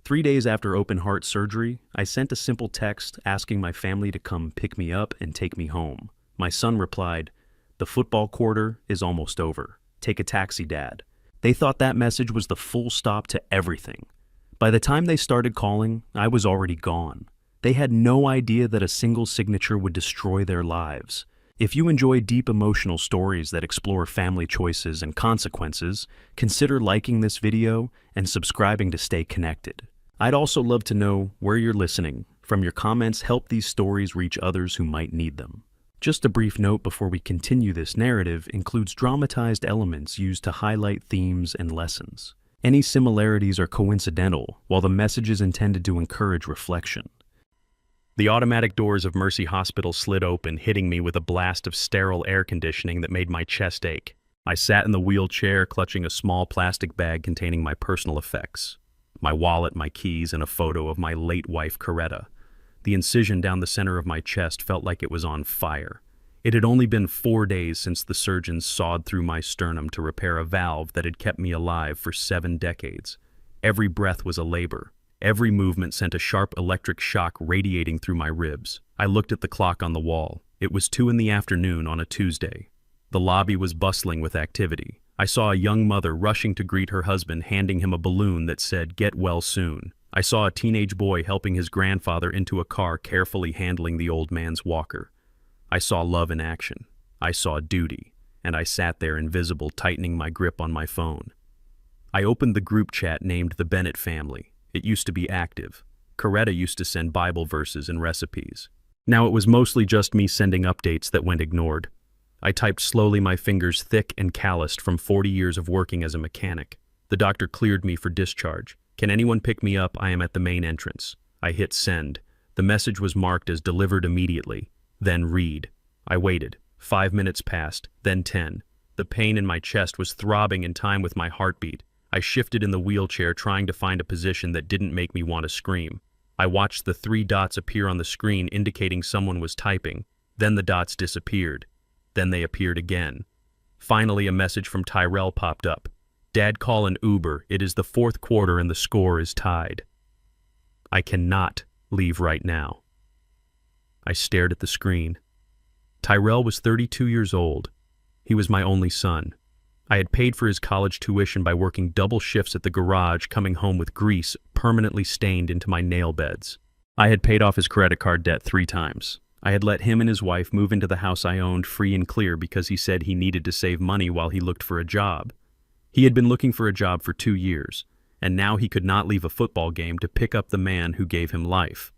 3 days after open heart surgery, I sent a simple text asking my family to come pick me up and take me home. My son replied, "The football quarter is almost over. Take a taxi, Dad." They thought that message was the full stop to everything. By the time they started calling, I was already gone. They had no idea that a single signature would destroy their lives. If you enjoy deep emotional stories that explore family choices and consequences, consider liking this video and subscribing to stay connected. I'd also love to know where you're listening. From your comments, help these stories reach others who might need them. Just a brief note before we continue, this narrative includes dramatized elements used to highlight themes and lessons. Any similarities are coincidental, while the message is intended to encourage reflection. The automatic doors of Mercy Hospital slid open, hitting me with a blast of sterile air conditioning that made my chest ache. I sat in the wheelchair, clutching a small plastic bag containing my personal effects. My wallet, my keys, and a photo of my late wife, Coretta. The incision down the center of my chest felt like it was on fire. It had only been 4 days since the surgeons sawed through my sternum to repair a valve that had kept me alive for 7 decades. Every breath was a labor. Every movement sent a sharp electric shock radiating through my ribs. I looked at the clock on the wall. It was 2 in the afternoon on a Tuesday. The lobby was bustling with activity. I saw a young mother rushing to greet her husband, handing him a balloon that said, "Get well soon." I saw a teenage boy helping his grandfather into a car, carefully handling the old man's walker. I saw love in action. I saw duty. And I sat there invisible, tightening my grip on my phone. I opened the group chat named the Bennett family. It used to be active. Coretta used to send Bible verses and recipes. Now it was mostly just me sending updates that went ignored. I typed slowly, my fingers thick and calloused from 40 years of working as a mechanic. The doctor cleared me for discharge. "Can anyone pick me up? I am at the main entrance." I hit send. The message was marked as delivered immediately. Then read. I waited. 5 minutes passed, then 10. The pain in my chest was throbbing in time with my heartbeat. I shifted in the wheelchair, trying to find a position that didn't make me want to scream. I watched the 3 dots appear on the screen, indicating someone was typing. Then the dots disappeared. Then they appeared again. Finally, a message from Tyrell popped up. "Dad, call an Uber. It is the 4th quarter and the score is tied. I cannot leave right now." I stared at the screen. Tyrell was 32 years old. He was my only son. I had paid for his college tuition by working double shifts at the garage, coming home with grease permanently stained into my nail beds. I had paid off his credit card debt 3 times. I had let him and his wife move into the house I owned free and clear because he said he needed to save money while he looked for a job. He had been looking for a job for 2 years, and now he could not leave a football game to pick up the man who gave him life.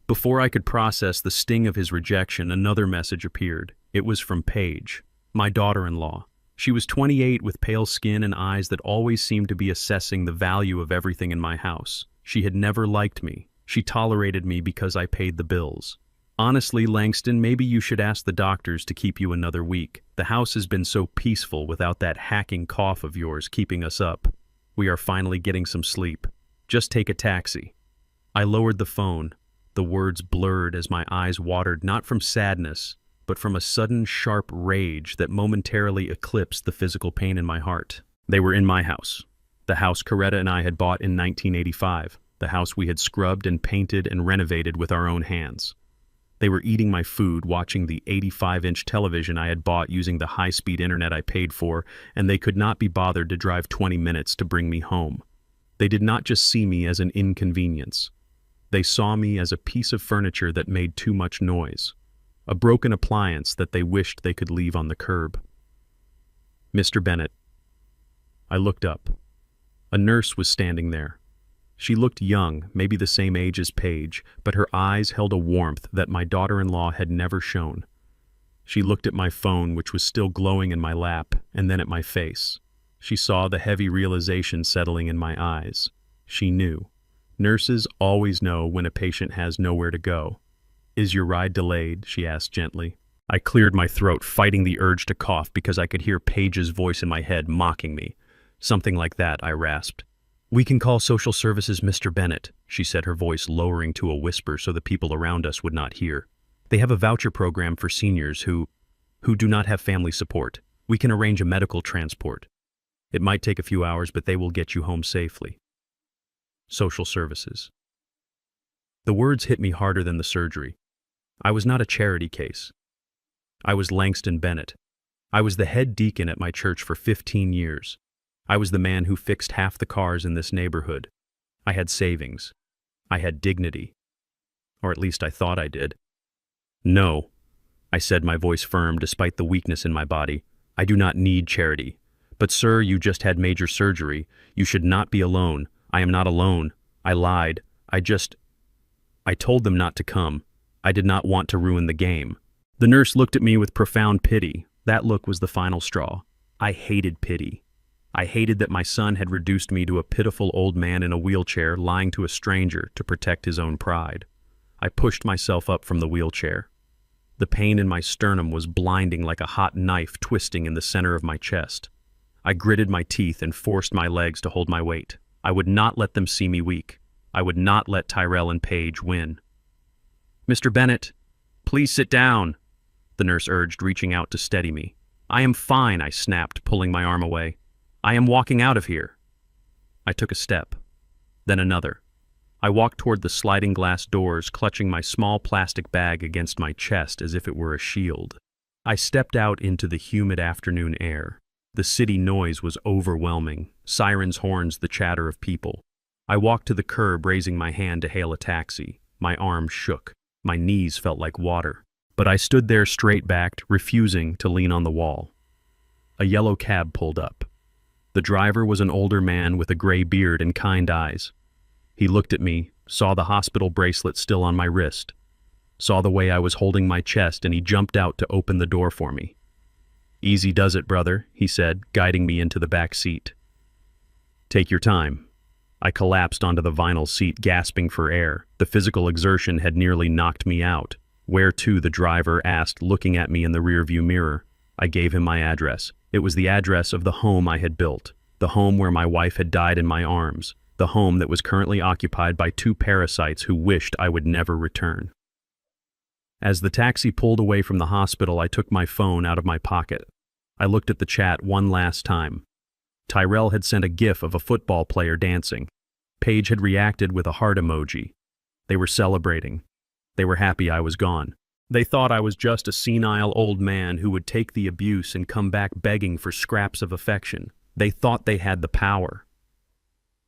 Before I could process the sting of his rejection, another message appeared. It was from Paige, my daughter-in-law. She was 28 with pale skin and eyes that always seemed to be assessing the value of everything in my house. She had never liked me. She tolerated me because I paid the bills. "Honestly, Langston, maybe you should ask the doctors to keep you another week. The house has been so peaceful without that hacking cough of yours keeping us up. We are finally getting some sleep. Just take a taxi." I lowered the phone. The words blurred as my eyes watered, not from sadness, but from a sudden sharp rage that momentarily eclipsed the physical pain in my heart. They were in my house. The house Coretta and I had bought in 1985. The house we had scrubbed and painted and renovated with our own hands. They were eating my food, watching the 85-inch television I had bought using the high-speed internet I paid for, and they could not be bothered to drive 20 minutes to bring me home. They did not just see me as an inconvenience. They saw me as a piece of furniture that made too much noise. A broken appliance that they wished they could leave on the curb. "Mr. Bennett." I looked up. A nurse was standing there. She looked young, maybe the same age as Paige, but her eyes held a warmth that my daughter-in-law had never shown. She looked at my phone, which was still glowing in my lap, and then at my face. She saw the heavy realization settling in my eyes. She knew. Nurses always know when a patient has nowhere to go. "Is your ride delayed?" she asked gently. I cleared my throat, fighting the urge to cough because I could hear Paige's voice in my head mocking me. "Something like that," I rasped. "We can call social services, Mr. Bennett," she said, her voice lowering to a whisper so the people around us would not hear. "They have a voucher program for seniors who do not have family support. We can arrange a medical transport. It might take a few hours, but they will get you home safely." social services. The words hit me harder than the surgery. I was not a charity case. I was Langston Bennett. I was the head deacon at my church for 15 years. I was the man who fixed half the cars in this neighborhood. I had savings. I had dignity. Or at least I thought I did. No, I said, my voice firm despite the weakness in my body. I do not need charity. But sir, you just had major surgery. You should not be alone. I am not alone. I lied. I told them not to come. I did not want to ruin the game. The nurse looked at me with profound pity. That look was the final straw. I hated pity. I hated that my son had reduced me to a pitiful old man in a wheelchair lying to a stranger to protect his own pride. I pushed myself up from the wheelchair. The pain in my sternum was blinding like a hot knife twisting in the center of my chest. I gritted my teeth and forced my legs to hold my weight. I would not let them see me weak. I would not let Tyrell and Paige win. Mr. Bennett, please sit down, the nurse urged, reaching out to steady me. I am fine, I snapped, pulling my arm away. I am walking out of here. I took a step, then another. I walked toward the sliding glass doors, clutching my small plastic bag against my chest as if it were a shield. I stepped out into the humid afternoon air. The city noise was overwhelming, sirens' horns, the chatter of people. I walked to the curb, raising my hand to hail a taxi. My arms shook. My knees felt like water. But I stood there straight-backed, refusing to lean on the wall. A yellow cab pulled up. The driver was an older man with a gray beard and kind eyes. He looked at me, saw the hospital bracelet still on my wrist, saw the way I was holding my chest, and he jumped out to open the door for me. Easy does it, brother, he said, guiding me into the back seat. Take your time. I collapsed onto the vinyl seat, gasping for air. The physical exertion had nearly knocked me out. Where to, the driver asked, looking at me in the rearview mirror. I gave him my address. It was the address of the home I had built, the home where my wife had died in my arms, the home that was currently occupied by two parasites who wished I would never return. As the taxi pulled away from the hospital, I took my phone out of my pocket. I looked at the chat one last time. Tyrell had sent a gif of a football player dancing. Paige had reacted with a heart emoji. They were celebrating. They were happy I was gone. They thought I was just a senile old man who would take the abuse and come back begging for scraps of affection. They thought they had the power.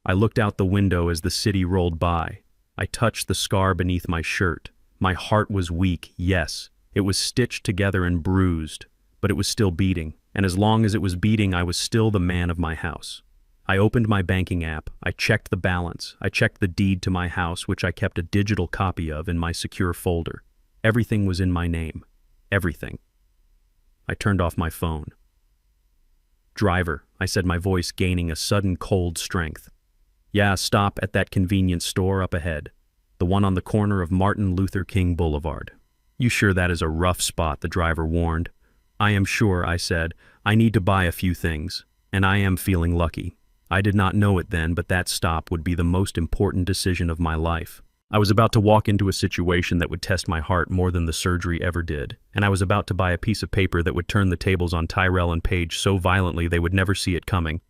I looked out the window as the city rolled by. I touched the scar beneath my shirt. My heart was weak, yes. It was stitched together and bruised, but it was still beating. And as long as it was beating, I was still the man of my house. I opened my banking app. I checked the balance. I checked the deed to my house, which I kept a digital copy of in my secure folder. Everything was in my name. Everything. I turned off my phone. Driver, I said, my voice gaining a sudden cold strength. Yeah, stop at that convenience store up ahead. The one on the corner of Martin Luther King Boulevard. You sure that is a rough spot, the driver warned. I am sure, I said. I need to buy a few things, and I am feeling lucky. I did not know it then, but that stop would be the most important decision of my life. I was about to walk into a situation that would test my heart more than the surgery ever did, and I was about to buy a piece of paper that would turn the tables on Tyrell and Paige so violently they would never see it coming.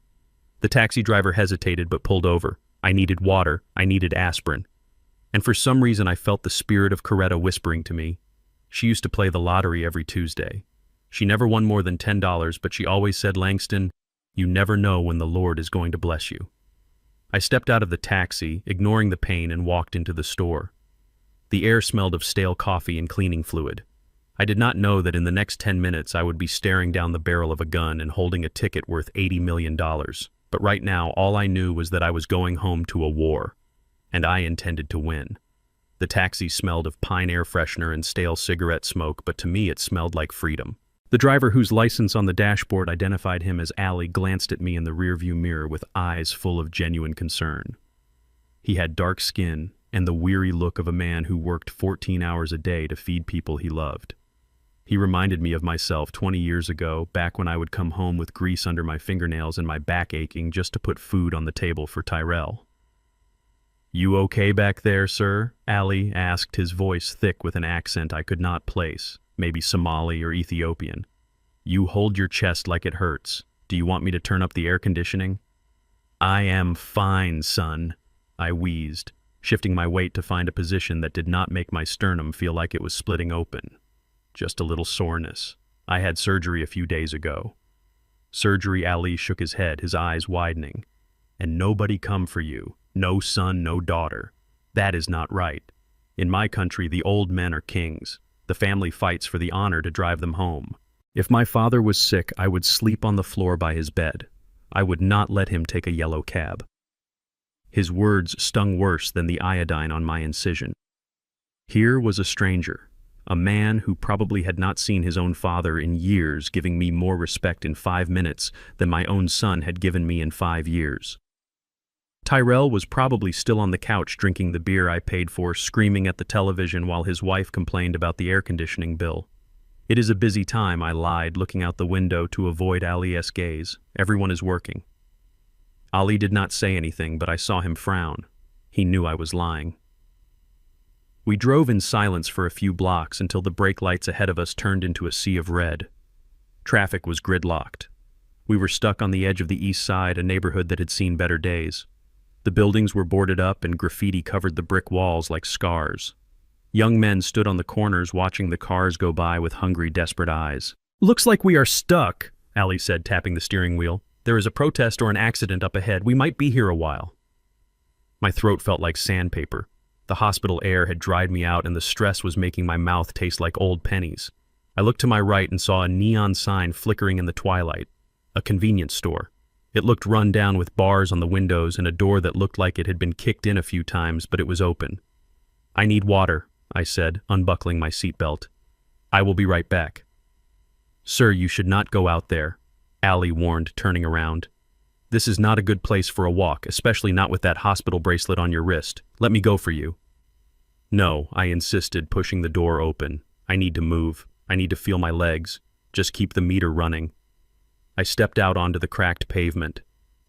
The taxi driver hesitated but pulled over. I needed water. I needed aspirin. And for some reason I felt the spirit of Coretta whispering to me. She used to play the lottery every Tuesday. She never won more than $10, but she always said, Langston, you never know when the Lord is going to bless you. I stepped out of the taxi, ignoring the pain, and walked into the store. The air smelled of stale coffee and cleaning fluid. I did not know that in the next 10 minutes I would be staring down the barrel of a gun and holding a ticket worth $80 million. But right now, all I knew was that I was going home to a war, and I intended to win. The taxi smelled of pine air freshener and stale cigarette smoke, but to me it smelled like freedom. The driver, whose license on the dashboard identified him as Allie, glanced at me in the rearview mirror with eyes full of genuine concern. He had dark skin and the weary look of a man who worked 14 hours a day to feed people he loved. He reminded me of myself 20 years ago, back when I would come home with grease under my fingernails and my back aching just to put food on the table for Tyrell. You okay back there, sir? Allie asked, his voice thick with an accent I could not place. Maybe Somali or Ethiopian. You hold your chest like it hurts. Do you want me to turn up the air conditioning? I am fine, son. I wheezed, shifting my weight to find a position that did not make my sternum feel like it was splitting open. Just a little soreness. I had surgery a few days ago. Surgery? Ali shook his head, his eyes widening. And nobody come for you. No son, no daughter. That is not right. In my country, the old men are kings. The family fights for the honor to drive them home. If my father was sick, I would sleep on the floor by his bed. I would not let him take a yellow cab. His words stung worse than the iodine on my incision. Here was a stranger, a man who probably had not seen his own father in years, giving me more respect in 5 minutes than my own son had given me in 5 years. Tyrell was probably still on the couch drinking the beer I paid for, screaming at the television while his wife complained about the air conditioning bill. It is a busy time, I lied, looking out the window to avoid Ali's gaze. Everyone is working. Ali did not say anything, but I saw him frown. He knew I was lying. We drove in silence for a few blocks until the brake lights ahead of us turned into a sea of red. Traffic was gridlocked. We were stuck on the edge of the east side, a neighborhood that had seen better days. The buildings were boarded up and graffiti covered the brick walls like scars. Young men stood on the corners watching the cars go by with hungry, desperate eyes. "Looks like we are stuck," Ali said, tapping the steering wheel. "There is a protest or an accident up ahead. We might be here a while." My throat felt like sandpaper. The hospital air had dried me out and the stress was making my mouth taste like old pennies. I looked to my right and saw a neon sign flickering in the twilight. A convenience store. It looked run down with bars on the windows and a door that looked like it had been kicked in a few times, but it was open. "I need water," I said, unbuckling my seatbelt. "I will be right back." "Sir, you should not go out there," Ali warned, turning around. "This is not a good place for a walk, especially not with that hospital bracelet on your wrist. Let me go for you." "No," I insisted, pushing the door open. "I need to move. I need to feel my legs. Just keep the meter running." I stepped out onto the cracked pavement.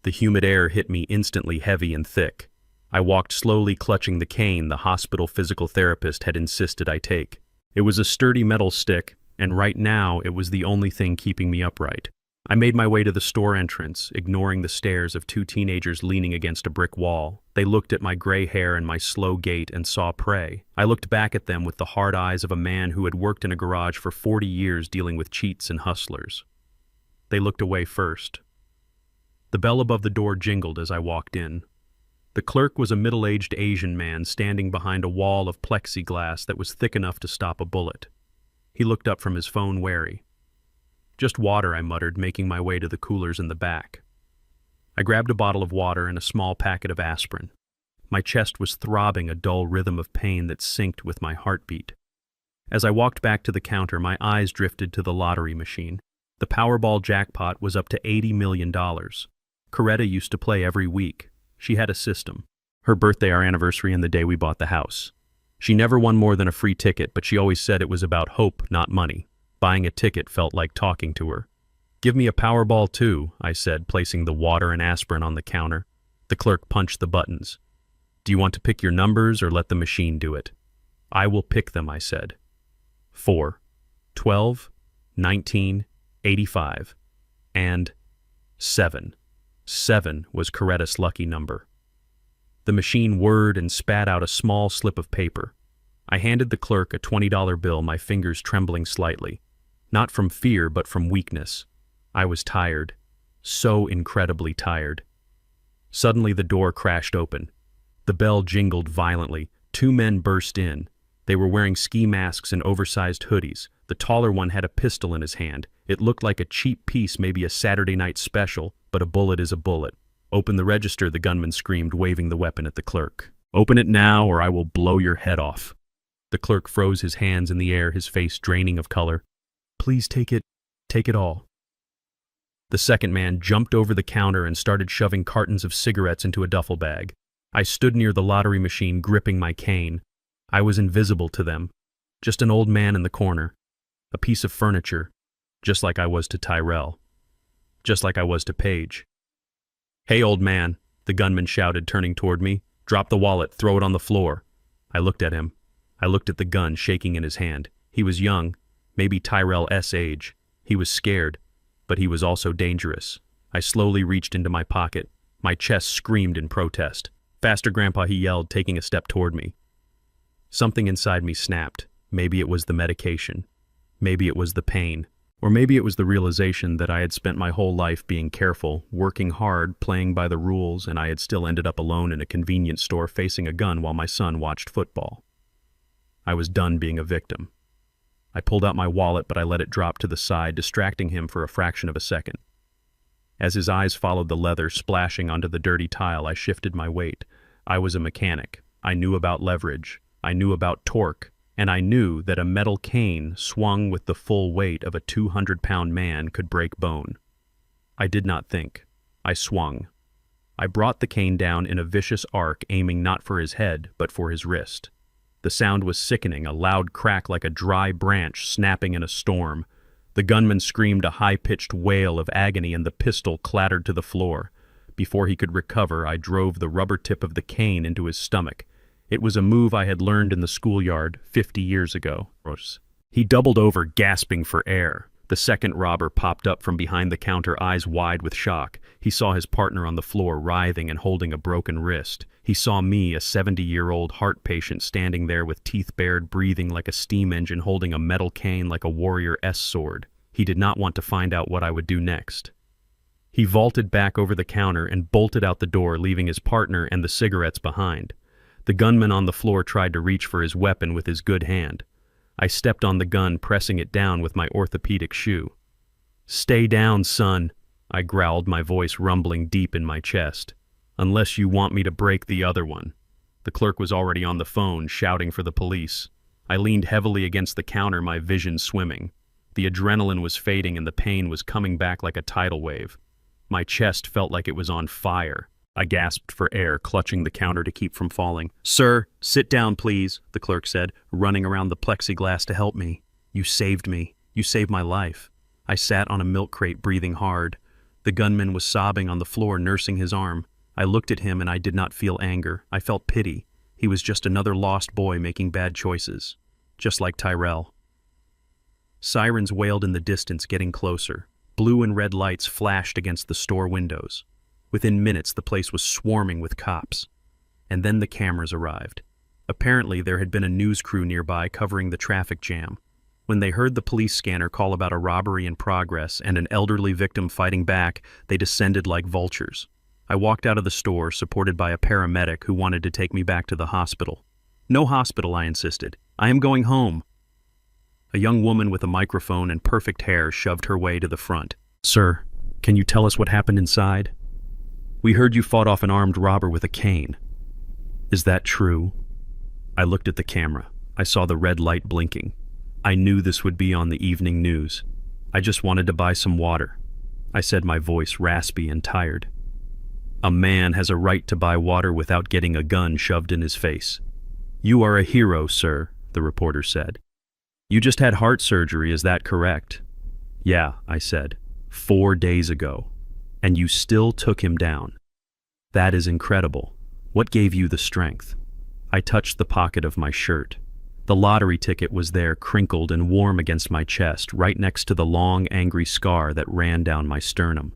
The humid air hit me instantly heavy and thick. I walked slowly, clutching the cane the hospital physical therapist had insisted I take. It was a sturdy metal stick, and right now it was the only thing keeping me upright. I made my way to the store entrance, ignoring the stares of 2 teenagers leaning against a brick wall. They looked at my gray hair and my slow gait and saw prey. I looked back at them with the hard eyes of a man who had worked in a garage for 40 years dealing with cheats and hustlers. They looked away first. The bell above the door jingled as I walked in. The clerk was a middle-aged Asian man standing behind a wall of plexiglass that was thick enough to stop a bullet. He looked up from his phone wary. "Just water," I muttered, making my way to the coolers in the back. I grabbed a bottle of water and a small packet of aspirin. My chest was throbbing, a dull rhythm of pain that synced with my heartbeat. As I walked back to the counter, my eyes drifted to the lottery machine. The Powerball jackpot was up to $80 million. Coretta used to play every week. She had a system. Her birthday, our anniversary, and the day we bought the house. She never won more than a free ticket, but she always said it was about hope, not money. Buying a ticket felt like talking to her. "Give me a Powerball too," I said, placing the water and aspirin on the counter. The clerk punched the buttons. "Do you want to pick your numbers or let the machine do it?" "I will pick them," I said. 4, 12, 19, 85, and 7. 7 was Coretta's lucky number. The machine whirred and spat out a small slip of paper. I handed the clerk a $20 bill, my fingers trembling slightly. Not from fear, but from weakness. I was tired. So incredibly tired. Suddenly the door crashed open. The bell jingled violently. 2 men burst in. They were wearing ski masks and oversized hoodies. The taller one had a pistol in his hand. It looked like a cheap piece, maybe a Saturday night special, but a bullet is a bullet. "Open the register," the gunman screamed, waving the weapon at the clerk. "Open it now or I will blow your head off." The clerk froze his hands in the air, his face draining of color. "Please take it all." The second man jumped over the counter and started shoving cartons of cigarettes into a duffel bag. I stood near the lottery machine, gripping my cane. I was invisible to them. Just an old man in the corner. A piece of furniture. Just like I was to Tyrell. Just like I was to Paige. "Hey, old man," the gunman shouted, turning toward me. "Drop the wallet, throw it on the floor." I looked at him. I looked at the gun shaking in his hand. He was young, maybe Tyrell's age. He was scared, but he was also dangerous. I slowly reached into my pocket. My chest screamed in protest. Faster, Grandpa, he yelled, taking a step toward me. Something inside me snapped. Maybe it was the medication. Maybe it was the pain. Or maybe it was the realization that I had spent my whole life being careful, working hard, playing by the rules, and I had still ended up alone in a convenience store facing a gun while my son watched football. I was done being a victim. I pulled out my wallet, but I let it drop to the side, distracting him for a fraction of a second. As his eyes followed the leather splashing onto the dirty tile, I shifted my weight. I was a mechanic. I knew about leverage. I knew about torque. And I knew that a metal cane swung with the full weight of a 200-pound man could break bone. I did not think. I swung. I brought the cane down in a vicious arc, aiming not for his head, but for his wrist. The sound was sickening, a loud crack like a dry branch snapping in a storm. The gunman screamed a high-pitched wail of agony, and the pistol clattered to the floor. Before he could recover, I drove the rubber tip of the cane into his stomach. It was a move I had learned in the schoolyard 50 years ago. He doubled over, gasping for air. The second robber popped up from behind the counter, eyes wide with shock. He saw his partner on the floor, writhing and holding a broken wrist. He saw me, a 70-year-old heart patient, standing there with teeth bared, breathing like a steam engine, holding a metal cane like a warrior's sword. He did not want to find out what I would do next. He vaulted back over the counter and bolted out the door, leaving his partner and the cigarettes behind. The gunman on the floor tried to reach for his weapon with his good hand. I stepped on the gun, pressing it down with my orthopedic shoe. "Stay down, son," I growled, my voice rumbling deep in my chest. "Unless you want me to break the other one." The clerk was already on the phone, shouting for the police. I leaned heavily against the counter, my vision swimming. The adrenaline was fading and the pain was coming back like a tidal wave. My chest felt like it was on fire. I gasped for air, clutching the counter to keep from falling. "Sir, sit down, please," the clerk said, running around the plexiglass to help me. "You saved me. You saved my life." I sat on a milk crate, breathing hard. The gunman was sobbing on the floor, nursing his arm. I looked at him and I did not feel anger. I felt pity. He was just another lost boy making bad choices. Just like Tyrell. Sirens wailed in the distance, getting closer. Blue and red lights flashed against the store windows. Within minutes, the place was swarming with cops. And then the cameras arrived. Apparently, there had been a news crew nearby covering the traffic jam. When they heard the police scanner call about a robbery in progress and an elderly victim fighting back, they descended like vultures. I walked out of the store, supported by a paramedic who wanted to take me back to the hospital. "No hospital," I insisted. "I am going home." A young woman with a microphone and perfect hair shoved her way to the front. "Sir, can you tell us what happened inside? We heard you fought off an armed robber with a cane. Is that true?" I looked at the camera. I saw the red light blinking. I knew this would be on the evening news. "I just wanted to buy some water," I said, my voice raspy and tired. "A man has a right to buy water without getting a gun shoved in his face." "You are a hero, sir," the reporter said. "You just had heart surgery, is that correct?" "Yeah," I said, 4 days ago. And you still took him down. That is incredible. What gave you the strength?" I touched the pocket of my shirt. The lottery ticket was there, crinkled and warm against my chest, right next to the long, angry scar that ran down my sternum.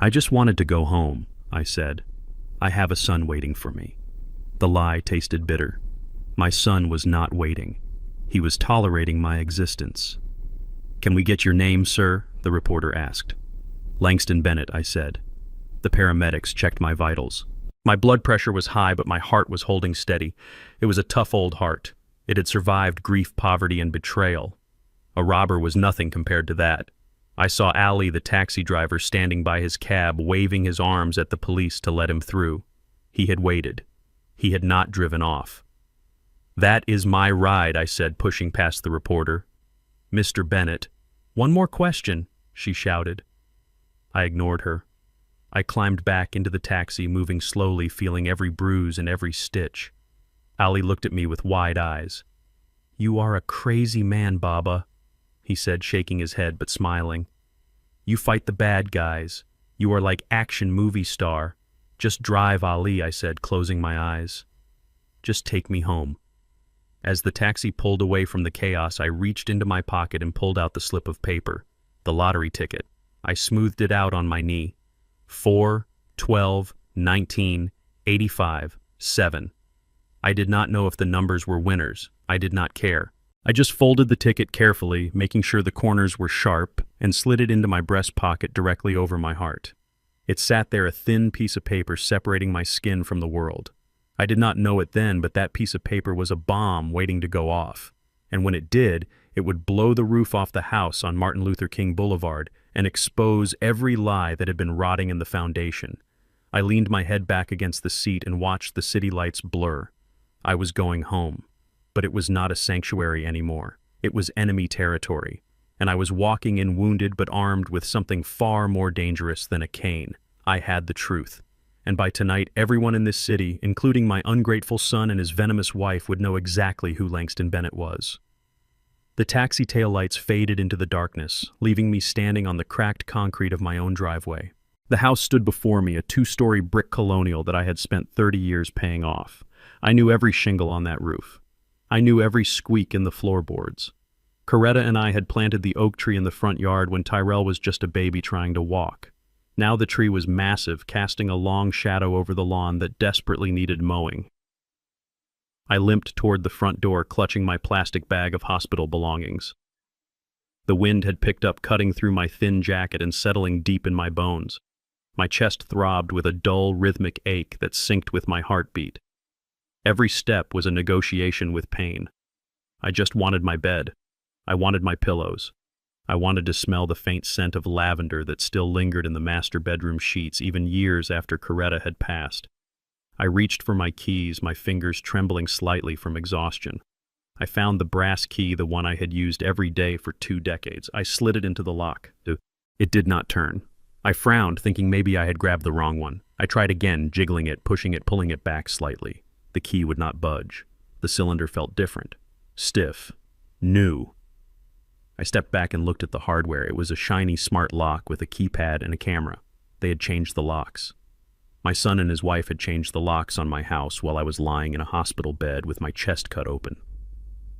"I just wanted to go home," I said. "I have a son waiting for me." The lie tasted bitter. My son was not waiting. He was tolerating my existence. "Can we get your name, sir?" the reporter asked. "Langston Bennett," I said. The paramedics checked my vitals. My blood pressure was high, but my heart was holding steady. It was a tough old heart. It had survived grief, poverty, and betrayal. A robber was nothing compared to that. I saw Ali, the taxi driver, standing by his cab, waving his arms at the police to let him through. He had waited. He had not driven off. "That is my ride," I said, pushing past the reporter. "Mr. Bennett." "One more question," she shouted. I ignored her. I climbed back into the taxi, moving slowly, feeling every bruise and every stitch. Ali looked at me with wide eyes. "You are a crazy man, Baba," he said, shaking his head but smiling. "You fight the bad guys. You are like action movie star. Just drive, Ali," I said, closing my eyes. "Just take me home." As the taxi pulled away from the chaos, I reached into my pocket and pulled out the slip of paper, the lottery ticket. I smoothed it out on my knee. 4, 12, 19, 85. 7. I did not know if the numbers were winners. I did not care. I just folded the ticket carefully, making sure the corners were sharp, and slid it into my breast pocket directly over my heart. It sat there, a thin piece of paper separating my skin from the world. I did not know it then, but that piece of paper was a bomb waiting to go off. And when it did, it would blow the roof off the house on Martin Luther King Boulevard and expose every lie that had been rotting in the foundation. I leaned my head back against the seat and watched the city lights blur. I was going home, but it was not a sanctuary anymore. It was enemy territory, and I was walking in wounded but armed with something far more dangerous than a cane. I had the truth. And by tonight, everyone in this city, including my ungrateful son and his venomous wife, would know exactly who Langston Bennett was. The taxi taillights faded into the darkness, leaving me standing on the cracked concrete of my own driveway. The house stood before me, a 2-story brick colonial that I had spent 30 years paying off. I knew every shingle on that roof. I knew every squeak in the floorboards. Coretta and I had planted the oak tree in the front yard when Tyrell was just a baby trying to walk. Now the tree was massive, casting a long shadow over the lawn that desperately needed mowing. I limped toward the front door, clutching my plastic bag of hospital belongings. The wind had picked up, cutting through my thin jacket and settling deep in my bones. My chest throbbed with a dull, rhythmic ache that synced with my heartbeat. Every step was a negotiation with pain. I just wanted my bed. I wanted my pillows. I wanted to smell the faint scent of lavender that still lingered in the master bedroom sheets even years after Coretta had passed. I reached for my keys, my fingers trembling slightly from exhaustion. I found the brass key, the one I had used every day for 2 decades. I slid it into the lock. It did not turn. I frowned, thinking maybe I had grabbed the wrong one. I tried again, jiggling it, pushing it, pulling it back slightly. The key would not budge. The cylinder felt different. Stiff. New. I stepped back and looked at the hardware. It was a shiny smart lock with a keypad and a camera. They had changed the locks. My son and his wife had changed the locks on my house while I was lying in a hospital bed with my chest cut open.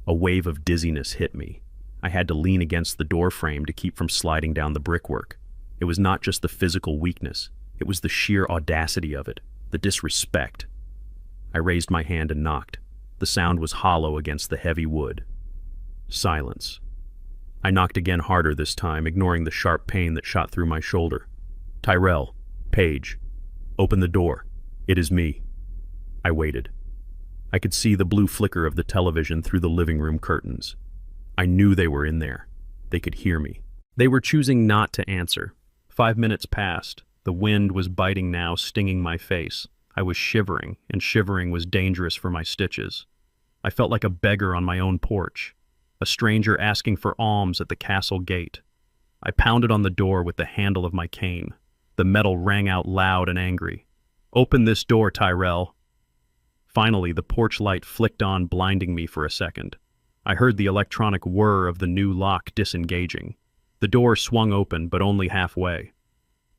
A wave of dizziness hit me. I had to lean against the door frame to keep from sliding down the brickwork. It was not just the physical weakness. It was the sheer audacity of it, the disrespect. I raised my hand and knocked. The sound was hollow against the heavy wood. Silence. I knocked again, harder this time, ignoring the sharp pain that shot through my shoulder. Tyrell, Paige, open the door. It is me. I waited. I could see the blue flicker of the television through the living room curtains. I knew they were in there. They could hear me. They were choosing not to answer. 5 minutes passed. The wind was biting now, stinging my face. I was shivering, and shivering was dangerous for my stitches. I felt like a beggar on my own porch, a stranger asking for alms at the castle gate. I pounded on the door with the handle of my cane. The metal rang out loud and angry. "Open this door, Tyrell." Finally, the porch light flicked on, blinding me for a second. I heard the electronic whir of the new lock disengaging. The door swung open, but only halfway.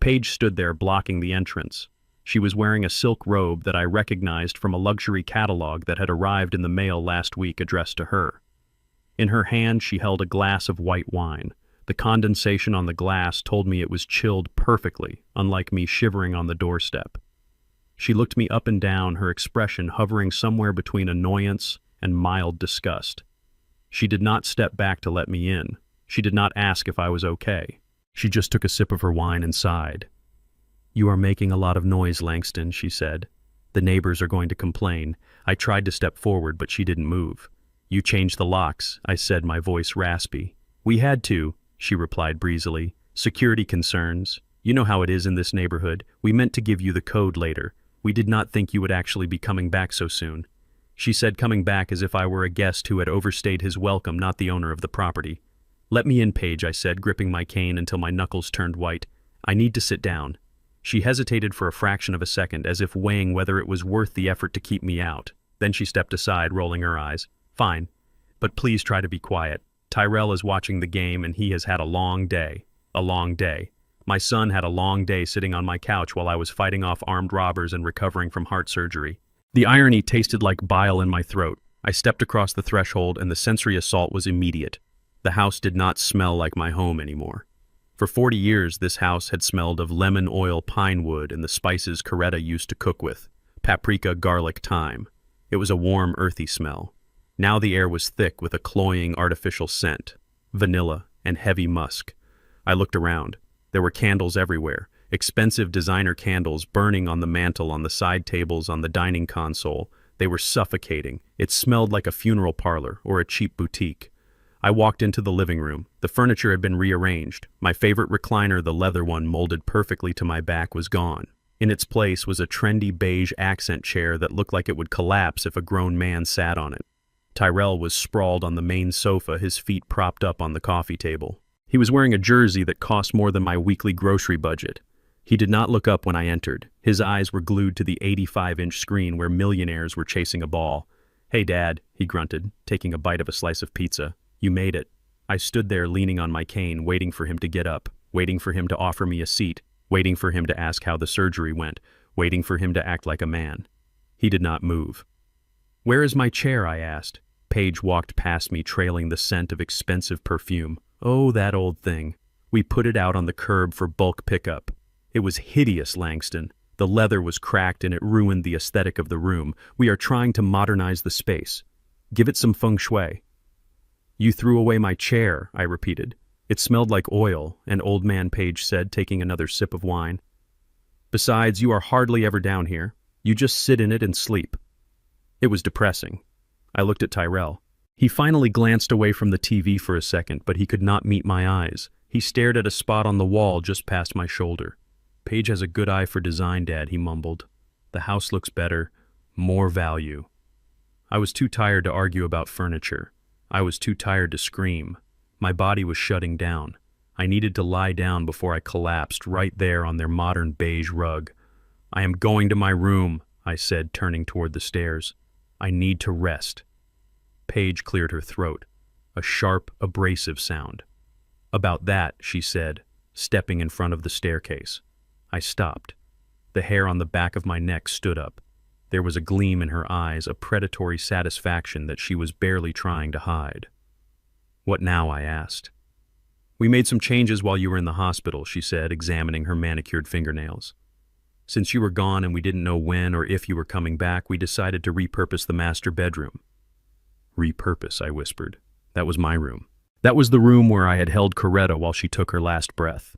Paige stood there, blocking the entrance. She was wearing a silk robe that I recognized from a luxury catalog that had arrived in the mail last week addressed to her. In her hand, she held a glass of white wine. The condensation on the glass told me it was chilled perfectly, unlike me shivering on the doorstep. She looked me up and down, her expression hovering somewhere between annoyance and mild disgust. She did not step back to let me in. She did not ask if I was okay. She just took a sip of her wine and sighed. "You are making a lot of noise, Langston," she said. "The neighbors are going to complain." I tried to step forward, but she didn't move. "You changed the locks," I said, my voice raspy. "We had to," she replied breezily. "Security concerns. You know how it is in this neighborhood. We meant to give you the code later. We did not think you would actually be coming back so soon." She said coming back as if I were a guest who had overstayed his welcome, not the owner of the property. "Let me in, Paige," I said, gripping my cane until my knuckles turned white. "I need to sit down." She hesitated for a fraction of a second, as if weighing whether it was worth the effort to keep me out. Then she stepped aside, rolling her eyes. "Fine, but please try to be quiet. Tyrell is watching the game and he has had a long day. A long day. My son had a long day sitting on my couch while I was fighting off armed robbers and recovering from heart surgery." The irony tasted like bile in my throat. I stepped across the threshold and the sensory assault was immediate. The house did not smell like my home anymore. For 40 years, this house had smelled of lemon oil, pine wood, and the spices Coretta used to cook with. paprika, garlic, thyme. It was a warm, earthy smell. Now the air was thick with a cloying artificial scent, vanilla and heavy musk. I looked around. There were candles everywhere, expensive designer candles burning on the mantel, on the side tables, on the dining console. They were suffocating. It smelled like a funeral parlor or a cheap boutique. I walked into the living room. The furniture had been rearranged. My favorite recliner, the leather one molded perfectly to my back, was gone. In its place was a trendy beige accent chair that looked like it would collapse if a grown man sat on it. Tyrell was sprawled on the main sofa, his feet propped up on the coffee table. He was wearing a jersey that cost more than my weekly grocery budget. He did not look up when I entered. His eyes were glued to the 85-inch screen where millionaires were chasing a ball. "Hey, Dad," he grunted, taking a bite of a slice of pizza. "You made it." I stood there leaning on my cane, waiting for him to get up, waiting for him to offer me a seat, waiting for him to ask how the surgery went, waiting for him to act like a man. He did not move. "Where is my chair?" I asked. Paige walked past me, trailing the scent of expensive perfume. "Oh, that old thing. We put it out on the curb for bulk pickup." It was hideous, Langston. The leather was cracked and it ruined the aesthetic of the room. We are trying to modernize the space. Give it some feng shui. "You threw away my chair," I repeated. "It smelled like oil," an old man, Paige said, taking another sip of wine. "Besides, you are hardly ever down here. You just sit in it and sleep." It was depressing. I looked at Tyrell. He finally glanced away from the TV for a second, but he could not meet my eyes. He stared at a spot on the wall just past my shoulder. "Paige has a good eye for design, Dad," he mumbled. "The house looks better. More value." I was too tired to argue about furniture. I was too tired to scream. My body was shutting down. I needed to lie down before I collapsed right there on their modern beige rug. "I am going to my room," I said, turning toward the stairs. "I need to rest." Paige cleared her throat, a sharp, abrasive sound. "About that," she said, stepping in front of the staircase. I stopped. The hair on the back of my neck stood up. There was a gleam in her eyes, a predatory satisfaction that she was barely trying to hide. "What now?" I asked. "We made some changes while you were in the hospital," she said, examining her manicured fingernails. "Since you were gone and we didn't know when or if you were coming back, we decided to repurpose the master bedroom." "Repurpose," I whispered. "That was my room. That was the room where I had held Coretta while she took her last breath.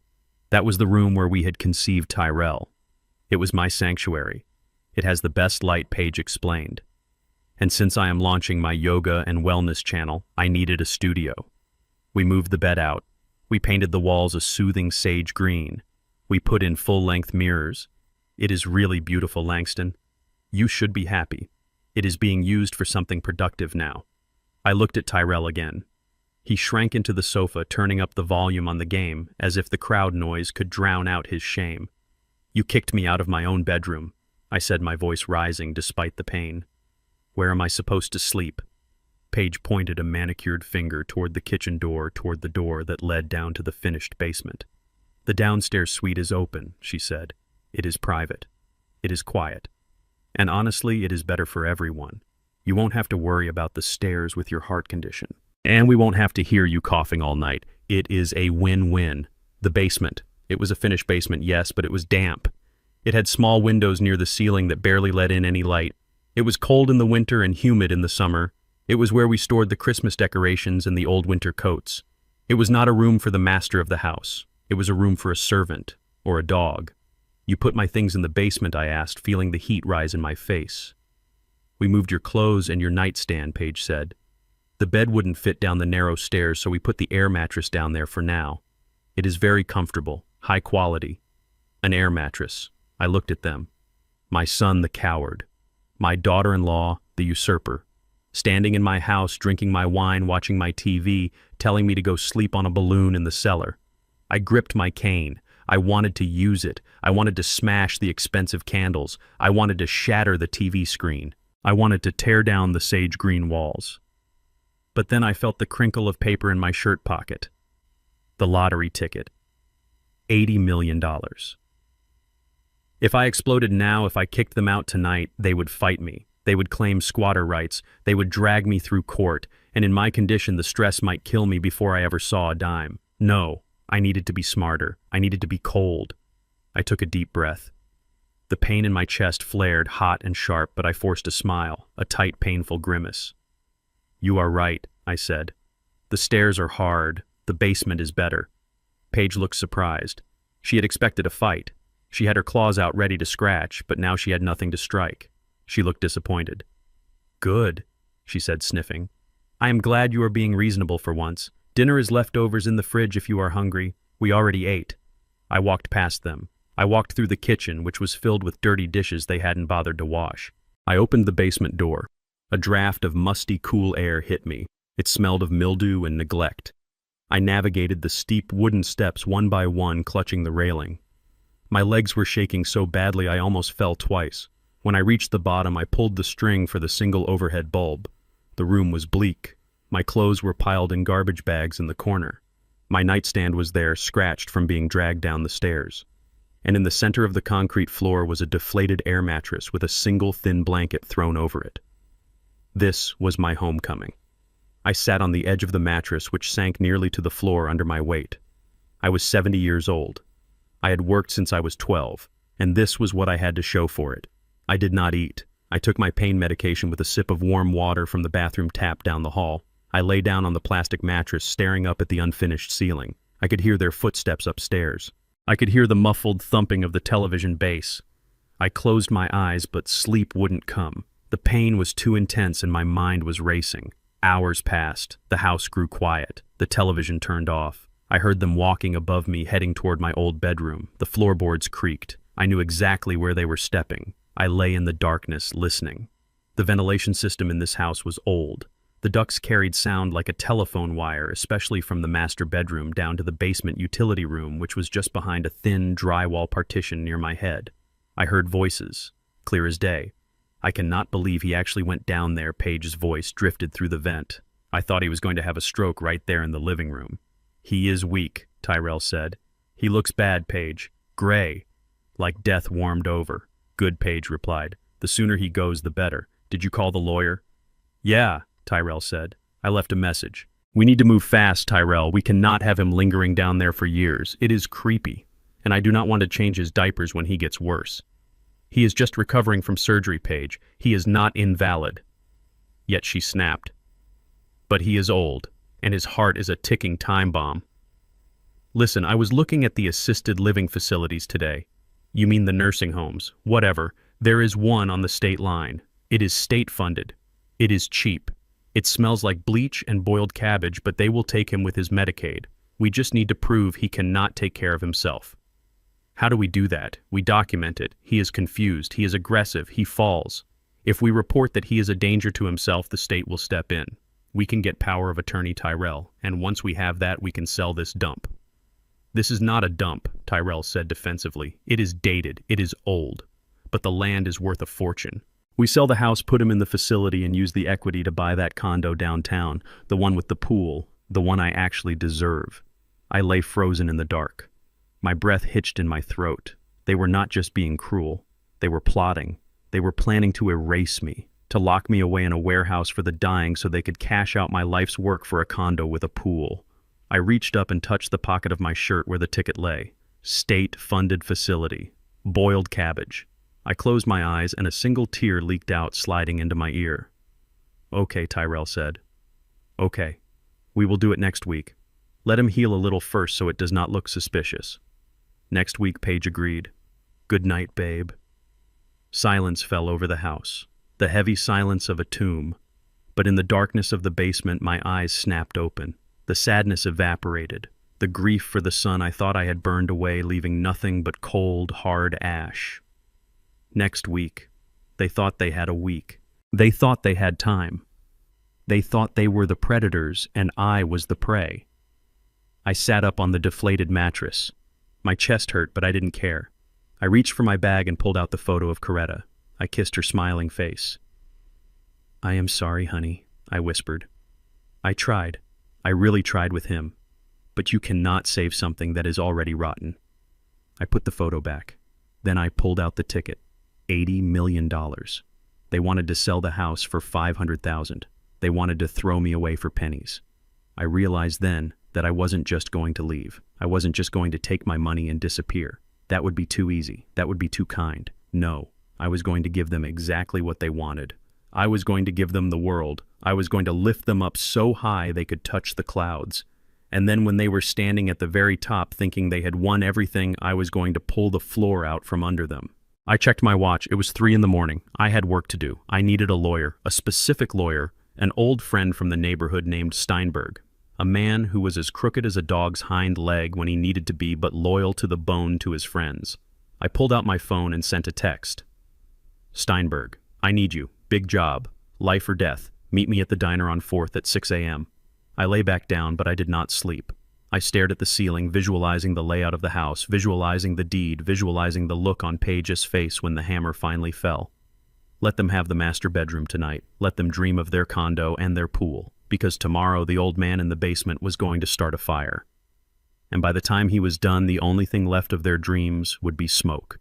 That was the room where we had conceived Tyrell. It was my sanctuary. It has the best light," Paige explained. "And since I am launching my yoga and wellness channel, I needed a studio. We moved the bed out. We painted the walls a soothing sage green. We put in full-length mirrors. It is really beautiful, Langston. You should be happy. It is being used for something productive now." I looked at Tyrell again. He shrank into the sofa, turning up the volume on the game, as if the crowd noise could drown out his shame. "You kicked me out of my own bedroom," I said, my voice rising despite the pain. "Where am I supposed to sleep?" Paige pointed a manicured finger toward the kitchen door, toward the door that led down to the finished basement. "The downstairs suite is open," she said. "It is private. It is quiet. And honestly, it is better for everyone. You won't have to worry about the stairs with your heart condition. And we won't have to hear you coughing all night. It is a win-win." The basement. It was a finished basement, yes, but it was damp. It had small windows near the ceiling that barely let in any light. It was cold in the winter and humid in the summer. It was where we stored the Christmas decorations and the old winter coats. It was not a room for the master of the house. It was a room for a servant or a dog. "You put my things in the basement?" I asked, feeling the heat rise in my face. "We moved your clothes and your nightstand," Paige said. "The bed wouldn't fit down the narrow stairs, so we put the air mattress down there for now. It is very comfortable, high quality." An air mattress. I looked at them. My son, the coward. My daughter-in-law, the usurper. Standing in my house, drinking my wine, watching my TV, telling me to go sleep on a balloon in the cellar. I gripped my cane. I wanted to use it. I wanted to smash the expensive candles. I wanted to shatter the TV screen. I wanted to tear down the sage green walls. But then I felt the crinkle of paper in my shirt pocket. The lottery ticket. $80 million. If I exploded now, if I kicked them out tonight, they would fight me. They would claim squatter rights. They would drag me through court. And in my condition, the stress might kill me before I ever saw a dime. No, I needed to be smarter. I needed to be cold. I took a deep breath. The pain in my chest flared hot and sharp, but I forced a smile, a tight, painful grimace. "You are right," I said. "The stairs are hard. The basement is better." Paige looked surprised. She had expected a fight. She had her claws out ready to scratch, but now she had nothing to strike. She looked disappointed. "Good," she said, sniffing. "I am glad you are being reasonable for once. Dinner is leftovers in the fridge if you are hungry. We already ate." I walked past them. I walked through the kitchen, which was filled with dirty dishes they hadn't bothered to wash. I opened the basement door. A draft of musty, cool air hit me. It smelled of mildew and neglect. I navigated the steep wooden steps one by one, clutching the railing. My legs were shaking so badly I almost fell twice. When I reached the bottom, I pulled the string for the single overhead bulb. The room was bleak. My clothes were piled in garbage bags in the corner. My nightstand was there, scratched from being dragged down the stairs. And in the center of the concrete floor was a deflated air mattress with a single thin blanket thrown over it. This was my homecoming. I sat on the edge of the mattress, which sank nearly to the floor under my weight. I was 70 years old. I had worked since I was 12, and this was what I had to show for it. I did not eat. I took my pain medication with a sip of warm water from the bathroom tap down the hall. I lay down on the plastic mattress, staring up at the unfinished ceiling. I could hear their footsteps upstairs. I could hear the muffled thumping of the television base. I closed my eyes, but sleep wouldn't come. The pain was too intense and my mind was racing. Hours passed. The house grew quiet. The television turned off. I heard them walking above me, heading toward my old bedroom. The floorboards creaked. I knew exactly where they were stepping. I lay in the darkness, listening. The ventilation system in this house was old. The ducts carried sound like a telephone wire, especially from the master bedroom down to the basement utility room, which was just behind a thin drywall partition near my head. I heard voices, clear as day. "I cannot believe he actually went down there," Paige's voice drifted through the vent. "I thought he was going to have a stroke right there in the living room." "He is weak," Tyrell said. "He looks bad, Paige. Gray. Like death warmed over." "Good," Paige replied. "The sooner he goes, the better. Did you call the lawyer?" "Yeah," Tyrell said. "I left a message." "We need to move fast, Tyrell. We cannot have him lingering down there for years. It is creepy. And I do not want to change his diapers when he gets worse. He is just recovering from surgery, Paige. He is not invalid." Yet she snapped. "But he is old, and his heart is a ticking time bomb." "Listen, I was looking at the assisted living facilities today." "You mean the nursing homes? Whatever. There is one on the state line. It is state-funded. It is cheap. It smells like bleach and boiled cabbage, but they will take him with his Medicaid. We just need to prove he cannot take care of himself." "How do we do that?" "We document it. He is confused. He is aggressive. He falls. If we report that he is a danger to himself, the state will step in. We can get power of attorney, Tyrell, and once we have that, we can sell this dump." "This is not a dump," Tyrell said defensively. "It is dated. It is old. But the land is worth a fortune. We sell the house, put him in the facility, and use the equity to buy that condo downtown, the one with the pool, the one I actually deserve." I lay frozen in the dark. My breath hitched in my throat. They were not just being cruel. They were plotting. They were planning to erase me, to lock me away in a warehouse for the dying so they could cash out my life's work for a condo with a pool. I reached up and touched the pocket of my shirt where the ticket lay. State-funded facility. Boiled cabbage. I closed my eyes and a single tear leaked out, sliding into my ear. "Okay," Tyrell said. "Okay. We will do it next week. Let him heal a little first so it does not look suspicious." "Next week," Paige agreed. "Good night, babe." Silence fell over the house, the heavy silence of a tomb. But in the darkness of the basement, my eyes snapped open. The sadness evaporated. The grief for the son I thought I had burned away, leaving nothing but cold, hard ash. Next week. They thought they had a week. They thought they had time. They thought they were the predators and I was the prey. I sat up on the deflated mattress. My chest hurt, but I didn't care. I reached for my bag and pulled out the photo of Coretta. I kissed her smiling face. "I am sorry, honey," I whispered. "I tried. I really tried with him. But you cannot save something that is already rotten." I put the photo back. Then I pulled out the ticket. $80 million. They wanted to sell the house for $500,000. They wanted to throw me away for pennies. I realized then that I wasn't just going to leave. I wasn't just going to take my money and disappear. That would be too easy. That would be too kind. No, I was going to give them exactly what they wanted. I was going to give them the world. I was going to lift them up so high they could touch the clouds. And then when they were standing at the very top thinking they had won everything, I was going to pull the floor out from under them. I checked my watch. It was 3 a.m. I had work to do. I needed a lawyer, a specific lawyer, an old friend from the neighborhood named Steinberg, a man who was as crooked as a dog's hind leg when he needed to be, but loyal to the bone to his friends. I pulled out my phone and sent a text. Steinberg, I need you. Big job. Life or death. Meet me at the diner on 4th at 6 a.m. I lay back down, but I did not sleep. I stared at the ceiling, visualizing the layout of the house, visualizing the deed, visualizing the look on Paige's face when the hammer finally fell. Let them have the master bedroom tonight. Let them dream of their condo and their pool, because tomorrow the old man in the basement was going to start a fire. And by the time he was done, the only thing left of their dreams would be smoke.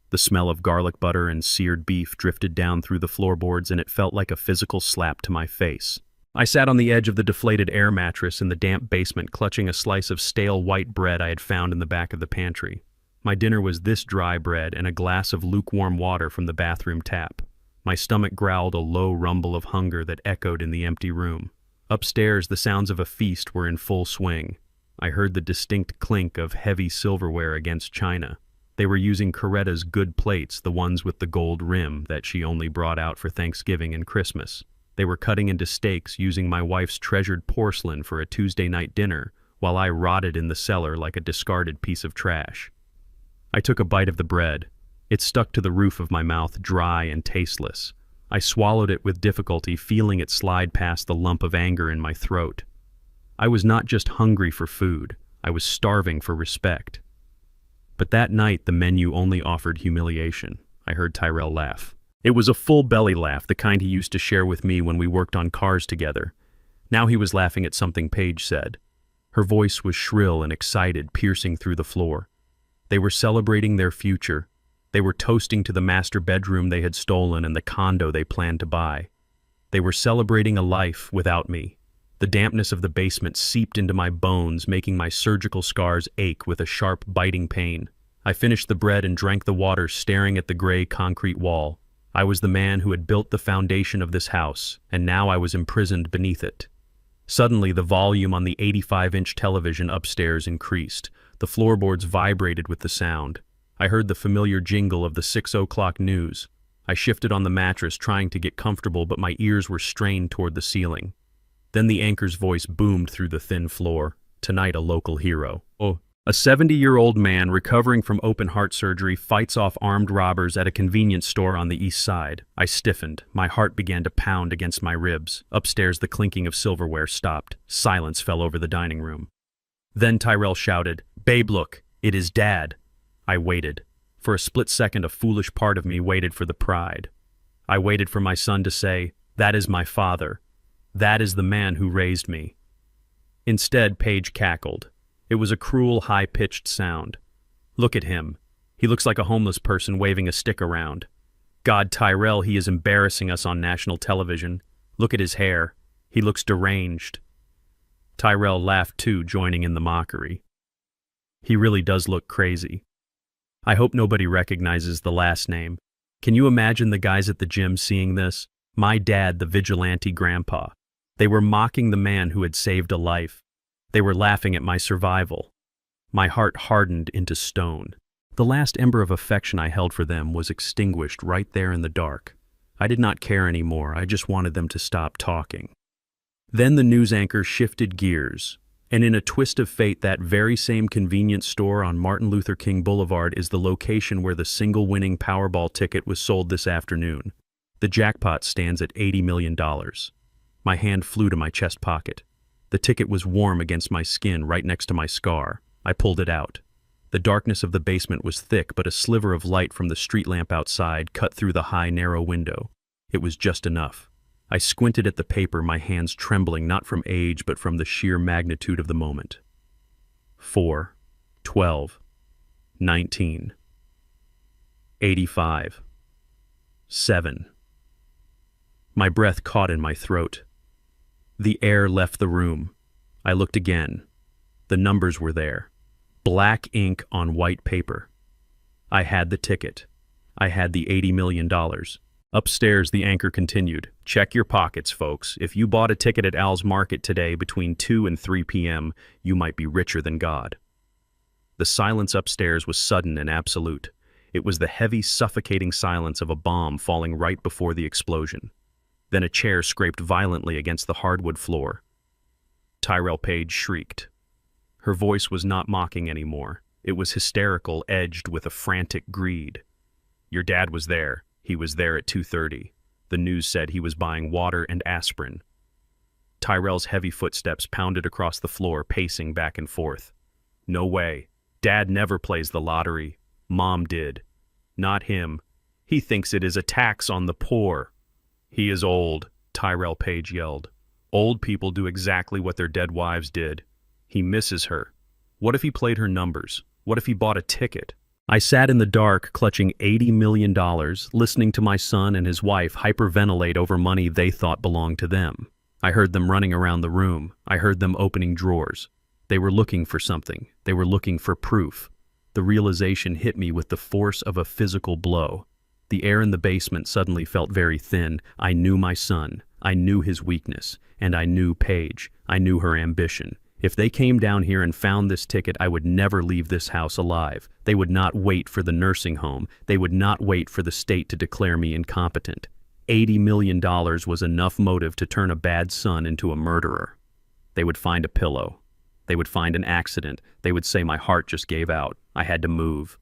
The smell of garlic butter and seared beef drifted down through the floorboards, and it felt like a physical slap to my face. I sat on the edge of the deflated air mattress in the damp basement, clutching a slice of stale white bread I had found in the back of the pantry. My dinner was this dry bread and a glass of lukewarm water from the bathroom tap. My stomach growled a low rumble of hunger that echoed in the empty room. Upstairs, the sounds of a feast were in full swing. I heard the distinct clink of heavy silverware against china. They were using Coretta's good plates, the ones with the gold rim that she only brought out for Thanksgiving and Christmas. They were cutting into steaks using my wife's treasured porcelain for a Tuesday night dinner, while I rotted in the cellar like a discarded piece of trash. I took a bite of the bread. It stuck to the roof of my mouth, dry and tasteless. I swallowed it with difficulty, feeling it slide past the lump of anger in my throat. I was not just hungry for food, I was starving for respect. But that night the menu only offered humiliation. I heard Tyrell laugh. It was a full belly laugh, the kind he used to share with me when we worked on cars together. Now he was laughing at something Paige said. Her voice was shrill and excited, piercing through the floor. They were celebrating their future. They were toasting to the master bedroom they had stolen and the condo they planned to buy. They were celebrating a life without me. The dampness of the basement seeped into my bones, making my surgical scars ache with a sharp, biting pain. I finished the bread and drank the water, staring at the gray concrete wall. I was the man who had built the foundation of this house, and now I was imprisoned beneath it. Suddenly, the volume on the 85-inch television upstairs increased. The floorboards vibrated with the sound. I heard the familiar jingle of the 6 o'clock news. I shifted on the mattress, trying to get comfortable, but my ears were strained toward the ceiling. Then the anchor's voice boomed through the thin floor. Tonight, a local hero. Oh. A 70-year-old man recovering from open heart surgery fights off armed robbers at a convenience store on the east side. I stiffened. My heart began to pound against my ribs. Upstairs, the clinking of silverware stopped. Silence fell over the dining room. Then Tyrell shouted, "Babe, look, it is Dad." I waited. For a split second, a foolish part of me waited for the pride. I waited for my son to say, "That is my father. That is the man who raised me." Instead, Paige cackled. It was a cruel, high-pitched sound. Look at him. He looks like a homeless person waving a stick around. God, Tyrell, he is embarrassing us on national television. Look at his hair. He looks deranged. Tyrell laughed too, joining in the mockery. He really does look crazy. I hope nobody recognizes the last name. Can you imagine the guys at the gym seeing this? My dad, the vigilante grandpa. They were mocking the man who had saved a life. They were laughing at my survival. My heart hardened into stone. The last ember of affection I held for them was extinguished right there in the dark. I did not care anymore. I just wanted them to stop talking. Then the news anchor shifted gears, and in a twist of fate, that very same convenience store on Martin Luther King Boulevard is the location where the single winning Powerball ticket was sold this afternoon. The jackpot stands at $80 million. My hand flew to my chest pocket. The ticket was warm against my skin right next to my scar. I pulled it out. The darkness of the basement was thick, but a sliver of light from the street lamp outside cut through the high, narrow window. It was just enough. I squinted at the paper, my hands trembling not from age but from the sheer magnitude of the moment. 4, 12, 19, 85, 7. My breath caught in my throat. The air left the room. I looked again. The numbers were there. Black ink on white paper. I had the ticket. I had the $80 million. Upstairs, the anchor continued. Check your pockets, folks. If you bought a ticket at Al's Market today between 2 and 3 p.m., you might be richer than God. The silence upstairs was sudden and absolute. It was the heavy, suffocating silence of a bomb falling right before the explosion. Then a chair scraped violently against the hardwood floor. Tyrell Page shrieked. Her voice was not mocking anymore. It was hysterical, edged with a frantic greed. Your dad was there. He was there at 2:30. The news said he was buying water and aspirin. Tyrell's heavy footsteps pounded across the floor, pacing back and forth. No way. Dad never plays the lottery. Mom did. Not him. He thinks it is a tax on the poor. He is old, Tyrell Page yelled. Old people do exactly what their dead wives did. He misses her. What if he played her numbers? What if he bought a ticket? I sat in the dark, clutching $80 million, listening to my son and his wife hyperventilate over money they thought belonged to them. I heard them running around the room. I heard them opening drawers. They were looking for something. They were looking for proof. The realization hit me with the force of a physical blow. The air in the basement suddenly felt very thin. I knew my son. I knew his weakness. And I knew Paige. I knew her ambition. If they came down here and found this ticket, I would never leave this house alive. They would not wait for the nursing home. They would not wait for the state to declare me incompetent. $80 million was enough motive to turn a bad son into a murderer. They would find a pillow. They would find an accident. They would say my heart just gave out. I had to move.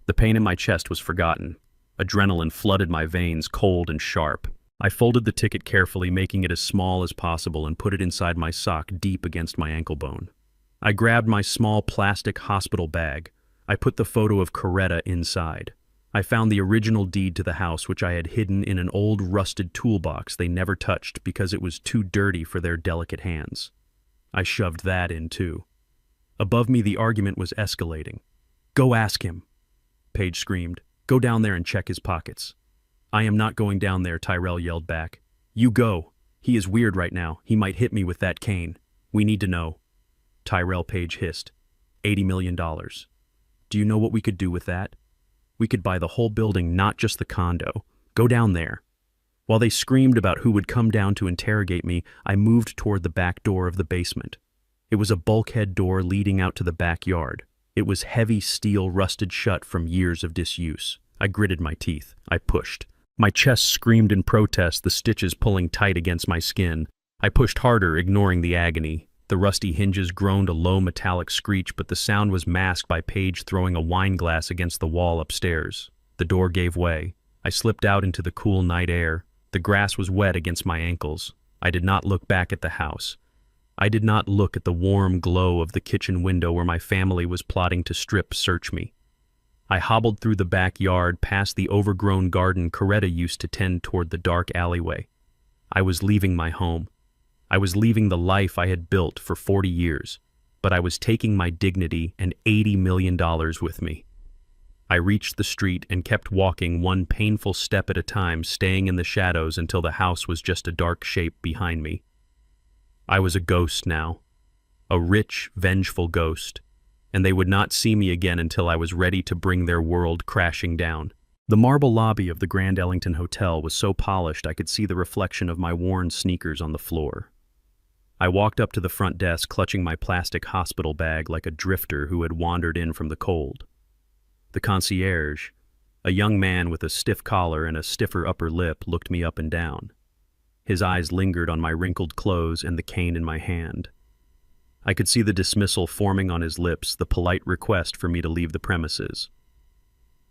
The pain in my chest was forgotten. Adrenaline flooded my veins, cold and sharp. I folded the ticket carefully, making it as small as possible, and put it inside my sock deep against my ankle bone. I grabbed my small plastic hospital bag. I put the photo of Coretta inside. I found the original deed to the house, which I had hidden in an old rusted toolbox they never touched because it was too dirty for their delicate hands. I shoved that in too. Above me, the argument was escalating. Go ask him, Paige screamed. Go down there and check his pockets. I am not going down there, Tyrell yelled back. You go. He is weird right now. He might hit me with that cane. We need to know. Tyrell Page hissed. $80 million. Do you know what we could do with that? We could buy the whole building, not just the condo. Go down there. While they screamed about who would come down to interrogate me, I moved toward the back door of the basement. It was a bulkhead door leading out to the backyard. It was heavy steel rusted shut from years of disuse. I gritted my teeth. I pushed. My chest screamed in protest, the stitches pulling tight against my skin. I pushed harder, ignoring the agony. The rusty hinges groaned a low metallic screech, but the sound was masked by Paige throwing a wine glass against the wall upstairs. The door gave way. I slipped out into the cool night air. The grass was wet against my ankles. I did not look back at the house. I did not look at the warm glow of the kitchen window where my family was plotting to strip search me. I hobbled through the backyard, past the overgrown garden Coretta used to tend toward the dark alleyway. I was leaving my home. I was leaving the life I had built for 40 years, but I was taking my dignity and $80 million with me. I reached the street and kept walking one painful step at a time, staying in the shadows until the house was just a dark shape behind me. I was a ghost now, a rich, vengeful ghost, and they would not see me again until I was ready to bring their world crashing down. The marble lobby of the Grand Ellington Hotel was so polished I could see the reflection of my worn sneakers on the floor. I walked up to the front desk, clutching my plastic hospital bag like a drifter who had wandered in from the cold. The concierge, a young man with a stiff collar and a stiffer upper lip, looked me up and down. His eyes lingered on my wrinkled clothes and the cane in my hand. I could see the dismissal forming on his lips, the polite request for me to leave the premises.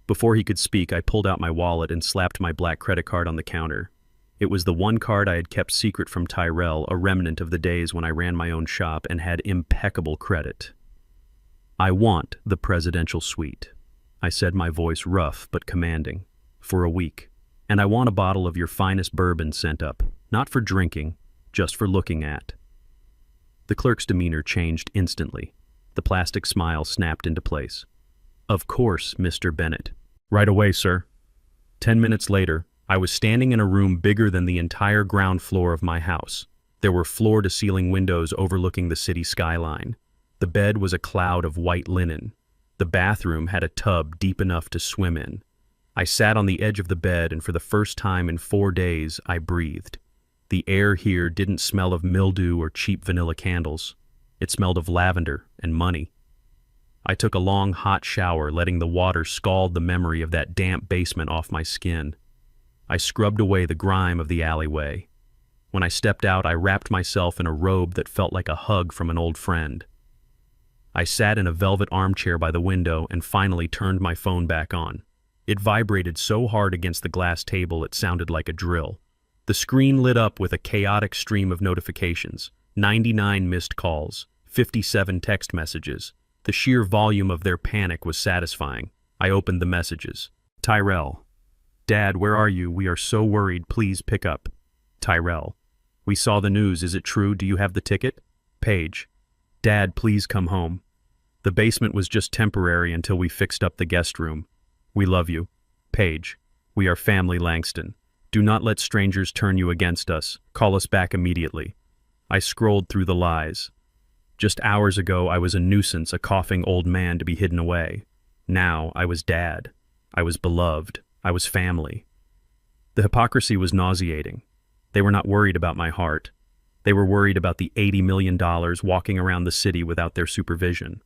Before he could speak, I pulled out my wallet and slapped my black credit card on the counter. It was the one card I had kept secret from Tyrell, a remnant of the days when I ran my own shop and had impeccable credit. I want the presidential suite, I said, my voice rough but commanding, for a week. And I want a bottle of your finest bourbon sent up, not for drinking, just for looking at. The clerk's demeanor changed instantly. The plastic smile snapped into place. Of course, Mr. Bennett. Right away, sir. 10 minutes later, I was standing in a room bigger than the entire ground floor of my house. There were floor-to-ceiling windows overlooking the city skyline. The bed was a cloud of white linen. The bathroom had a tub deep enough to swim in. I sat on the edge of the bed, and for the first time in 4 days, I breathed. The air here didn't smell of mildew or cheap vanilla candles. It smelled of lavender and money. I took a long, hot shower, letting the water scald the memory of that damp basement off my skin. I scrubbed away the grime of the alleyway. When I stepped out, I wrapped myself in a robe that felt like a hug from an old friend. I sat in a velvet armchair by the window and finally turned my phone back on. It vibrated so hard against the glass table it sounded like a drill. The screen lit up with a chaotic stream of notifications, 99 missed calls, 57 text messages. The sheer volume of their panic was satisfying. I opened the messages. Tyrell. Dad, where are you? We are so worried. Please pick up. Tyrell. We saw the news. Is it true? Do you have the ticket? Paige. Dad, please come home. The basement was just temporary until we fixed up the guest room. We love you. Paige. We are family Langston. Do not let strangers turn you against us. Call us back immediately. I scrolled through the lies. Just hours ago, I was a nuisance, a coughing old man to be hidden away. Now, I was dad. I was beloved. I was family. The hypocrisy was nauseating. They were not worried about my heart. They were worried about the $80 million walking around the city without their supervision.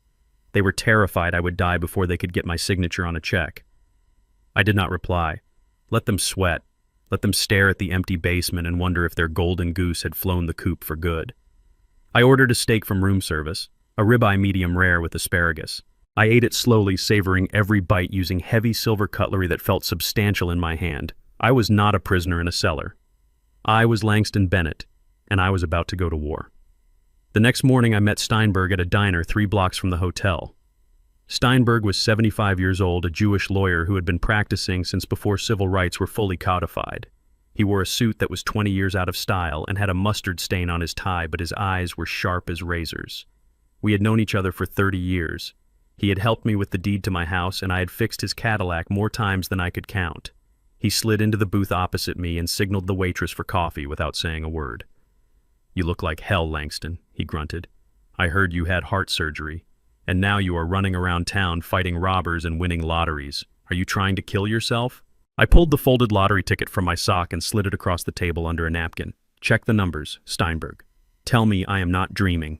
They were terrified I would die before they could get my signature on a check. I did not reply. Let them sweat. Let them stare at the empty basement and wonder if their golden goose had flown the coop for good. I ordered a steak from room service, a ribeye medium rare with asparagus. I ate it slowly, savoring every bite using heavy silver cutlery that felt substantial in my hand. I was not a prisoner in a cellar. I was Langston Bennett, and I was about to go to war. The next morning I met Steinberg at a diner 3 blocks from the hotel. Steinberg was 75 years old, a Jewish lawyer who had been practicing since before civil rights were fully codified. He wore a suit that was 20 years out of style and had a mustard stain on his tie, but his eyes were sharp as razors. We had known each other for 30 years. He had helped me with the deed to my house, and I had fixed his Cadillac more times than I could count. He slid into the booth opposite me and signaled the waitress for coffee without saying a word. You look like hell, Langston, he grunted. I heard you had heart surgery, and now you are running around town fighting robbers and winning lotteries. Are you trying to kill yourself? I pulled the folded lottery ticket from my sock and slid it across the table under a napkin. Check the numbers, Steinberg. Tell me I am not dreaming.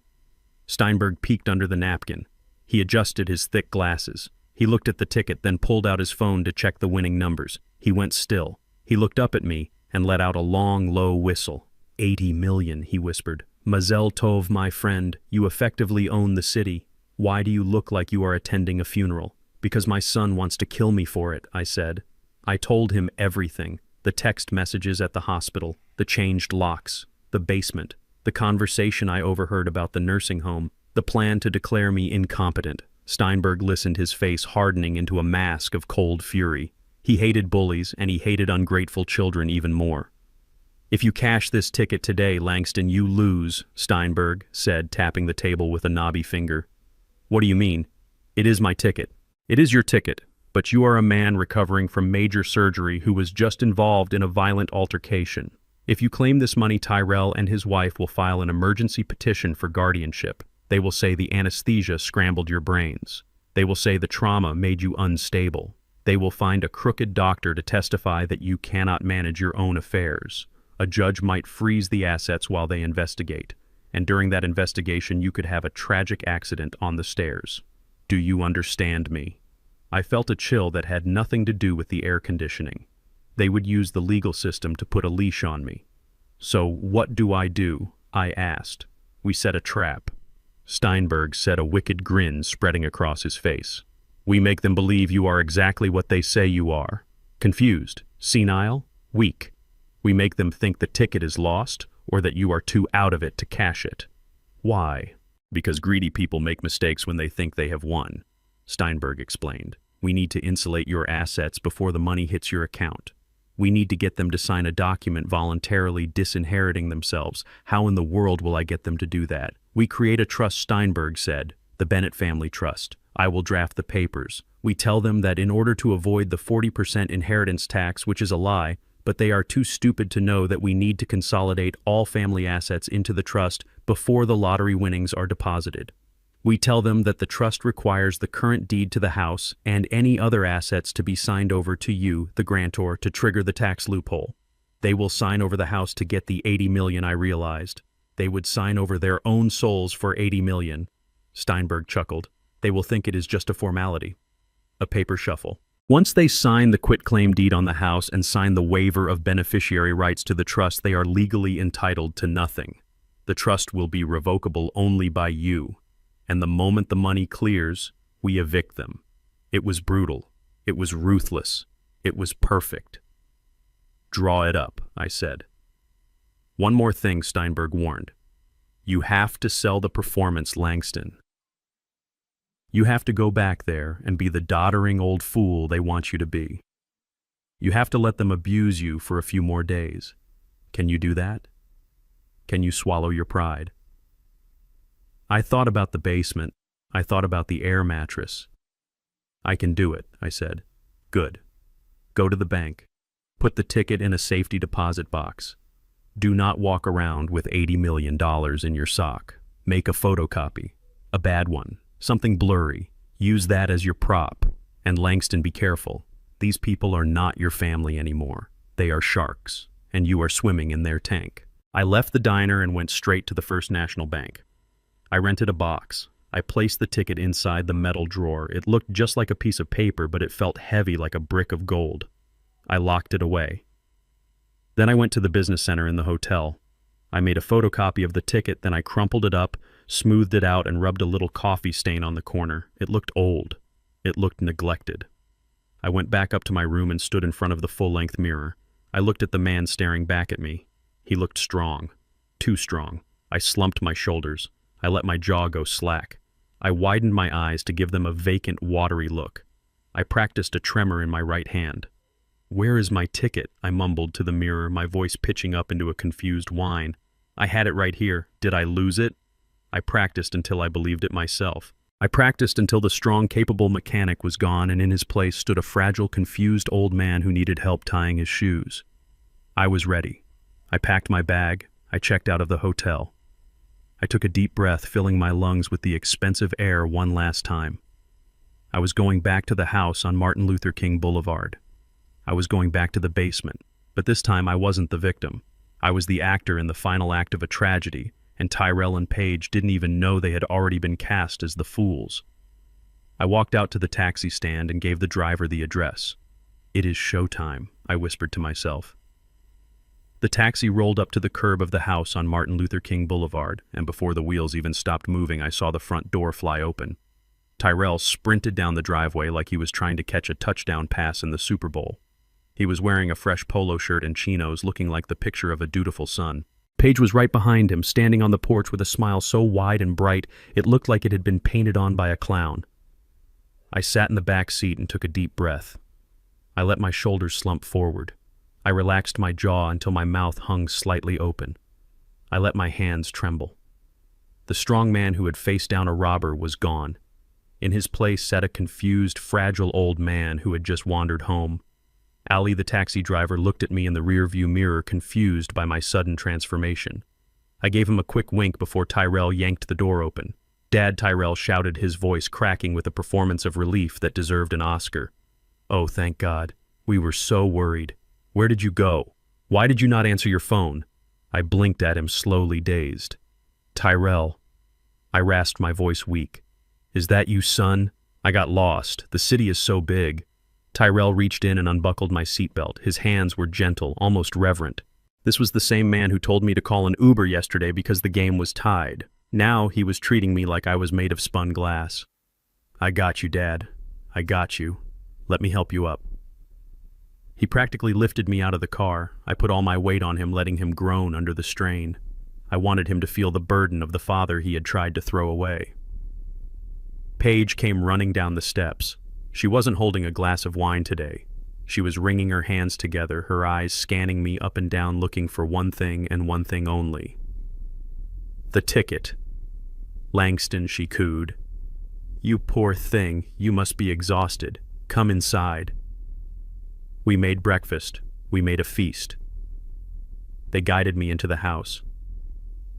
Steinberg peeked under the napkin. He adjusted his thick glasses. He looked at the ticket, then pulled out his phone to check the winning numbers. He went still. He looked up at me and let out a long, low whistle. 80 million, he whispered. Mazel tov, my friend. You effectively own the city. Why do you look like you are attending a funeral? Because my son wants to kill me for it, I said. I told him everything. The text messages at the hospital, the changed locks, the basement, the conversation I overheard about the nursing home, the plan to declare me incompetent. Steinberg listened, his face hardening into a mask of cold fury. He hated bullies, and he hated ungrateful children even more. If you cash this ticket today, Langston, you lose, Steinberg said, tapping the table with a knobby finger. What do you mean? It is my ticket. It is your ticket, but you are a man recovering from major surgery who was just involved in a violent altercation. If you claim this money, Tyrell and his wife will file an emergency petition for guardianship. They will say the anesthesia scrambled your brains. They will say the trauma made you unstable. They will find a crooked doctor to testify that you cannot manage your own affairs. A judge might freeze the assets while they investigate, and during that investigation you could have a tragic accident on the stairs. Do you understand me? I felt a chill that had nothing to do with the air conditioning. They would use the legal system to put a leash on me. So what do? I asked. We set a trap. Steinberg said, a wicked grin spreading across his face. We make them believe you are exactly what they say you are. Confused, senile, weak. We make them think the ticket is lost or that you are too out of it to cash it. Why? Because greedy people make mistakes when they think they have won, Steinberg explained. We need to insulate your assets before the money hits your account. We need to get them to sign a document voluntarily disinheriting themselves. How in the world will I get them to do that? We create a trust, Steinberg said, the Bennett Family Trust. I will draft the papers. We tell them that in order to avoid the 40% inheritance tax, which is a lie, but they are too stupid to know that we need to consolidate all family assets into the trust before the lottery winnings are deposited. We tell them that the trust requires the current deed to the house and any other assets to be signed over to you, the grantor, to trigger the tax loophole. They will sign over the house to get the 80 million I realized. They would sign over their own souls for 80 million. Steinberg chuckled. They will think it is just a formality. A paper shuffle. Once they sign the quitclaim deed on the house and sign the waiver of beneficiary rights to the trust, they are legally entitled to nothing. The trust will be revocable only by you. And the moment the money clears, we evict them. It was brutal. It was ruthless. It was perfect. Draw it up, I said. One more thing, Steinberg warned. You have to sell the performance, Langston. You have to go back there and be the doddering old fool they want you to be. You have to let them abuse you for a few more days. Can you do that? Can you swallow your pride? I thought about the basement. I thought about the air mattress. I can do it, I said. Good. Go to the bank. Put the ticket in a safety deposit box. Do not walk around with $80 million in your sock. Make a photocopy. A bad one. Something blurry. Use that as your prop. And Langston, be careful. These people are not your family anymore. They are sharks, and you are swimming in their tank. I left the diner and went straight to the First National Bank. I rented a box. I placed the ticket inside the metal drawer. It looked just like a piece of paper, but it felt heavy like a brick of gold. I locked it away. Then I went to the business center in the hotel. I made a photocopy of the ticket, then I crumpled it up, smoothed it out, and rubbed a little coffee stain on the corner. It looked old. It looked neglected. I went back up to my room and stood in front of the full-length mirror. I looked at the man staring back at me. He looked strong. Too strong. I slumped my shoulders. I let my jaw go slack. I widened my eyes to give them a vacant, watery look. I practiced a tremor in my right hand. Where is my ticket? I mumbled to the mirror, my voice pitching up into a confused whine. I had it right here. Did I lose it? I practiced until I believed it myself. I practiced until the strong, capable mechanic was gone, and in his place stood a fragile, confused old man who needed help tying his shoes. I was ready. I packed my bag. I checked out of the hotel. I took a deep breath, filling my lungs with the expensive air one last time. I was going back to the house on Martin Luther King Boulevard. I was going back to the basement, but this time I wasn't the victim. I was the actor in the final act of a tragedy, and Tyrell and Paige didn't even know they had already been cast as the fools. I walked out to the taxi stand and gave the driver the address. It is showtime, I whispered to myself. The taxi rolled up to the curb of the house on Martin Luther King Boulevard, and before the wheels even stopped moving, I saw the front door fly open. Tyrell sprinted down the driveway like he was trying to catch a touchdown pass in the Super Bowl. He was wearing a fresh polo shirt and chinos, looking like the picture of a dutiful son. Paige was right behind him, standing on the porch with a smile so wide and bright it looked like it had been painted on by a clown. I sat in the back seat and took a deep breath. I let my shoulders slump forward. I relaxed my jaw until my mouth hung slightly open. I let my hands tremble. The strong man who had faced down a robber was gone. In his place sat a confused, fragile old man who had just wandered home. Ali, the taxi driver, looked at me in the rearview mirror, confused by my sudden transformation. I gave him a quick wink before Tyrell yanked the door open. Dad, Tyrell shouted, his voice cracking with a performance of relief that deserved an Oscar. Oh, thank God. We were so worried. Where did you go? Why did you not answer your phone? I blinked at him, slowly dazed. Tyrell. I rasped, my voice weak. Is that you, son? I got lost. The city is so big. Tyrell reached in and unbuckled my seatbelt. His hands were gentle, almost reverent. This was the same man who told me to call an Uber yesterday because the game was tied. Now he was treating me like I was made of spun glass. I got you, Dad. I got you. Let me help you up. He practically lifted me out of the car. I put all my weight on him, letting him groan under the strain. I wanted him to feel the burden of the father he had tried to throw away. Paige came running down the steps. She wasn't holding a glass of wine today. She was wringing her hands together, her eyes scanning me up and down, looking for one thing and one thing only. The ticket. Langston, she cooed. You poor thing, you must be exhausted. Come inside. We made breakfast. We made a feast. They guided me into the house.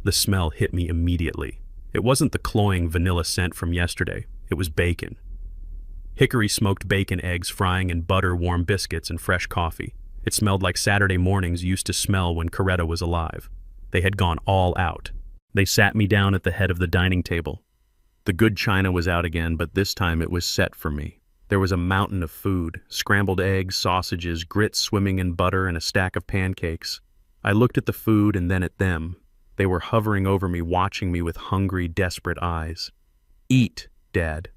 The smell hit me immediately. It wasn't the cloying vanilla scent from yesterday. It was bacon. Hickory smoked bacon, eggs frying in butter, warm biscuits, and fresh coffee. It smelled like Saturday mornings used to smell when Coretta was alive. They had gone all out. They sat me down at the head of the dining table. The good china was out again, but this time it was set for me. There was a mountain of food, scrambled eggs, sausages, grits swimming in butter, and a stack of pancakes. I looked at the food and then at them. They were hovering over me, watching me with hungry, desperate eyes. "Eat, Dad,"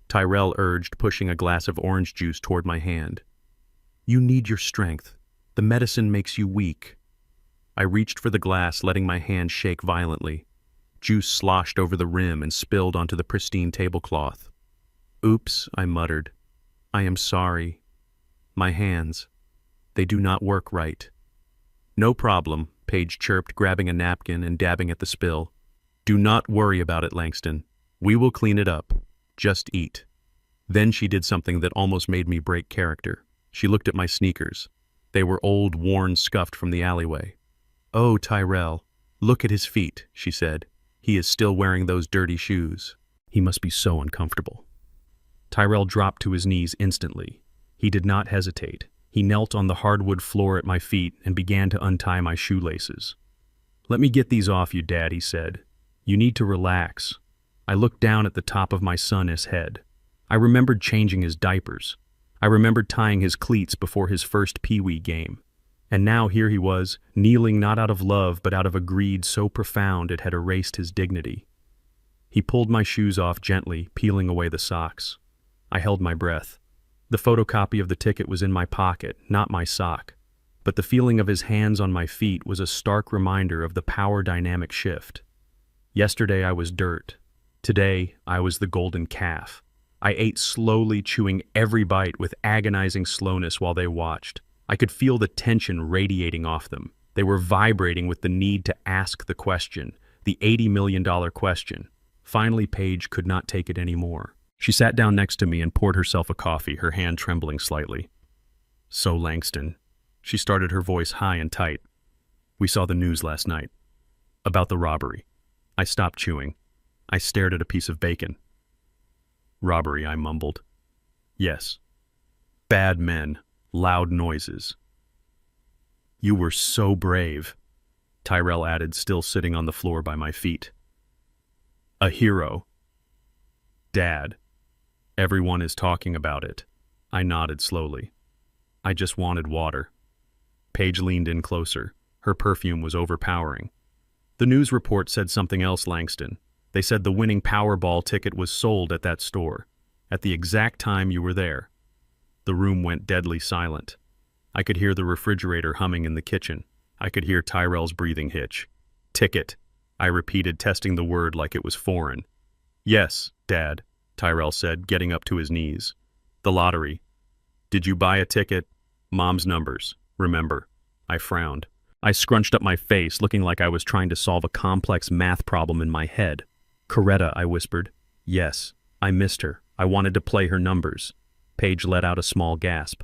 Tyrell urged, pushing a glass of orange juice toward my hand. "You need your strength. The medicine makes you weak." I reached for the glass, letting my hand shake violently. Juice sloshed over the rim and spilled onto the pristine tablecloth. "Oops," I muttered. "I am sorry. My hands. They do not work right." "No problem," Paige chirped, grabbing a napkin and dabbing at the spill. "Do not worry about it, Langston. We will clean it up. Just eat." Then she did something that almost made me break character. She looked at my sneakers. They were old, worn, scuffed from the alleyway. "Oh, Tyrell, look at his feet," she said. "He is still wearing those dirty shoes. He must be so uncomfortable." Tyrell dropped to his knees instantly. He did not hesitate. He knelt on the hardwood floor at my feet and began to untie my shoelaces. "Let me get these off you, Dad," he said. "You need to relax." I looked down at the top of my son's head. I remembered changing his diapers. I remembered tying his cleats before his first Pee-wee game. And now here he was, kneeling not out of love but out of a greed so profound it had erased his dignity. He pulled my shoes off gently, peeling away the socks. I held my breath. The photocopy of the ticket was in my pocket, not my sock. But the feeling of his hands on my feet was a stark reminder of the power dynamic shift. Yesterday I was dirt. Today I was the golden calf. I ate slowly, chewing every bite with agonizing slowness while they watched. I could feel the tension radiating off them. They were vibrating with the need to ask the question, the $80 million question. Finally, Paige could not take it anymore. She sat down next to me and poured herself a coffee, her hand trembling slightly. "So, Langston," she started, her voice high and tight. "We saw the news last night. About the robbery." I stopped chewing. I stared at a piece of bacon. "Robbery," I mumbled. "Yes. Bad men. Loud noises." "You were so brave," Tyrell added, still sitting on the floor by my feet. "A hero." "Dad. Everyone is talking about it." I nodded slowly. "I just wanted water." Paige leaned in closer. Her perfume was overpowering. "The news report said something else, Langston. They said the winning Powerball ticket was sold at that store, at the exact time you were there." The room went deadly silent. I could hear the refrigerator humming in the kitchen. I could hear Tyrell's breathing hitch. "Ticket," I repeated, testing the word like it was foreign. "Yes, Dad," Tyrell said, getting up to his knees. "The lottery. Did you buy a ticket? Mom's numbers, remember?" I frowned. I scrunched up my face, looking like I was trying to solve a complex math problem in my head. "Coretta," I whispered. "Yes, I missed her. I wanted to play her numbers." Paige let out a small gasp.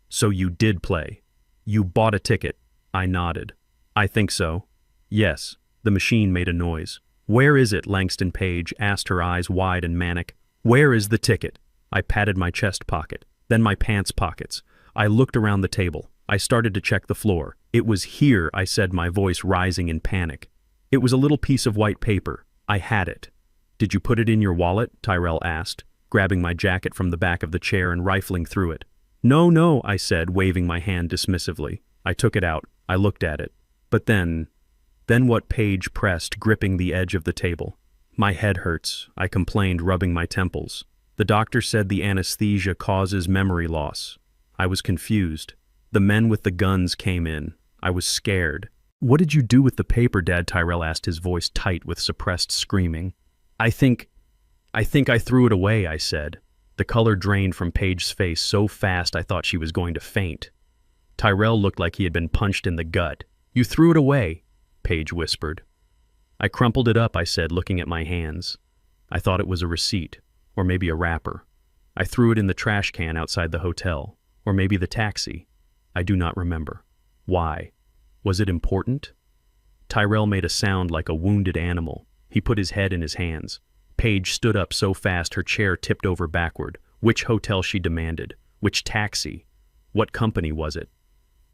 "So you did play? You bought a ticket?" I nodded. "I think so." "Yes." The machine made a noise. "Where is it?" Langston Paige asked, her eyes wide and manic. "Where is the ticket?" I patted my chest pocket, then my pants pockets. I looked around the table. I started to check the floor. "It was here," I said, my voice rising in panic. "It was a little piece of white paper. I had it." "Did you put it in your wallet?" Tyrell asked, grabbing my jacket from the back of the chair and rifling through it. No, I said, waving my hand dismissively. I took it out. I looked at it. But then what? Paige pressed, gripping the edge of the table. "My head hurts," I complained, rubbing my temples. "The doctor said the anesthesia causes memory loss." I was confused. The men with the guns came in. I was scared. "What did you do with the paper, Dad?" Tyrell asked, his voice tight with suppressed screaming. I think I threw it away," I said. The color drained from Paige's face so fast I thought she was going to faint. Tyrell looked like he had been punched in the gut. "You threw it away," Paige whispered. "I crumpled it up," I said, looking at my hands. I thought it was a receipt, or maybe a wrapper. I threw it in the trash can outside the hotel, or maybe the taxi. I do not remember. Why? Was it important? Tyrell made a sound like a wounded animal. He put his head in his hands. Paige stood up so fast her chair tipped over backward. Which hotel, she demanded. Which taxi? What company was it?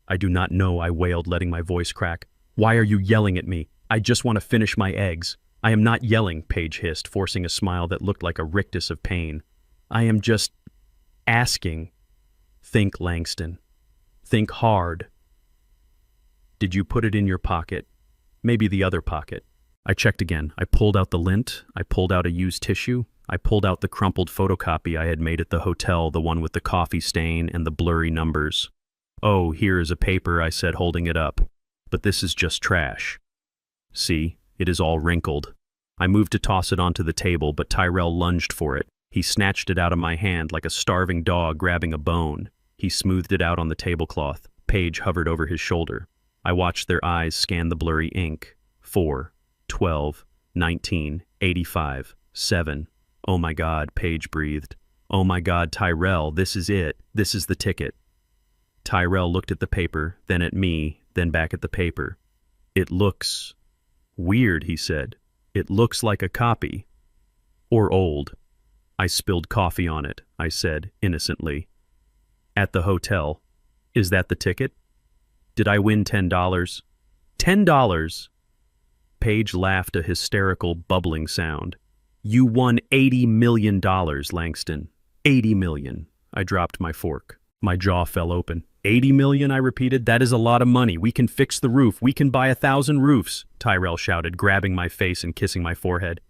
I do not know, I wailed, letting my voice crack. Why are you yelling at me? I just want to finish my eggs. I am not yelling, Paige hissed, forcing a smile that looked like a rictus of pain. I am just asking. Think, Langston. Think hard. Did you put it in your pocket? Maybe the other pocket. I checked again. I pulled out the lint. I pulled out a used tissue. I pulled out the crumpled photocopy I had made at the hotel, the one with the coffee stain and the blurry numbers. Oh, here is a paper, I said, holding it up. But this is just trash. See, it is all wrinkled. I moved to toss it onto the table, but Tyrell lunged for it. He snatched it out of my hand like a starving dog grabbing a bone. He smoothed it out on the tablecloth. Paige hovered over his shoulder. I watched their eyes scan the blurry ink. 4, 12, 19, 85, 7. Oh my God, Paige breathed. Oh my God, Tyrell, this is it. This is the ticket. Tyrell looked at the paper, then at me, then back at the paper. It looks weird, he said. It looks like a copy. Or old. I spilled coffee on it, I said, innocently. At the hotel. Is that the ticket? Did I win $10? $10? Paige laughed a hysterical, bubbling sound. You won $80 million, Langston. $80 million. I dropped my fork. My jaw fell open. $80 million, I repeated. That is a lot of money. We can fix the roof. We can buy 1,000 roofs, Tyrell shouted, grabbing my face and kissing my forehead.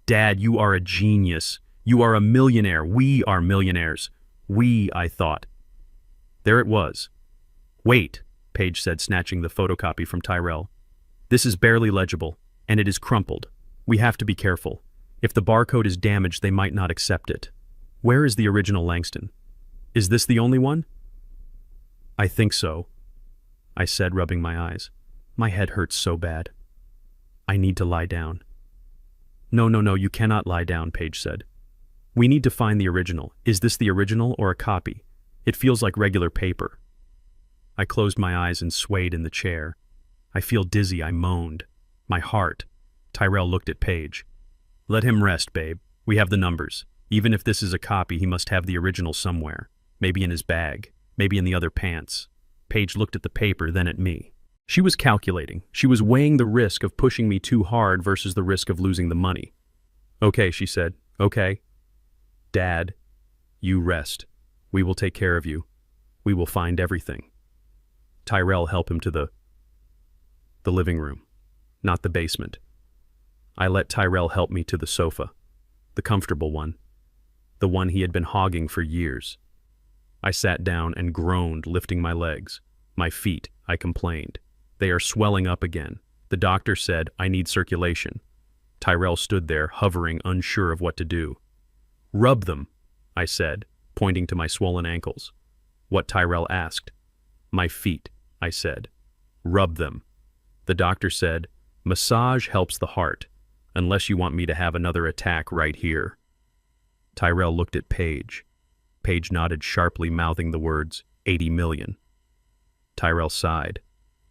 Dad, you are a genius. You are a millionaire. We are millionaires. We, I thought. There it was. Wait, Paige said, snatching the photocopy from Tyrell. This is barely legible, and it is crumpled. We have to be careful. If the barcode is damaged, they might not accept it. Where is the original Langston? Is this the only one? I think so, I said, rubbing my eyes. My head hurts so bad. I need to lie down. No, you cannot lie down, Paige said. We need to find the original. Is this the original or a copy? It feels like regular paper. I closed my eyes and swayed in the chair. I feel dizzy, I moaned. My heart. Tyrell looked at Paige. Let him rest, babe. We have the numbers. Even if this is a copy, he must have the original somewhere. Maybe in his bag. Maybe in the other pants. Paige looked at the paper, then at me. She was calculating. She was weighing the risk of pushing me too hard versus the risk of losing the money. Okay, she said. Okay. Dad, you rest. We will take care of you. We will find everything. Tyrell helped him to the living room, not the basement. I let Tyrell help me to the sofa, the comfortable one, the one he had been hogging for years. I sat down and groaned, lifting my legs. My feet, I complained. They are swelling up again. The doctor said, I need circulation. Tyrell stood there, hovering, unsure of what to do. Rub them, I said, pointing to my swollen ankles. What Tyrell asked. My feet, I said. Rub them. The doctor said, massage helps the heart, unless you want me to have another attack right here. Tyrell looked at Paige. Paige nodded sharply, mouthing the words, 80 million. Tyrell sighed.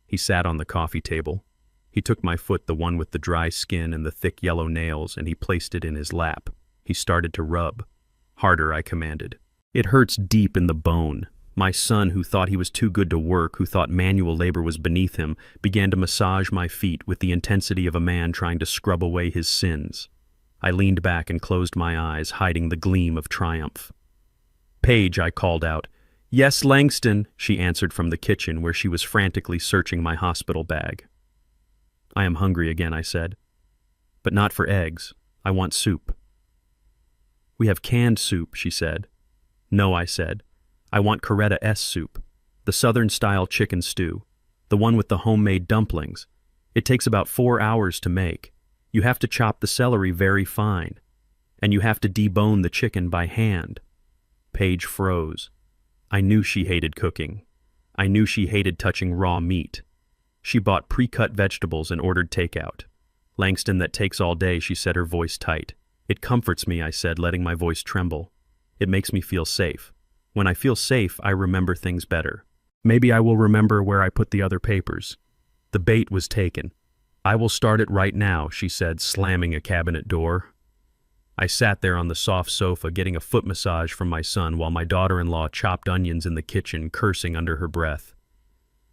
He sat on the coffee table. He took my foot, the one with the dry skin and the thick yellow nails, and he placed it in his lap. He started to rub. Harder, I commanded. It hurts deep in the bone. My son, who thought he was too good to work, who thought manual labor was beneath him, began to massage my feet with the intensity of a man trying to scrub away his sins. I leaned back and closed my eyes, hiding the gleam of triumph. Paige, I called out. Yes, Langston, she answered from the kitchen where she was frantically searching my hospital bag. I am hungry again, I said. But not for eggs. I want soup. We have canned soup, she said. No, I said. I want Coretta S soup, the Southern-style chicken stew, the one with the homemade dumplings. It takes about 4 hours to make. You have to chop the celery very fine, and you have to debone the chicken by hand. Paige froze. I knew she hated cooking. I knew she hated touching raw meat. She bought pre-cut vegetables and ordered takeout. Langston, that takes all day, she said, her voice tight. It comforts me, I said, letting my voice tremble. It makes me feel safe. When I feel safe, I remember things better. Maybe I will remember where I put the other papers. The bait was taken. "I will start it right now," she said, slamming a cabinet door. I sat there on the soft sofa getting a foot massage from my son while my daughter-in-law chopped onions in the kitchen, cursing under her breath.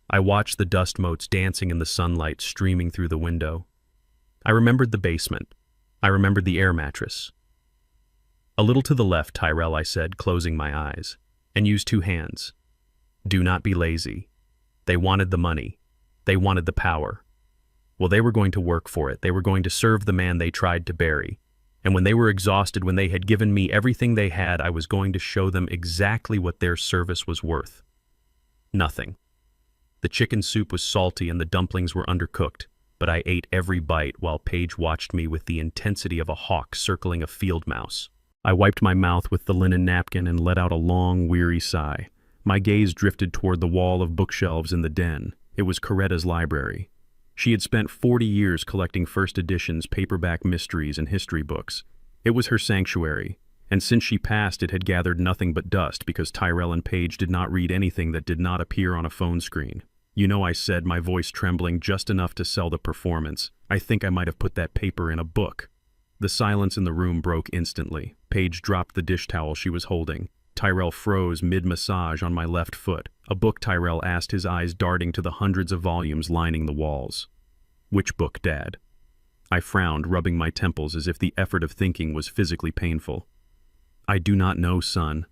I watched the dust motes dancing in the sunlight streaming through the window. I remembered the basement. I remembered the air mattress. "A little to the left, Tyrell," I said, closing my eyes, and used two hands. "Do not be lazy." They wanted the money. They wanted the power. Well, they were going to work for it. They were going to serve the man they tried to bury. And when they were exhausted, when they had given me everything they had, I was going to show them exactly what their service was worth. Nothing. The chicken soup was salty and the dumplings were undercooked, but I ate every bite while Paige watched me with the intensity of a hawk circling a field mouse. I wiped my mouth with the linen napkin and let out a long, weary sigh. My gaze drifted toward the wall of bookshelves in the den. It was Coretta's library. She had spent 40 years collecting first editions, paperback mysteries, and history books. It was her sanctuary, and since she passed it had gathered nothing but dust because Tyrell and Paige did not read anything that did not appear on a phone screen. "You know," I said, my voice trembling just enough to sell the performance, "I think I might have put that paper in a book." The silence in the room broke instantly. Paige dropped the dish towel she was holding. Tyrell froze mid-massage on my left foot. "A book," Tyrell asked, his eyes darting to the hundreds of volumes lining the walls. "Which book, Dad?" I frowned, rubbing my temples as if the effort of thinking was physically painful. "I do not know, son."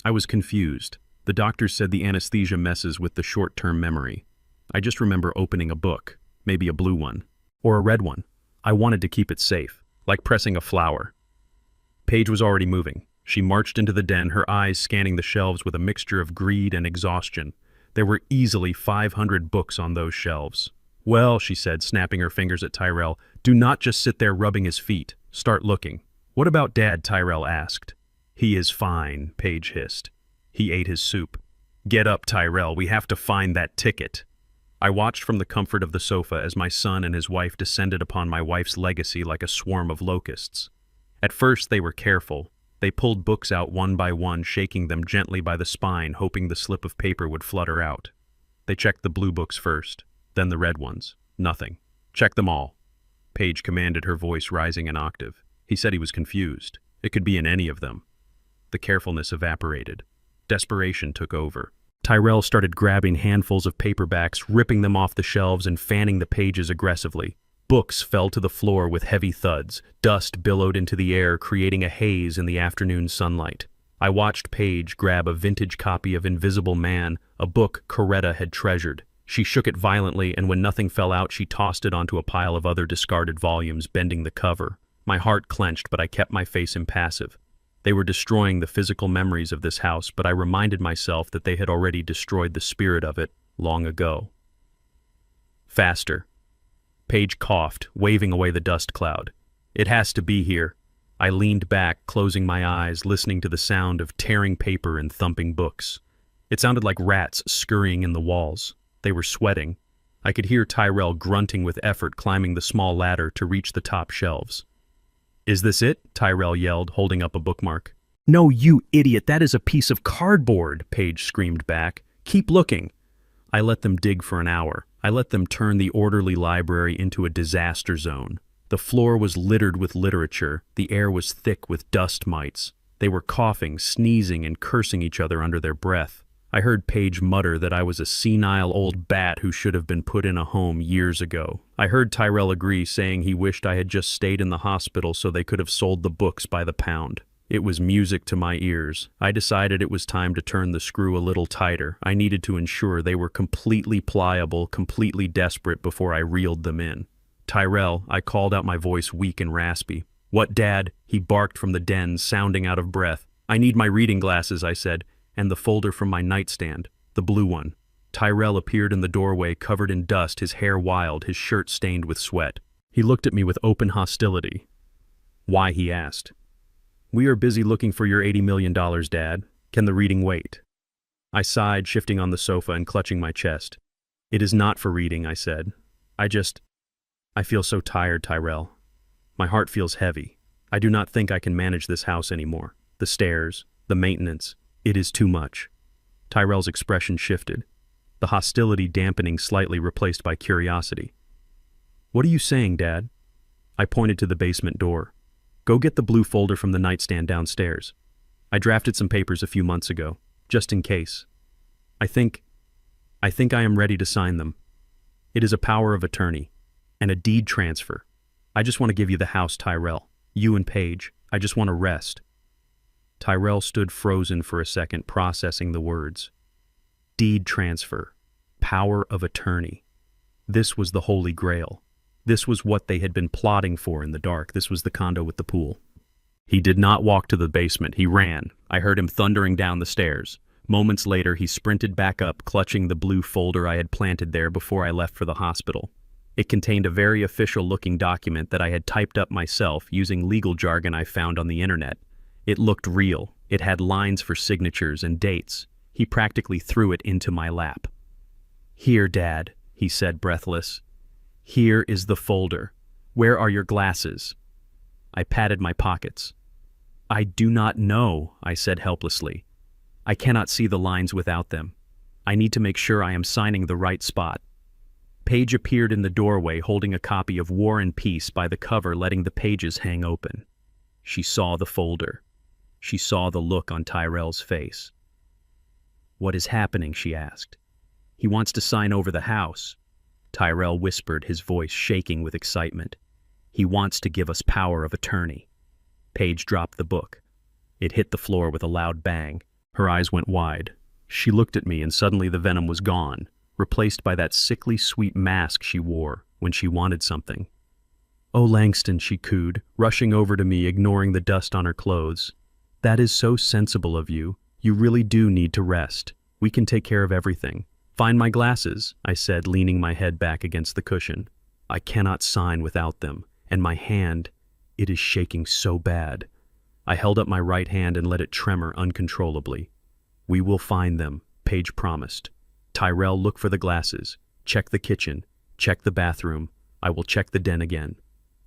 I was confused. The doctors said the anesthesia messes with the short-term memory. I just remember opening a book, maybe a blue one, or a red one. I wanted to keep it safe, like pressing a flower. Paige was already moving. She marched into the den, her eyes scanning the shelves with a mixture of greed and exhaustion. There were easily 500 books on those shelves. "Well," she said, snapping her fingers at Tyrell, "do not just sit there rubbing his feet. Start looking." "What about Dad?" Tyrell asked. "He is fine," Paige hissed. "He ate his soup." "Get up, Tyrell. We have to find that ticket." I watched from the comfort of the sofa as my son and his wife descended upon my wife's legacy like a swarm of locusts. At first they were careful. They pulled books out one by one, shaking them gently by the spine, hoping the slip of paper would flutter out. They checked the blue books first, then the red ones. Nothing. "Check them all," Paige commanded, her voice rising an octave. He said he was confused. It could be in any of them. The carefulness evaporated. Desperation took over. Tyrell started grabbing handfuls of paperbacks, ripping them off the shelves and fanning the pages aggressively. Books fell to the floor with heavy thuds. Dust billowed into the air, creating a haze in the afternoon sunlight. I watched Paige grab a vintage copy of Invisible Man, a book Coretta had treasured. She shook it violently, and when nothing fell out, she tossed it onto a pile of other discarded volumes, bending the cover. My heart clenched, but I kept my face impassive. They were destroying the physical memories of this house, but I reminded myself that they had already destroyed the spirit of it long ago. "Faster." Paige coughed, waving away the dust cloud. "It has to be here." I leaned back, closing my eyes, listening to the sound of tearing paper and thumping books. It sounded like rats scurrying in the walls. They were sweating. I could hear Tyrell grunting with effort, climbing the small ladder to reach the top shelves. "Is this it?" Tyrell yelled, holding up a bookmark. "No, you idiot, that is a piece of cardboard," Paige screamed back. "Keep looking." I let them dig for an hour. I let them turn the orderly library into a disaster zone. The floor was littered with literature. The air was thick with dust mites. They were coughing, sneezing, and cursing each other under their breath. I heard Paige mutter that I was a senile old bat who should have been put in a home years ago. I heard Tyrell agree, saying he wished I had just stayed in the hospital so they could have sold the books by the pound. It was music to my ears. I decided it was time to turn the screw a little tighter. I needed to ensure they were completely pliable, completely desperate before I reeled them in. "Tyrell," I called out, my voice weak and raspy. "What, Dad?" He barked from the den, sounding out of breath. "I need my reading glasses," I said, and the folder from my nightstand, the blue one. Tyrell appeared in the doorway, covered in dust, his hair wild, his shirt stained with sweat. He looked at me with open hostility. "Why?" he asked. "We are busy looking for your $80 million, Dad. Can the reading wait?" I sighed, shifting on the sofa and clutching my chest. "It is not for reading," I said. I feel so tired, Tyrell. My heart feels heavy. I do not think I can manage this house anymore. The stairs, the maintenance, it is too much." Tyrell's expression shifted, the hostility dampening slightly, replaced by curiosity. "What are you saying, Dad?" I pointed to the basement door. "Go get the blue folder from the nightstand downstairs. I drafted some papers a few months ago, just in case. I think I am ready to sign them. It is a power of attorney and a deed transfer. I just want to give you the house, Tyrell. You and Paige. I just want to rest." Tyrell stood frozen for a second, processing the words. Deed transfer. Power of attorney. This was the Holy Grail. This was what they had been plotting for in the dark. This was the condo with the pool. He did not walk to the basement. He ran. I heard him thundering down the stairs. Moments later, he sprinted back up, clutching the blue folder I had planted there before I left for the hospital. It contained a very official-looking document that I had typed up myself using legal jargon I found on the internet. It looked real. It had lines for signatures and dates. He practically threw it into my lap. "Here, Dad," he said, breathless. "Here is the folder. Where are your glasses?" I patted my pockets. "I do not know," I said helplessly. "I cannot see the lines without them. I need to make sure I am signing the right spot." Paige appeared in the doorway holding a copy of War and Peace by the cover, letting the pages hang open. She saw the folder. She saw the look on Tyrell's face. "What is happening?" she asked. "He wants to sign over the house," Tyrell whispered, his voice shaking with excitement. "He wants to give us power of attorney." Paige dropped the book. It hit the floor with a loud bang. Her eyes went wide. She looked at me, and suddenly the venom was gone, replaced by that sickly sweet mask she wore when she wanted something. "Oh, Langston," she cooed, rushing over to me, ignoring the dust on her clothes. "That is so sensible of you. You really do need to rest. We can take care of everything." "Find my glasses," I said, leaning my head back against the cushion. "I cannot sign without them, and my hand, it is shaking so bad." I held up my right hand and let it tremor uncontrollably. "We will find them," Paige promised. "Tyrell, look for the glasses. Check the kitchen. Check the bathroom. I will check the den again."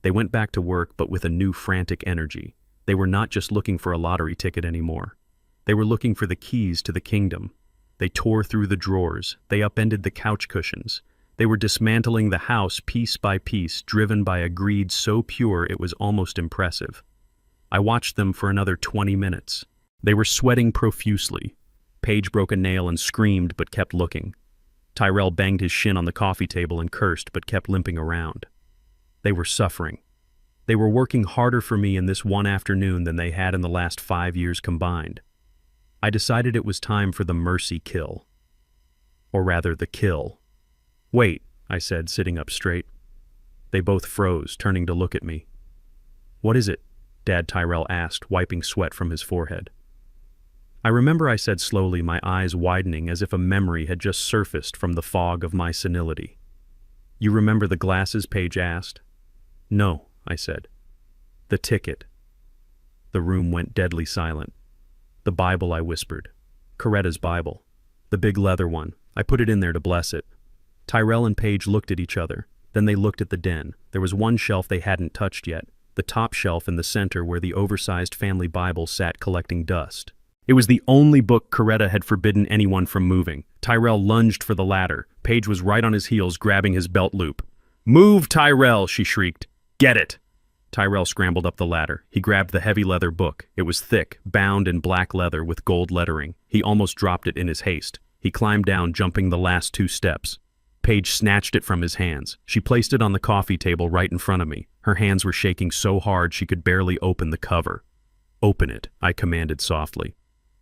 They went back to work, but with a new frantic energy. They were not just looking for a lottery ticket anymore. They were looking for the keys to the kingdom. They tore through the drawers. They upended the couch cushions. They were dismantling the house piece by piece, driven by a greed so pure it was almost impressive. I watched them for another 20 minutes. They were sweating profusely. Paige broke a nail and screamed but kept looking. Tyrell banged his shin on the coffee table and cursed but kept limping around. They were suffering. They were working harder for me in this one afternoon than they had in the last 5 years combined. I decided it was time for the mercy kill. Or rather, the kill. "Wait," I said, sitting up straight. They both froze, turning to look at me. "What is it?" Dad Tyrell asked, wiping sweat from his forehead. I remember I said slowly, my eyes widening as if a memory had just surfaced from the fog of my senility. "You remember the glasses?" Paige asked. "No," I said. "The ticket." The room went deadly silent. "The Bible," I whispered. "Coretta's Bible. The big leather one. I put it in there to bless it." Tyrell and Paige looked at each other. Then they looked at the den. There was one shelf they hadn't touched yet, the top shelf in the center where the oversized family Bible sat collecting dust. It was the only book Coretta had forbidden anyone from moving. Tyrell lunged for the ladder. Paige was right on his heels, grabbing his belt loop. "Move, Tyrell!" she shrieked. "Get it!" Tyrell scrambled up the ladder. He grabbed the heavy leather book. It was thick, bound in black leather with gold lettering. He almost dropped it in his haste. He climbed down, jumping the last 2 steps. Paige snatched it from his hands. She placed it on the coffee table right in front of me. Her hands were shaking so hard she could barely open the cover. "Open it," I commanded softly.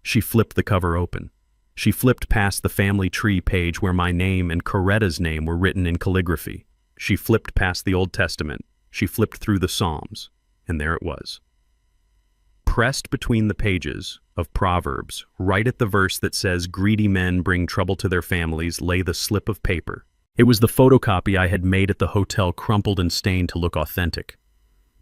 She flipped the cover open. She flipped past the family tree page where my name and Coretta's name were written in calligraphy. She flipped past the Old Testament. She flipped through the Psalms, and there it was. Pressed between the pages of Proverbs, right at the verse that says, "Greedy men bring trouble to their families," lay the slip of paper. It was the photocopy I had made at the hotel, crumpled and stained to look authentic.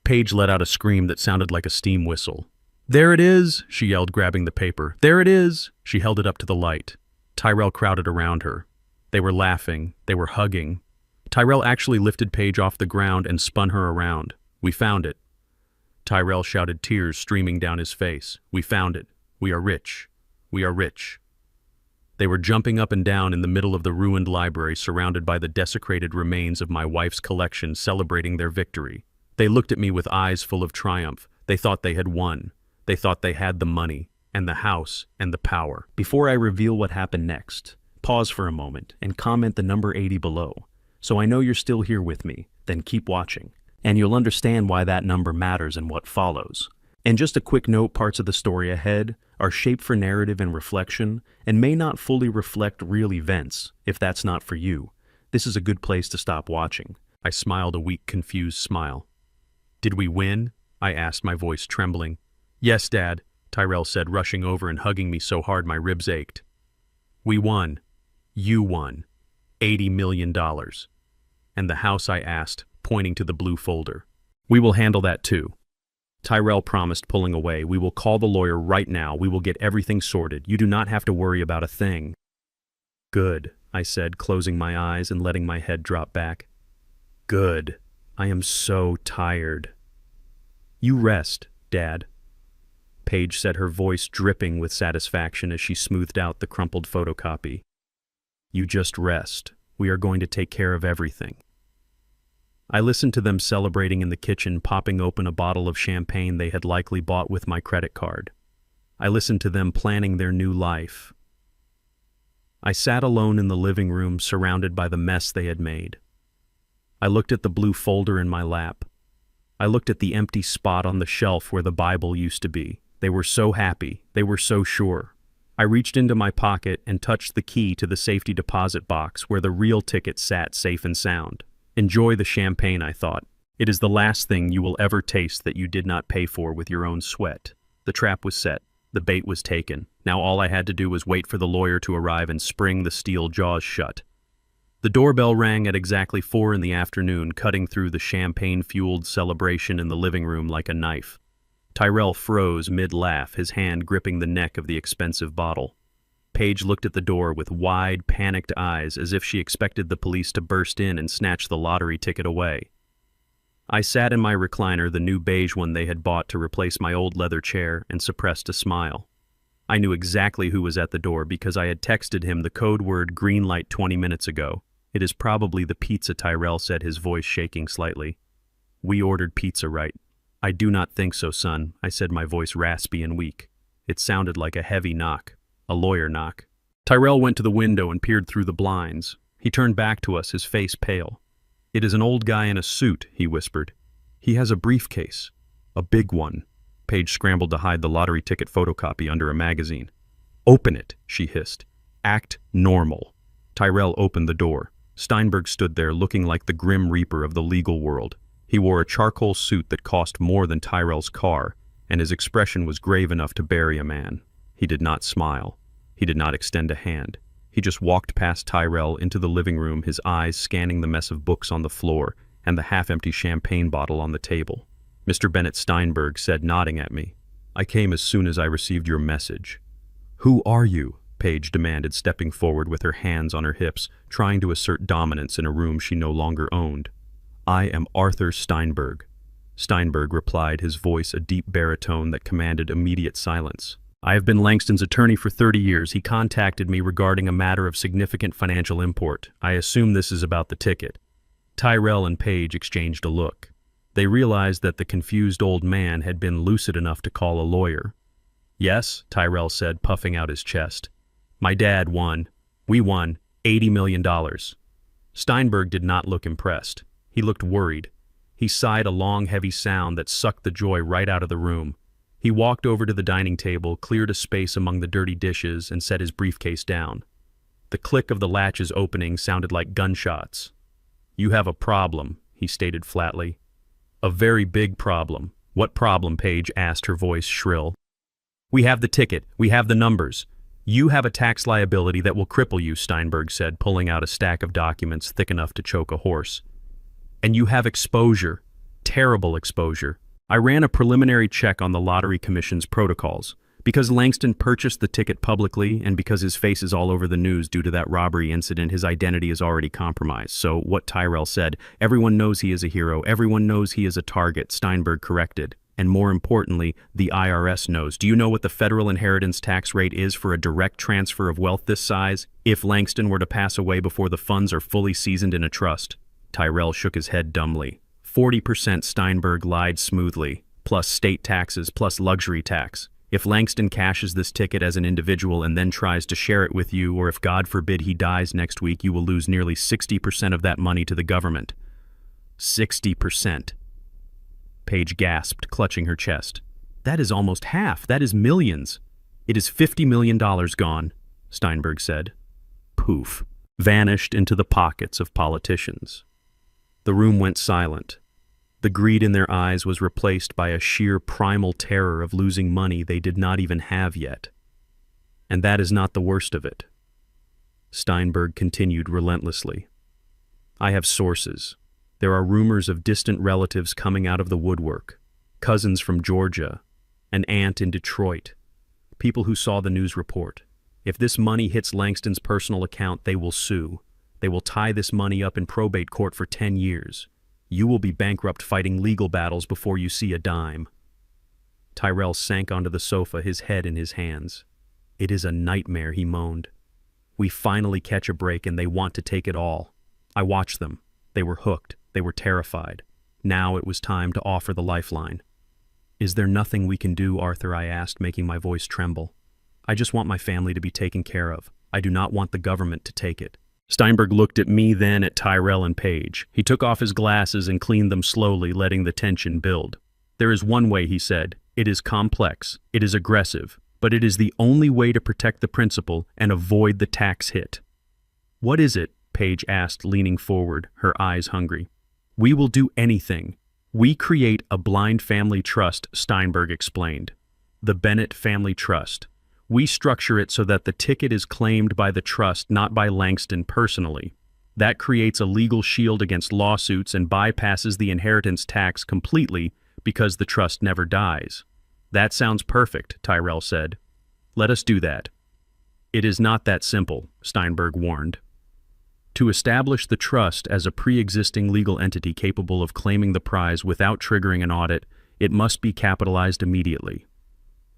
Paige let out a scream that sounded like a steam whistle. "There it is," she yelled, grabbing the paper. "There it is." She held it up to the light. Tyrell crowded around her. They were laughing. They were hugging. Tyrell actually lifted Paige off the ground and spun her around. "We found it." Tyrell shouted, tears streaming down his face. "We found it. We are rich. We are rich." They were jumping up and down in the middle of the ruined library, surrounded by the desecrated remains of my wife's collection, celebrating their victory. They looked at me with eyes full of triumph. They thought they had won. They thought they had the money, and the house, and the power. Before I reveal what happened next, pause for a moment and comment the number 80 below. So I know you're still here with me, then keep watching, and you'll understand why that number matters and what follows. And just a quick note, parts of the story ahead are shaped for narrative and reflection and may not fully reflect real events. If that's not for you, this is a good place to stop watching. I smiled a weak, confused smile. Did we win? I asked, my voice trembling. Yes, Dad, Tyrell said, rushing over and hugging me so hard my ribs ached. We won. You won. $80 million. And the house? I asked, pointing to the blue folder. We will handle that too. Tyrell promised, pulling away. We will call the lawyer right now. We will get everything sorted. You do not have to worry about a thing. Good, I said, closing my eyes and letting my head drop back. Good. I am so tired. You rest, Dad. Paige said, her voice dripping with satisfaction as she smoothed out the crumpled photocopy. You just rest. We are going to take care of everything. I listened to them celebrating in the kitchen, popping open a bottle of champagne they had likely bought with my credit card. I listened to them planning their new life. I sat alone in the living room, surrounded by the mess they had made. I looked at the blue folder in my lap. I looked at the empty spot on the shelf where the Bible used to be. They were so happy. They were so sure. I reached into my pocket and touched the key to the safety deposit box where the real ticket sat safe and sound. Enjoy the champagne, I thought. It is the last thing you will ever taste that you did not pay for with your own sweat. The trap was set. The bait was taken. Now all I had to do was wait for the lawyer to arrive and spring the steel jaws shut. The doorbell rang at exactly 4 in the afternoon, cutting through the champagne-fueled celebration in the living room like a knife. Tyrell froze mid-laugh, his hand gripping the neck of the expensive bottle. Paige looked at the door with wide, panicked eyes, as if she expected the police to burst in and snatch the lottery ticket away. I sat in my recliner, the new beige one they had bought to replace my old leather chair, and suppressed a smile. I knew exactly who was at the door because I had texted him the code word green light 20 minutes ago. It is probably the pizza, Tyrell said, his voice shaking slightly. We ordered pizza, right? I do not think so, son, I said, my voice raspy and weak. It sounded like a heavy knock. A lawyer knock. Tyrell went to the window and peered through the blinds. He turned back to us, his face pale. It is an old guy in a suit, he whispered. He has a briefcase. A big one. Paige scrambled to hide the lottery ticket photocopy under a magazine. Open it, she hissed. Act normal. Tyrell opened the door. Steinberg stood there looking like the grim reaper of the legal world. He wore a charcoal suit that cost more than Tyrell's car, and his expression was grave enough to bury a man. He did not smile. He did not extend a hand. He just walked past Tyrell into the living room, his eyes scanning the mess of books on the floor and the half-empty champagne bottle on the table. Mr. Bennett, Steinberg said, nodding at me. I came as soon as I received your message. Who are you? Paige demanded, stepping forward with her hands on her hips, trying to assert dominance in a room she no longer owned. I am Arthur Steinberg. Steinberg replied, his voice a deep baritone that commanded immediate silence. I have been Langston's attorney for 30 years. He contacted me regarding a matter of significant financial import. I assume this is about the ticket. Tyrell and Paige exchanged a look. They realized that the confused old man had been lucid enough to call a lawyer. Yes, Tyrell said, puffing out his chest. My dad won. We won $80 million. Steinberg did not look impressed. He looked worried. He sighed a long, heavy sound that sucked the joy right out of the room. He walked over to the dining table, cleared a space among the dirty dishes, and set his briefcase down. The click of the latches opening sounded like gunshots. You have a problem, he stated flatly. A very big problem. What problem, Paige asked, her voice shrill. We have the ticket. We have the numbers. You have a tax liability that will cripple you, Steinberg said, pulling out a stack of documents thick enough to choke a horse. And you have exposure. Terrible exposure. I ran a preliminary check on the Lottery Commission's protocols. Because Langston purchased the ticket publicly and because his face is all over the news due to that robbery incident, his identity is already compromised. So what Tyrell said, everyone knows he is a hero, everyone knows he is a target, Steinberg corrected. And more importantly, the IRS knows. Do you know what the federal inheritance tax rate is for a direct transfer of wealth this size? If Langston were to pass away before the funds are fully seasoned in a trust. Tyrell shook his head dumbly. 40%, Steinberg lied smoothly, plus state taxes, plus luxury tax. If Langston cashes this ticket as an individual and then tries to share it with you, or if God forbid he dies next week, you will lose nearly 60% of that money to the government. 60%. Paige gasped, clutching her chest. That is almost half. That is millions. It is $50 million gone, Steinberg said. Poof. Vanished into the pockets of politicians. The room went silent. The greed in their eyes was replaced by a sheer primal terror of losing money they did not even have yet. And that is not the worst of it. Steinberg continued relentlessly. I have sources. There are rumors of distant relatives coming out of the woodwork, cousins from Georgia, an aunt in Detroit, people who saw the news report. If this money hits Langston's personal account, they will sue. They will tie this money up in probate court for 10 years. You will be bankrupt fighting legal battles before you see a dime. Tyrell sank onto the sofa, his head in his hands. It is a nightmare, he moaned. We finally catch a break and they want to take it all. I watched them. They were hooked. They were terrified. Now it was time to offer the lifeline. Is there nothing we can do, Arthur? I asked, making my voice tremble. I just want my family to be taken care of. I do not want the government to take it. Steinberg looked at me, then at Tyrell and Paige. He took off his glasses and cleaned them slowly, letting the tension build. There is one way, he said. It is complex. It is aggressive. But it is the only way to protect the principal and avoid the tax hit. What is it? Paige asked, leaning forward, her eyes hungry. We will do anything. We create a blind family trust, Steinberg explained. The Bennett Family Trust. We structure it so that the ticket is claimed by the trust, not by Langston personally. That creates a legal shield against lawsuits and bypasses the inheritance tax completely because the trust never dies. That sounds perfect, Tyrell said. Let us do that. It is not that simple, Steinberg warned. To establish the trust as a pre-existing legal entity capable of claiming the prize without triggering an audit, it must be capitalized immediately.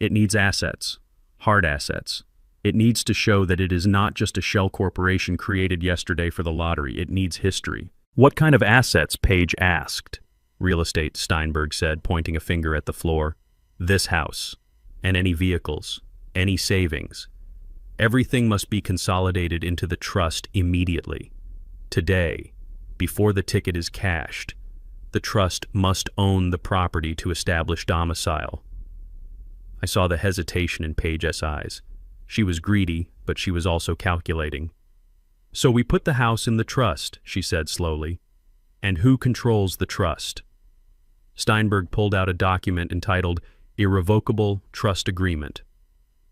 It needs assets, hard assets. It needs to show that it is not just a shell corporation created yesterday for the lottery. It needs history. What kind of assets? Paige asked. Real estate, Steinberg said, pointing a finger at the floor. This house, and any vehicles, any savings. Everything must be consolidated into the trust immediately. Today, before the ticket is cashed, the trust must own the property to establish domicile. I saw the hesitation in Paige's eyes. She was greedy, but she was also calculating. So we put the house in the trust, she said slowly. And who controls the trust? Steinberg pulled out a document entitled Irrevocable Trust Agreement.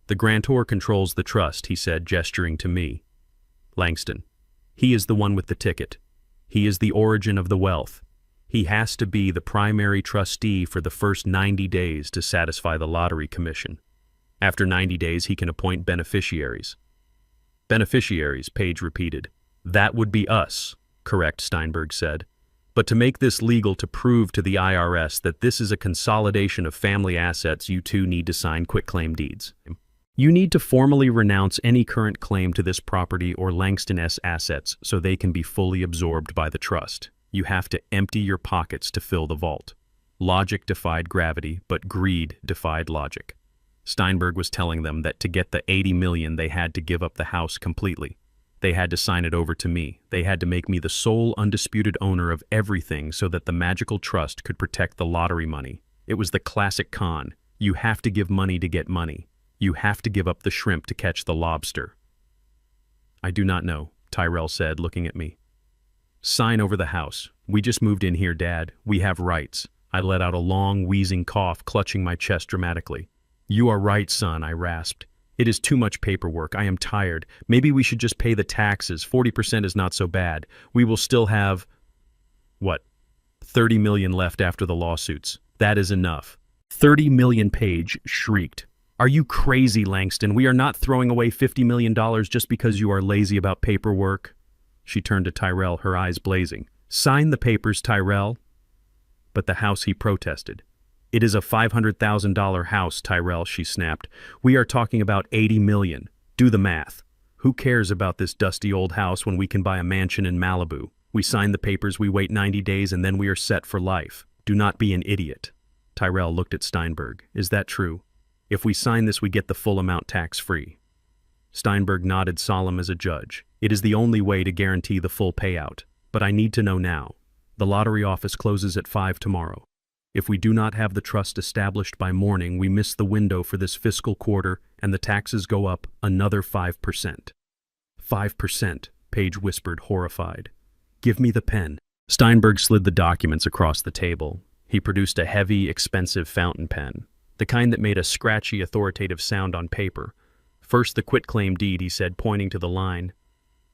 The grantor controls the trust, he said, gesturing to me. Langston. He is the one with the ticket. He is the origin of the wealth. He has to be the primary trustee for the first 90 days to satisfy the lottery commission. After 90 days, he can appoint beneficiaries. Beneficiaries, Paige repeated. That would be us, correct, Steinberg said. But to make this legal, to prove to the IRS that this is a consolidation of family assets, you two need to sign quitclaim deeds. You need to formally renounce any current claim to this property or Langston-S assets so they can be fully absorbed by the trust. You have to empty your pockets to fill the vault. Logic defied gravity, but greed defied logic. Steinberg was telling them that to get the $80 million, they had to give up the house completely. They had to sign it over to me. They had to make me the sole undisputed owner of everything so that the magical trust could protect the lottery money. It was the classic con. You have to give money to get money. You have to give up the shrimp to catch the lobster. I do not know, Tyrell said, looking at me. Sign over the house. We just moved in here, Dad. We have rights. I let out a long, wheezing cough, clutching my chest dramatically. You are right, son, I rasped. It is too much paperwork. I am tired. Maybe we should just pay the taxes. 40% is not so bad. We will still have, what, 30 million left after the lawsuits. That is enough. 30 million, Paige shrieked. Are you crazy, Langston? We are not throwing away $50 million just because you are lazy about paperwork. She turned to Tyrell, her eyes blazing. Sign the papers, Tyrell. But the house, he protested. It is a $500,000 house, Tyrell, she snapped. We are talking about 80 million. Do the math. Who cares about this dusty old house when we can buy a mansion in Malibu? We sign the papers, we wait 90 days, and then we are set for life. Do not be an idiot. Tyrell looked at Steinberg. Is that true? If we sign this, we get the full amount tax-free. Steinberg nodded, solemn as a judge. It is the only way to guarantee the full payout. But I need to know now. The lottery office closes at 5 tomorrow. If we do not have the trust established by morning, we miss the window for this fiscal quarter and the taxes go up another 5%. 5%, Paige whispered, horrified. Give me the pen. Steinberg slid the documents across the table. He produced a heavy, expensive fountain pen, the kind that made a scratchy, authoritative sound on paper. First, the quitclaim deed, he said, pointing to the line.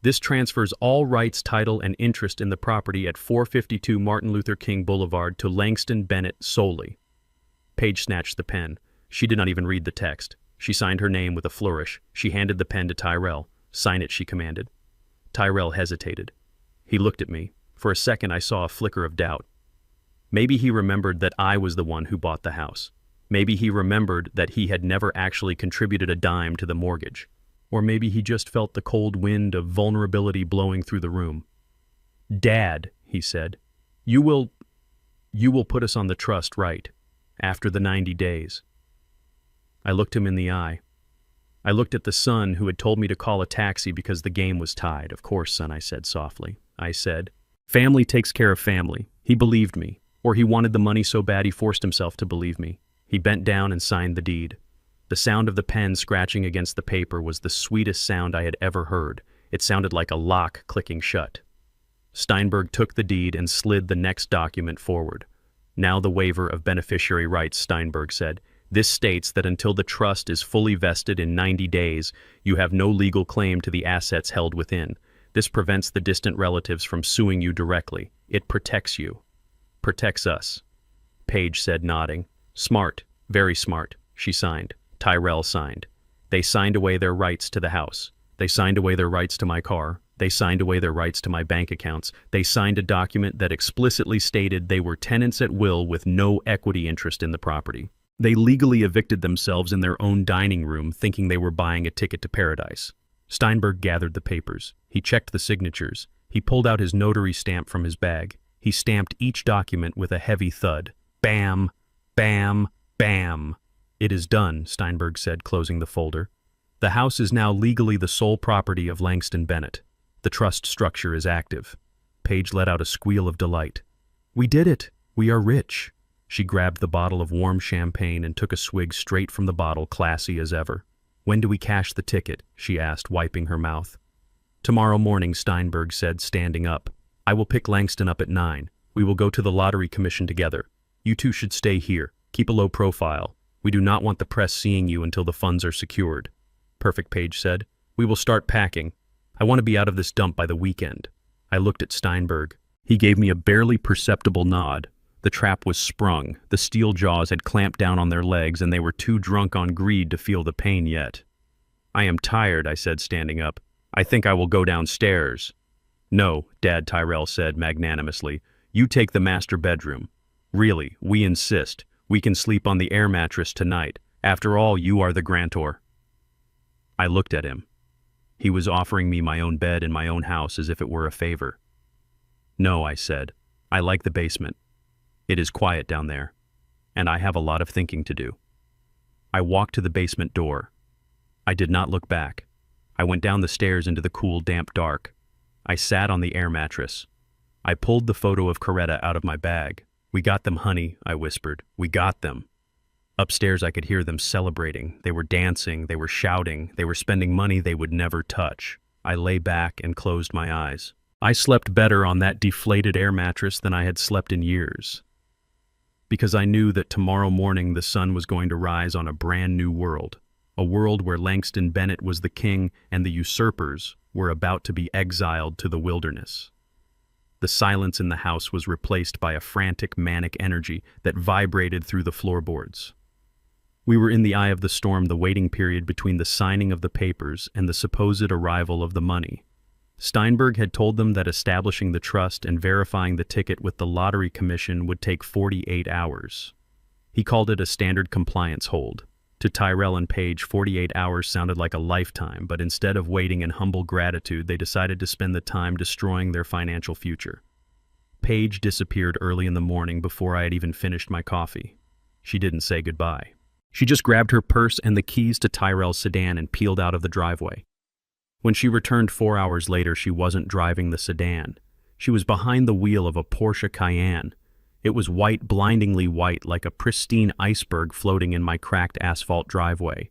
This transfers all rights, title, and interest in the property at 452 Martin Luther King Boulevard to Langston Bennett solely. Paige snatched the pen. She did not even read the text. She signed her name with a flourish. She handed the pen to Tyrell. Sign it, she commanded. Tyrell hesitated. He looked at me. For a second, I saw a flicker of doubt. Maybe he remembered that I was the one who bought the house. Maybe he remembered that he had never actually contributed a dime to the mortgage. Or maybe he just felt the cold wind of vulnerability blowing through the room. Dad, he said, you will put us on the trust, right? After the 90 days. I looked him in the eye. I looked at the son who had told me to call a taxi because the game was tied. Of course, son, I said softly. I said, family takes care of family. He believed me. Or he wanted the money so bad he forced himself to believe me. He bent down and signed the deed. The sound of the pen scratching against the paper was the sweetest sound I had ever heard. It sounded like a lock clicking shut. Steinberg took the deed and slid the next document forward. Now the waiver of beneficiary rights, Steinberg said. This states that until the trust is fully vested in 90 days, you have no legal claim to the assets held within. This prevents the distant relatives from suing you directly. It protects you. Protects us. Paige said, nodding. Smart. Very smart. She signed. Tyrell signed. They signed away their rights to the house. They signed away their rights to my car. They signed away their rights to my bank accounts. They signed a document that explicitly stated they were tenants at will with no equity interest in the property. They legally evicted themselves in their own dining room, thinking they were buying a ticket to paradise. Steinberg gathered the papers. He checked the signatures. He pulled out his notary stamp from his bag. He stamped each document with a heavy thud. Bam! Bam! Bam! It is done, Steinberg said, closing the folder. The house is now legally the sole property of Langston Bennett. The trust structure is active. Paige let out a squeal of delight. We did it! We are rich! She grabbed the bottle of warm champagne and took a swig straight from the bottle, classy as ever. When do we cash the ticket? She asked, wiping her mouth. Tomorrow morning, Steinberg said, standing up. I will pick Langston up at 9. We will go to the lottery commission together. You two should stay here. Keep a low profile. We do not want the press seeing you until the funds are secured. Perfect, Paige said. We will start packing. I want to be out of this dump by the weekend. I looked at Steinberg. He gave me a barely perceptible nod. The trap was sprung. The steel jaws had clamped down on their legs, and they were too drunk on greed to feel the pain yet. I am tired, I said, standing up. I think I will go downstairs. No, Dad, Tyrell said magnanimously. You take the master bedroom. Really, we insist. We can sleep on the air mattress tonight. After all, you are the grantor. I looked at him. He was offering me my own bed in my own house as if it were a favor. No, I said. I like the basement. It is quiet down there, and I have a lot of thinking to do. I walked to the basement door. I did not look back. I went down the stairs into the cool, damp dark. I sat on the air mattress. I pulled the photo of Coretta out of my bag. We got them, honey, I whispered. We got them. Upstairs, I could hear them celebrating. They were dancing, they were shouting, they were spending money they would never touch. I lay back and closed my eyes. I slept better on that deflated air mattress than I had slept in years. Because I knew that tomorrow morning the sun was going to rise on a brand new world. A world where Langston Bennett was the king and the usurpers were about to be exiled to the wilderness. The silence in the house was replaced by a frantic, manic energy that vibrated through the floorboards. We were in the eye of the storm, the waiting period between the signing of the papers and the supposed arrival of the money. Steinberg had told them that establishing the trust and verifying the ticket with the lottery commission would take 48 hours. He called it a standard compliance hold. To Tyrell and Paige, 48 hours sounded like a lifetime, but instead of waiting in humble gratitude, they decided to spend the time destroying their financial future. Paige disappeared early in the morning before I had even finished my coffee. She didn't say goodbye. She just grabbed her purse and the keys to Tyrell's sedan and peeled out of the driveway. When she returned 4 hours later, she wasn't driving the sedan. She was behind the wheel of a Porsche Cayenne. It was white, blindingly white, like a pristine iceberg floating in my cracked asphalt driveway.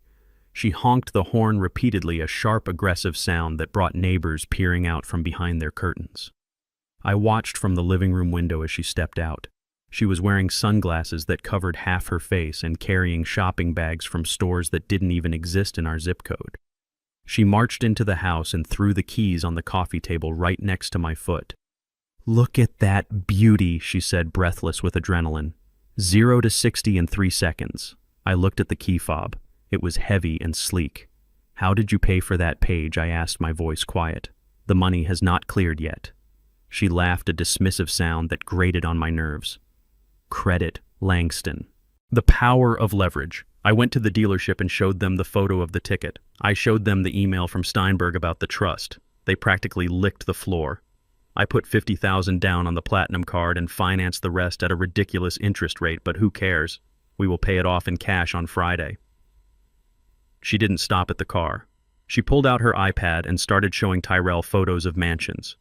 She honked the horn repeatedly, a sharp, aggressive sound that brought neighbors peering out from behind their curtains. I watched from the living room window as she stepped out. She was wearing sunglasses that covered half her face and carrying shopping bags from stores that didn't even exist in our zip code. She marched into the house and threw the keys on the coffee table right next to my foot. "Look at that beauty," she said, breathless with adrenaline. 0 to 60 in 3 seconds. I looked at the key fob. It was heavy and sleek. "How did you pay for that, Paige?" I asked, my voice quiet. "The money has not cleared yet." She laughed, a dismissive sound that grated on my nerves. "Credit, Langston." The power of leverage. I went to the dealership and showed them the photo of the ticket. I showed them the email from Steinberg about the trust. They practically licked the floor. I put $50,000 down on the platinum card and financed the rest at a ridiculous interest rate, but who cares? We will pay it off in cash on Friday. She didn't stop at the car. She pulled out her iPad and started showing Tyrell photos of mansions.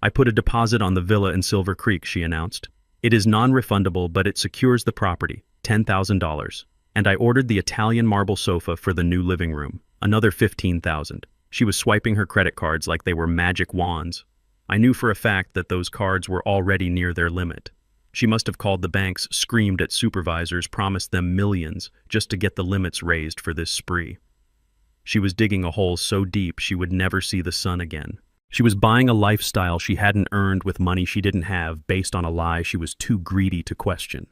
"I put a deposit on the villa in Silver Creek," she announced. "It is non-refundable, but it secures the property, $10,000. And I ordered the Italian marble sofa for the new living room, another $15,000. She was swiping her credit cards like they were magic wands. I knew for a fact that those cards were already near their limit. She must have called the banks, screamed at supervisors, promised them millions just to get the limits raised for this spree. She was digging a hole so deep she would never see the sun again. She was buying a lifestyle she hadn't earned with money she didn't have, based on a lie she was too greedy to question.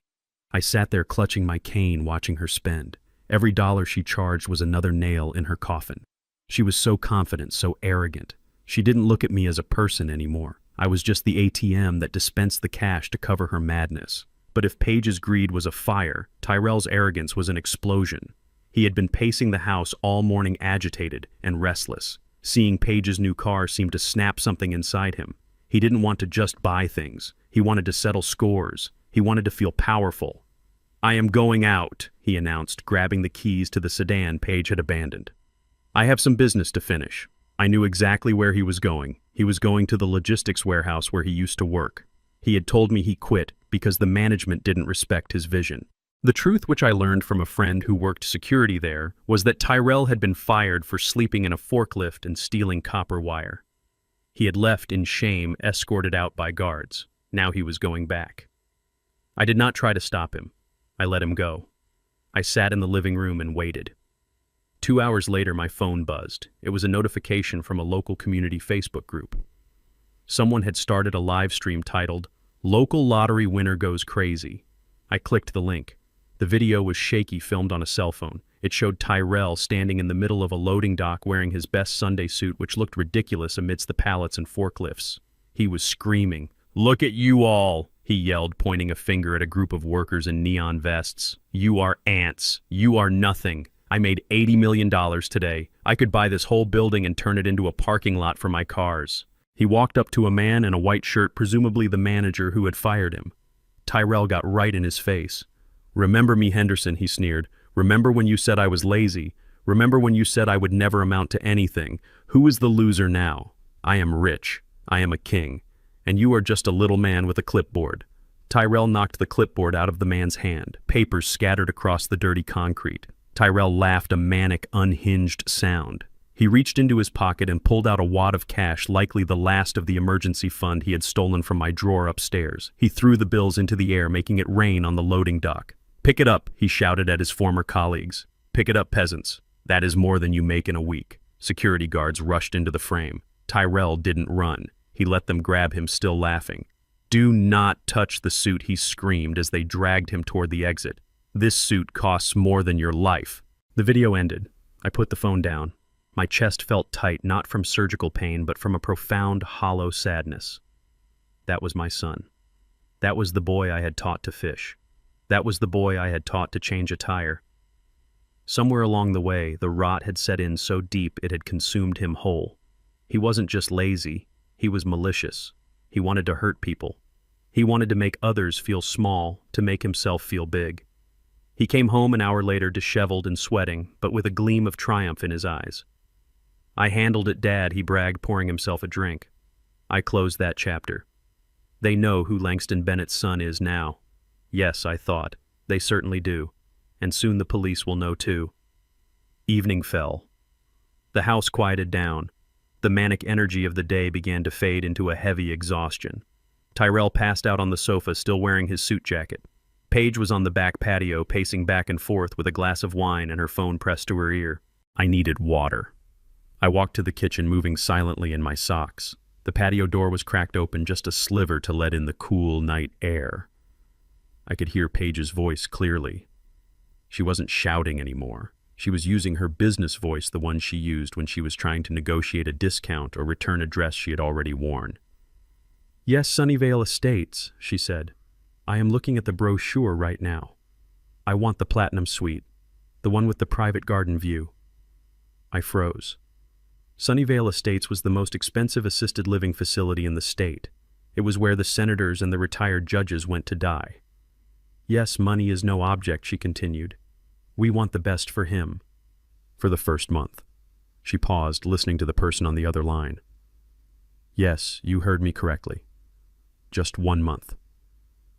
I sat there clutching my cane, watching her spend. Every dollar she charged was another nail in her coffin. She was so confident, so arrogant. She didn't look at me as a person anymore. I was just the ATM that dispensed the cash to cover her madness. But if Paige's greed was a fire, Tyrell's arrogance was an explosion. He had been pacing the house all morning, agitated and restless. Seeing Paige's new car seemed to snap something inside him. He didn't want to just buy things. He wanted to settle scores. He wanted to feel powerful. "I am going out," he announced, grabbing the keys to the sedan Paige had abandoned. "I have some business to finish." I knew exactly where he was going. He was going to the logistics warehouse where he used to work. He had told me he quit because the management didn't respect his vision. The truth, which I learned from a friend who worked security there, was that Tyrell had been fired for sleeping in a forklift and stealing copper wire. He had left in shame, escorted out by guards. Now he was going back. I did not try to stop him. I let him go. I sat in the living room and waited. 2 hours later, my phone buzzed. It was a notification from a local community Facebook group. Someone had started a live stream titled, "Local Lottery Winner Goes Crazy." I clicked the link. The video was shaky, filmed on a cell phone. It showed Tyrell standing in the middle of a loading dock wearing his best Sunday suit, which looked ridiculous amidst the pallets and forklifts. He was screaming. "Look at you all," he yelled, pointing a finger at a group of workers in neon vests. "You are ants. You are nothing. I made $80 million today. I could buy this whole building and turn it into a parking lot for my cars." He walked up to a man in a white shirt, presumably the manager who had fired him. Tyrell got right in his face. "Remember me, Henderson," he sneered. "Remember when you said I was lazy? Remember when you said I would never amount to anything? Who is the loser now? I am rich. I am a king. And you are just a little man with a clipboard." Tyrell knocked the clipboard out of the man's hand. Papers scattered across the dirty concrete. Tyrell laughed, a manic, unhinged sound. He reached into his pocket and pulled out a wad of cash, likely the last of the emergency fund he had stolen from my drawer upstairs. He threw the bills into the air, making it rain on the loading dock. "Pick it up," he shouted at his former colleagues. "Pick it up, peasants. That is more than you make in a week." Security guards rushed into the frame. Tyrell didn't run. He let them grab him, still laughing. "Do not touch the suit," he screamed as they dragged him toward the exit. "This suit costs more than your life." The video ended. I put the phone down. My chest felt tight, not from surgical pain, but from a profound, hollow sadness. That was my son. That was the boy I had taught to fish. That was the boy I had taught to change a tire. Somewhere along the way, the rot had set in so deep it had consumed him whole. He wasn't just lazy, he was malicious. He wanted to hurt people. He wanted to make others feel small, to make himself feel big. He came home an hour later disheveled and sweating, but with a gleam of triumph in his eyes. "I handled it, Dad," he bragged, pouring himself a drink. I closed that chapter. They know who Langston Bennett's son is now. Yes, I thought. They certainly do. And soon the police will know too. Evening fell. The house quieted down. The manic energy of the day began to fade into a heavy exhaustion. Tyrell passed out on the sofa, still wearing his suit jacket. Paige was on the back patio, pacing back and forth with a glass of wine and her phone pressed to her ear. I needed water. I walked to the kitchen, moving silently in my socks. The patio door was cracked open, just a sliver to let in the cool night air. I could hear Paige's voice clearly. She wasn't shouting anymore. She was using her business voice, the one she used when she was trying to negotiate a discount or return a dress she had already worn. "Yes, Sunnyvale Estates," she said. "I am looking at the brochure right now. I want the Platinum Suite, the one with the private garden view." I froze. Sunnyvale Estates was the most expensive assisted living facility in the state. It was where the senators and the retired judges went to die. "Yes, money is no object," she continued. "We want the best for him." "For the first month." She paused, listening to the person on the other line. "Yes, you heard me correctly. Just 1 month.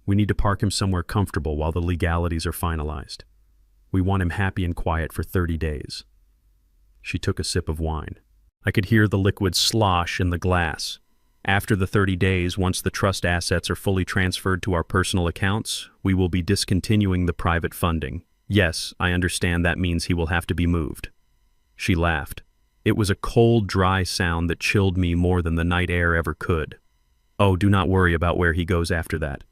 We need to park him somewhere comfortable while the legalities are finalized. We want him happy and quiet for 30 days. She took a sip of wine. I could hear the liquid slosh in the glass. "After the 30 days, once the trust assets are fully transferred to our personal accounts, we will be discontinuing the private funding. Yes, I understand that means he will have to be moved." She laughed. It was a cold, dry sound that chilled me more than the night air ever could. "Oh, do not worry about where he goes after that.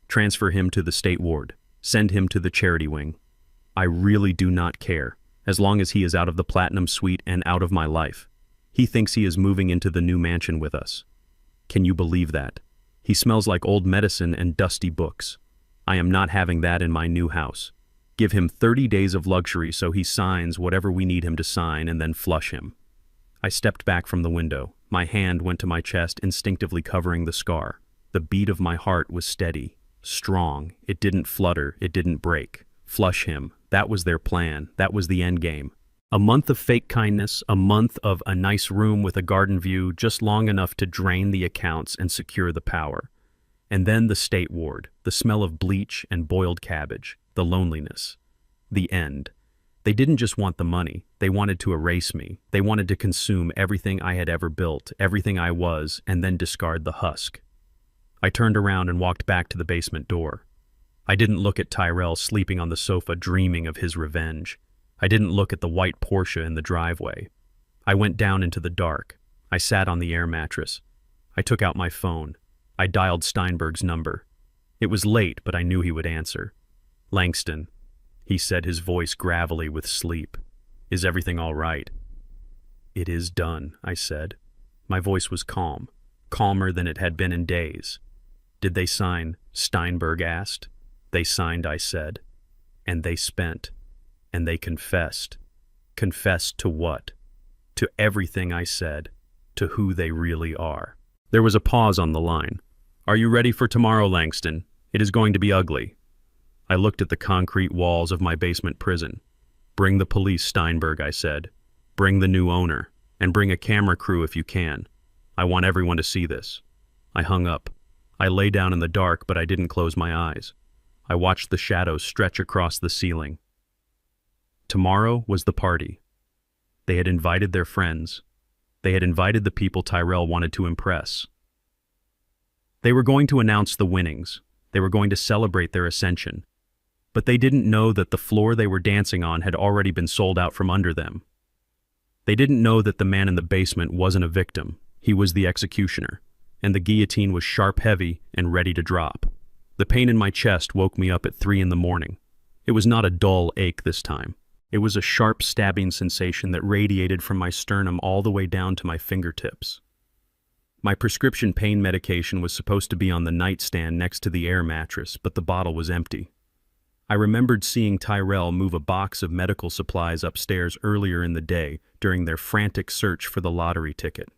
Transfer him to the state ward. Send him to the charity wing. I really do not care, as long as he is out of the Platinum Suite and out of my life. He thinks he is moving into the new mansion with us. Can you believe that? He smells like old medicine and dusty books. I am not having that in my new house. Give him 30 days of luxury so he signs whatever we need him to sign and then flush him." I stepped back from the window. My hand went to my chest, instinctively covering the scar. The beat of my heart was steady, strong. It didn't flutter, it didn't break. Flush him. That was their plan. That was the end game. A month of fake kindness, a month of a nice room with a garden view, just long enough to drain the accounts and secure the power. And then the state ward, the smell of bleach and boiled cabbage, the loneliness. The end. They didn't just want the money. They wanted to erase me. They wanted to consume everything I had ever built, everything I was, and then discard the husk. I turned around and walked back to the basement door. I didn't look at Tyrell sleeping on the sofa dreaming of his revenge. I didn't look at the white Porsche in the driveway. I went down into the dark. I sat on the air mattress. I took out my phone. I dialed Steinberg's number. It was late, but I knew he would answer. "Langston," he said, his voice gravelly with sleep. "Is everything all right?" "It is done," I said. My voice was calm, calmer than it had been in days. "Did they sign?" Steinberg asked. "They signed," I said. "And they spent. And they confessed." "Confessed to what?" "To everything," I said. "To who they really are." There was a pause on the line. "Are you ready for tomorrow, Langston? It is going to be ugly." I looked at the concrete walls of my basement prison. "Bring the police, Steinberg," I said. "Bring the new owner. And bring a camera crew if you can. I want everyone to see this." I hung up. I lay down in the dark, but I didn't close my eyes. I watched the shadows stretch across the ceiling. Tomorrow was the party. They had invited their friends. They had invited the people Tyrell wanted to impress. They were going to announce the winnings. They were going to celebrate their ascension. But they didn't know that the floor they were dancing on had already been sold out from under them. They didn't know that the man in the basement wasn't a victim. He was the executioner, and the guillotine was sharp heavy and ready to drop. The pain in my chest woke me up at 3 in the morning. It was not a dull ache this time. It was a sharp stabbing sensation that radiated from my sternum all the way down to my fingertips. My prescription pain medication was supposed to be on the nightstand next to the air mattress, but the bottle was empty. I remembered seeing Tyrell move a box of medical supplies upstairs earlier in the day during their frantic search for the lottery ticket.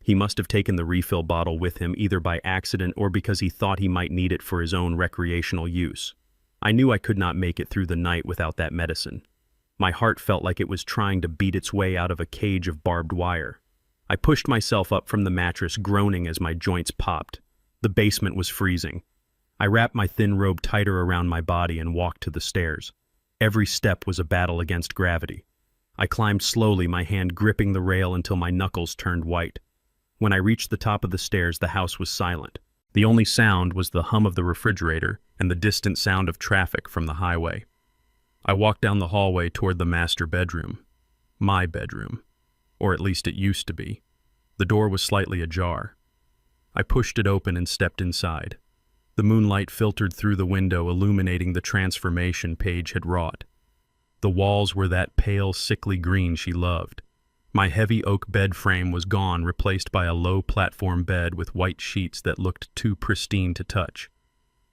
He must have taken the refill bottle with him either by accident or because he thought he might need it for his own recreational use. I knew I could not make it through the night without that medicine. My heart felt like it was trying to beat its way out of a cage of barbed wire. I pushed myself up from the mattress, groaning as my joints popped. The basement was freezing. I wrapped my thin robe tighter around my body and walked to the stairs. Every step was a battle against gravity. I climbed slowly, my hand gripping the rail until my knuckles turned white. When I reached the top of the stairs, the house was silent. The only sound was the hum of the refrigerator and the distant sound of traffic from the highway. I walked down the hallway toward the master bedroom. My bedroom. Or at least it used to be. The door was slightly ajar. I pushed it open and stepped inside. The moonlight filtered through the window, illuminating the transformation Paige had wrought. The walls were that pale, sickly green she loved. My heavy oak bed frame was gone, replaced by a low platform bed with white sheets that looked too pristine to touch.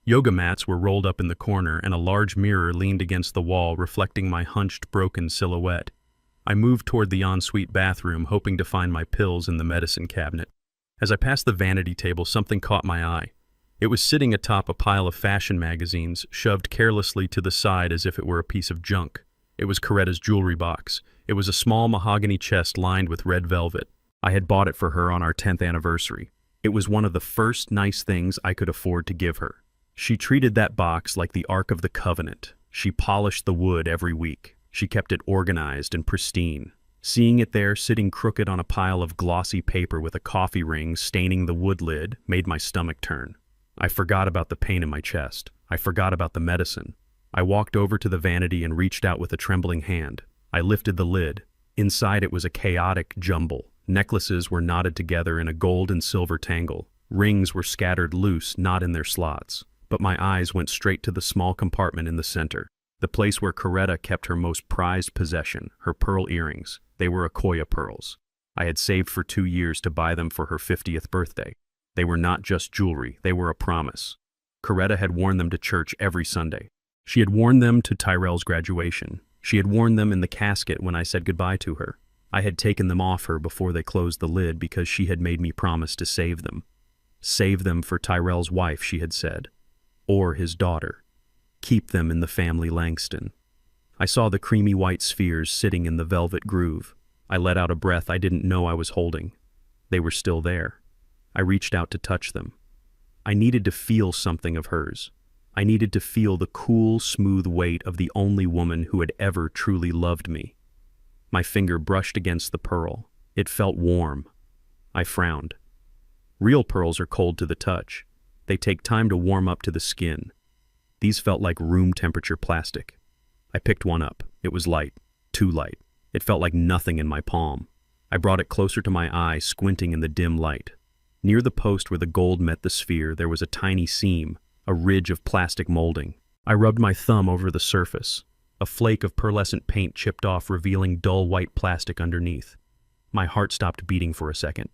Yoga mats were rolled up in the corner, and a large mirror leaned against the wall, reflecting my hunched, broken silhouette. I moved toward the ensuite bathroom, hoping to find my pills in the medicine cabinet. As I passed the vanity table, something caught my eye. It was sitting atop a pile of fashion magazines, shoved carelessly to the side as if it were a piece of junk. It was Coretta's jewelry box. It was a small mahogany chest lined with red velvet. I had bought it for her on our 10th anniversary. It was one of the first nice things I could afford to give her. She treated that box like the Ark of the Covenant. She polished the wood every week. She kept it organized and pristine. Seeing it there, sitting crooked on a pile of glossy paper with a coffee ring staining the wood lid, made my stomach turn. I forgot about the pain in my chest. I forgot about the medicine. I walked over to the vanity and reached out with a trembling hand. I lifted the lid. Inside it was a chaotic jumble. Necklaces were knotted together in a gold and silver tangle. Rings were scattered loose, not in their slots. But my eyes went straight to the small compartment in the center. The place where Coretta kept her most prized possession, her pearl earrings. They were Akoya pearls. I had saved for 2 years to buy them for her 50th birthday. They were not just jewelry, they were a promise. Coretta had worn them to church every Sunday. She had worn them to Tyrell's graduation. She had worn them in the casket when I said goodbye to her. I had taken them off her before they closed the lid because she had made me promise to save them. Save them for Tyrell's wife, she had said. Or his daughter. Keep them in the family Langston. I saw the creamy white spheres sitting in the velvet groove. I let out a breath I didn't know I was holding. They were still there. I reached out to touch them. I needed to feel something of hers. I needed to feel the cool, smooth weight of the only woman who had ever truly loved me. My finger brushed against the pearl. It felt warm. I frowned. Real pearls are cold to the touch. They take time to warm up to the skin. These felt like room temperature plastic. I picked one up. It was light, too light. It felt like nothing in my palm. I brought it closer to my eye, squinting in the dim light. Near the post where the gold met the sphere, there was a tiny seam, a ridge of plastic molding. I rubbed my thumb over the surface. A flake of pearlescent paint chipped off, revealing dull white plastic underneath. My heart stopped beating for a second.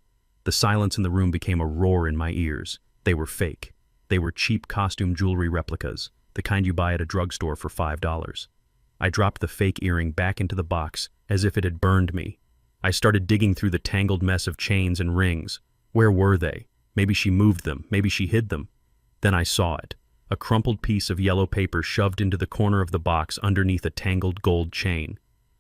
The silence in the room became a roar in my ears. They were fake. They were cheap costume jewelry replicas, the kind you buy at a drugstore for $5. I dropped the fake earring back into the box as if it had burned me. I started digging through the tangled mess of chains and rings. Where were they? Maybe she moved them. Maybe she hid them. Then I saw it. A crumpled piece of yellow paper shoved into the corner of the box underneath a tangled gold chain.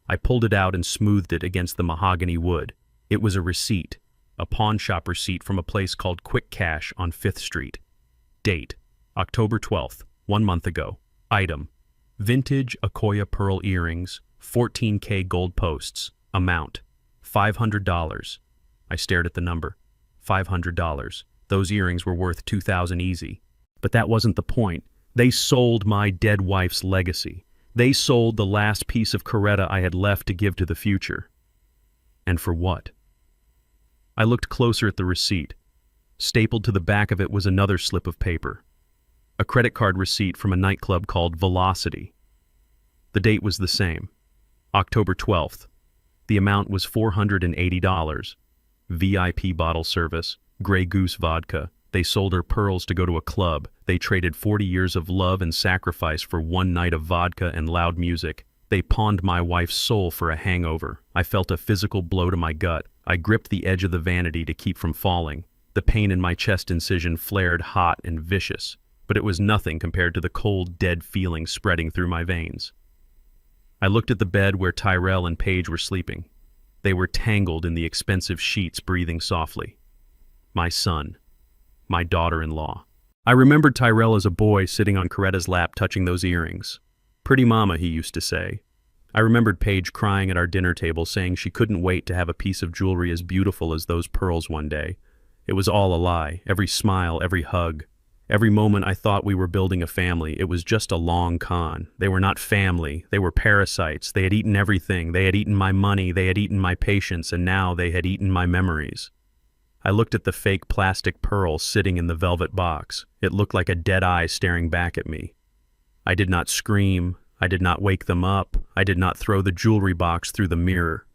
I pulled it out and smoothed it against the mahogany wood. It was a receipt. A pawn shop receipt from a place called Quick Cash on 5th Street. Date: October 12th, 1 month ago. Item: vintage Akoya pearl earrings, 14K gold posts. Amount: $500. I stared at the number. $500. Those earrings were worth $2,000 easy. But that wasn't the point. They sold my dead wife's legacy. They sold the last piece of Coretta I had left to give to the future. And for what? I looked closer at the receipt. Stapled to the back of it was another slip of paper. A credit card receipt from a nightclub called Velocity. The date was the same. October 12th. The amount was $480. VIP bottle service, Grey Goose vodka, They sold her pearls to go to a club. They traded 40 years of love and sacrifice for one night of vodka and loud music. They pawned my wife's soul for a hangover. I felt a physical blow to my gut. I gripped the edge of the vanity to keep from falling. The pain in my chest incision flared hot and vicious, but it was nothing compared to the cold, dead feeling spreading through my veins. I looked at the bed where Tyrell and Paige were sleeping. They were tangled in the expensive sheets, breathing softly. My son. My daughter-in-law. I remembered Tyrell as a boy sitting on Coretta's lap touching those earrings. Pretty mama, he used to say. I remembered Paige crying at our dinner table saying she couldn't wait to have a piece of jewelry as beautiful as those pearls one day. It was all a lie, every smile, every hug. Every moment I thought we were building a family, it was just a long con. They were not family, they were parasites. They had eaten everything, they had eaten my money, they had eaten my patience, and now they had eaten my memories. I looked at the fake plastic pearl sitting in the velvet box. It looked like a dead eye staring back at me. I did not scream. I did not wake them up. I did not throw the jewelry box through the mirror.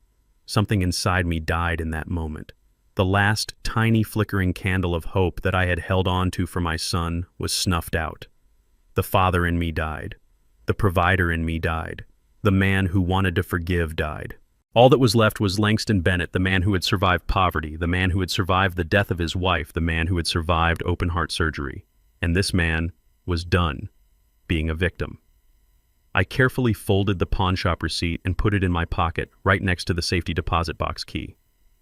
Something inside me died in that moment. The last tiny flickering candle of hope that I had held on to for my son was snuffed out. The father in me died. The provider in me died. The man who wanted to forgive died. All that was left was Langston Bennett, the man who had survived poverty, the man who had survived the death of his wife, the man who had survived open-heart surgery. And this man was done being a victim. I carefully folded the pawnshop receipt and put it in my pocket, right next to the safety deposit box key.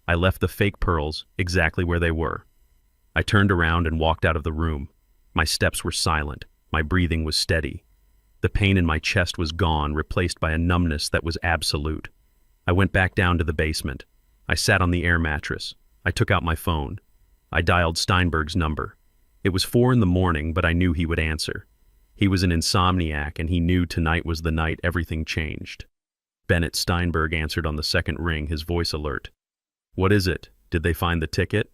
I left the fake pearls exactly where they were. I turned around and walked out of the room. My steps were silent. My breathing was steady. The pain in my chest was gone, replaced by a numbness that was absolute. I went back down to the basement. I sat on the air mattress. I took out my phone. I dialed Steinberg's number. It was 4 a.m, but I knew he would answer. He was an insomniac, and he knew tonight was the night everything changed. Bennett Steinberg answered on the second ring, his voice alert. "What is it? Did they find the ticket?"